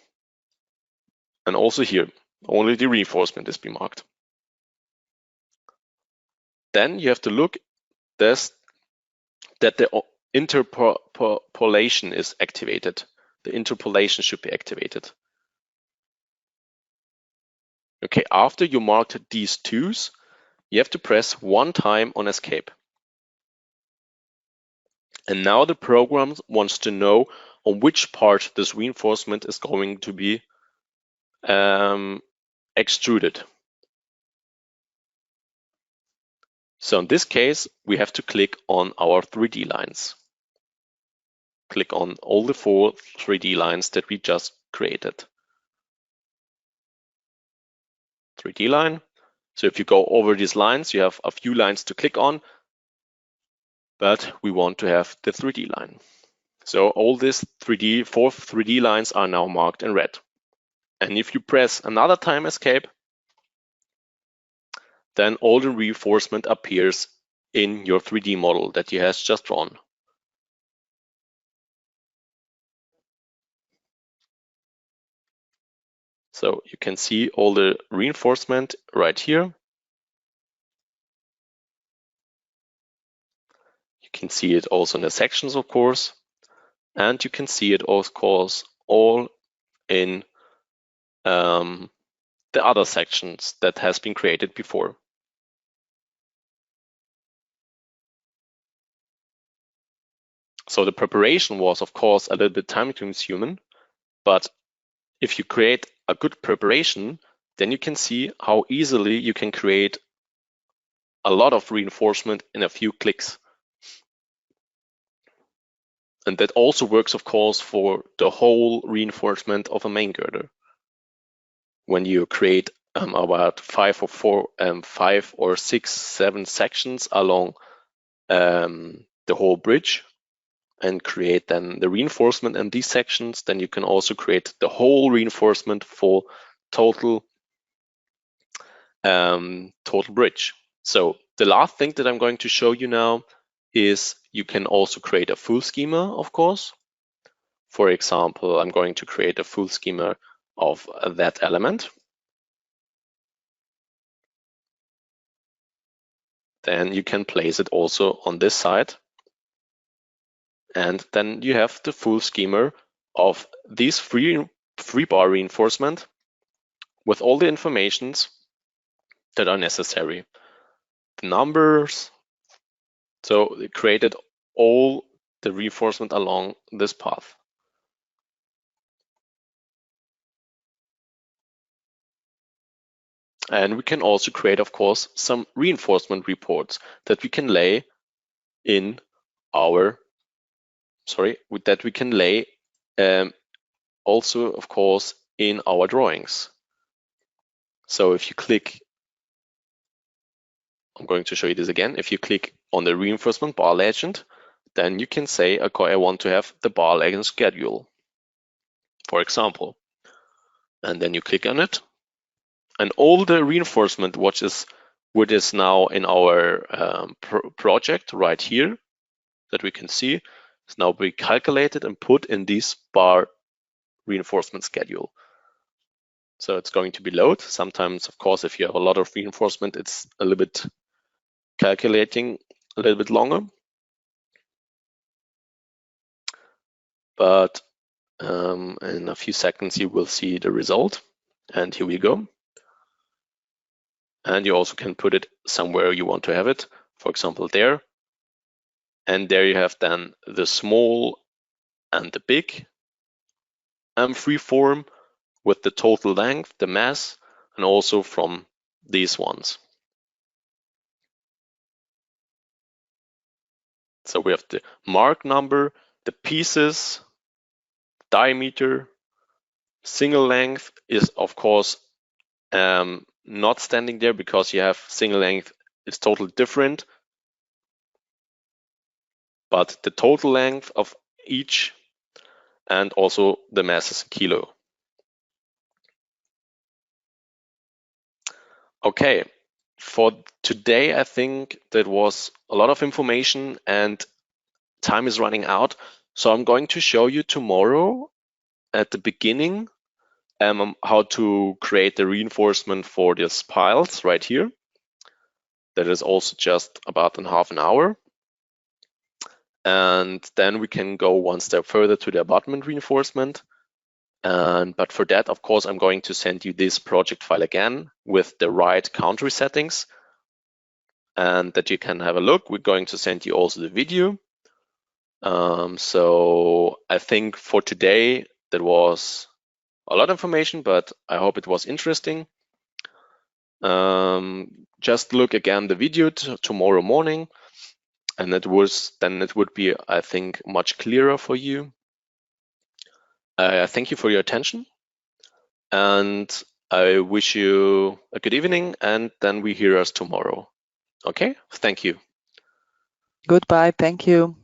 And also here, only the reinforcement is be marked. Then you have to look that the interpolation is activated. the interpolation should be activated. Okay, after you marked these twos, you have to press one time on escape. And now the program wants to know on which part this reinforcement is going to be extruded. So in this case, we have to click on our 3D lines. Click on all the 4 3D lines that we just created. 3D line. So if you go over these lines, you have a few lines to click on, but we want to have the 3D line. So all these 4 3D lines are now marked in red. And if you press another time escape, then all the reinforcement appears in your 3D model that you have just drawn. So you can see all the reinforcement right here. You can see it also in the sections, of course, and you can see it, of course, all in the other sections that has been created before. So the preparation was, of course, a little bit time consuming, but if you create a good preparation, then you can see how easily you can create a lot of reinforcement in a few clicks. And that also works, of course, for the whole reinforcement of a main girder. When you create about 5 or 6, 7 sections along the whole bridge and create then the reinforcement in these sections, then you can also create the whole reinforcement for total bridge. So the last thing that I'm going to show you now is you can also create a full schema, of course. For example, I'm going to create a full schema of that element. Then you can place it also on this side. And then you have the full schema of these three bar reinforcement with all the informations that are necessary. The numbers. So it created all the reinforcement along this path. And we can also create, of course, some reinforcement reports that we can lay in our, that we can lay also, of course, in our drawings. So if you click, I'm going to show you this again. If you click on the reinforcement bar legend, then you can say, okay, I want to have the bar legend schedule, for example. And then you click on it. And all the reinforcement which is now in our project right here that we can see is now being calculated and put in this bar reinforcement schedule. So it's going to be load. Sometimes, of course, if you have a lot of reinforcement, it's a little bit calculating a little bit longer. But in a few seconds, you will see the result. And here we go. And you also can put it somewhere you want to have it, for example, there. And there you have then the small and the big free form with the total length, the mass, and also from these ones. So we have the mark number, the pieces, diameter, single length is of course not standing there because you have single length is totally different. But the total length of each and also the mass is kilo. Okay, for today, I think that was a lot of information and time is running out. So I'm going to show you tomorrow at the beginning how to create the reinforcement for these piles right here. That is also just about half an hour. And then we can go one step further to the abutment reinforcement. But for that, of course, I'm going to send you this project file again with the right country settings, and that you can have a look. We're going to send you also the video. So I think for today, that was a lot of information, but I hope it was interesting. Just look again the video tomorrow morning, and it would be, I think, much clearer for you. Thank you for your attention, and I wish you a good evening, and then we hear us tomorrow. Okay, thank you. Goodbye, thank you.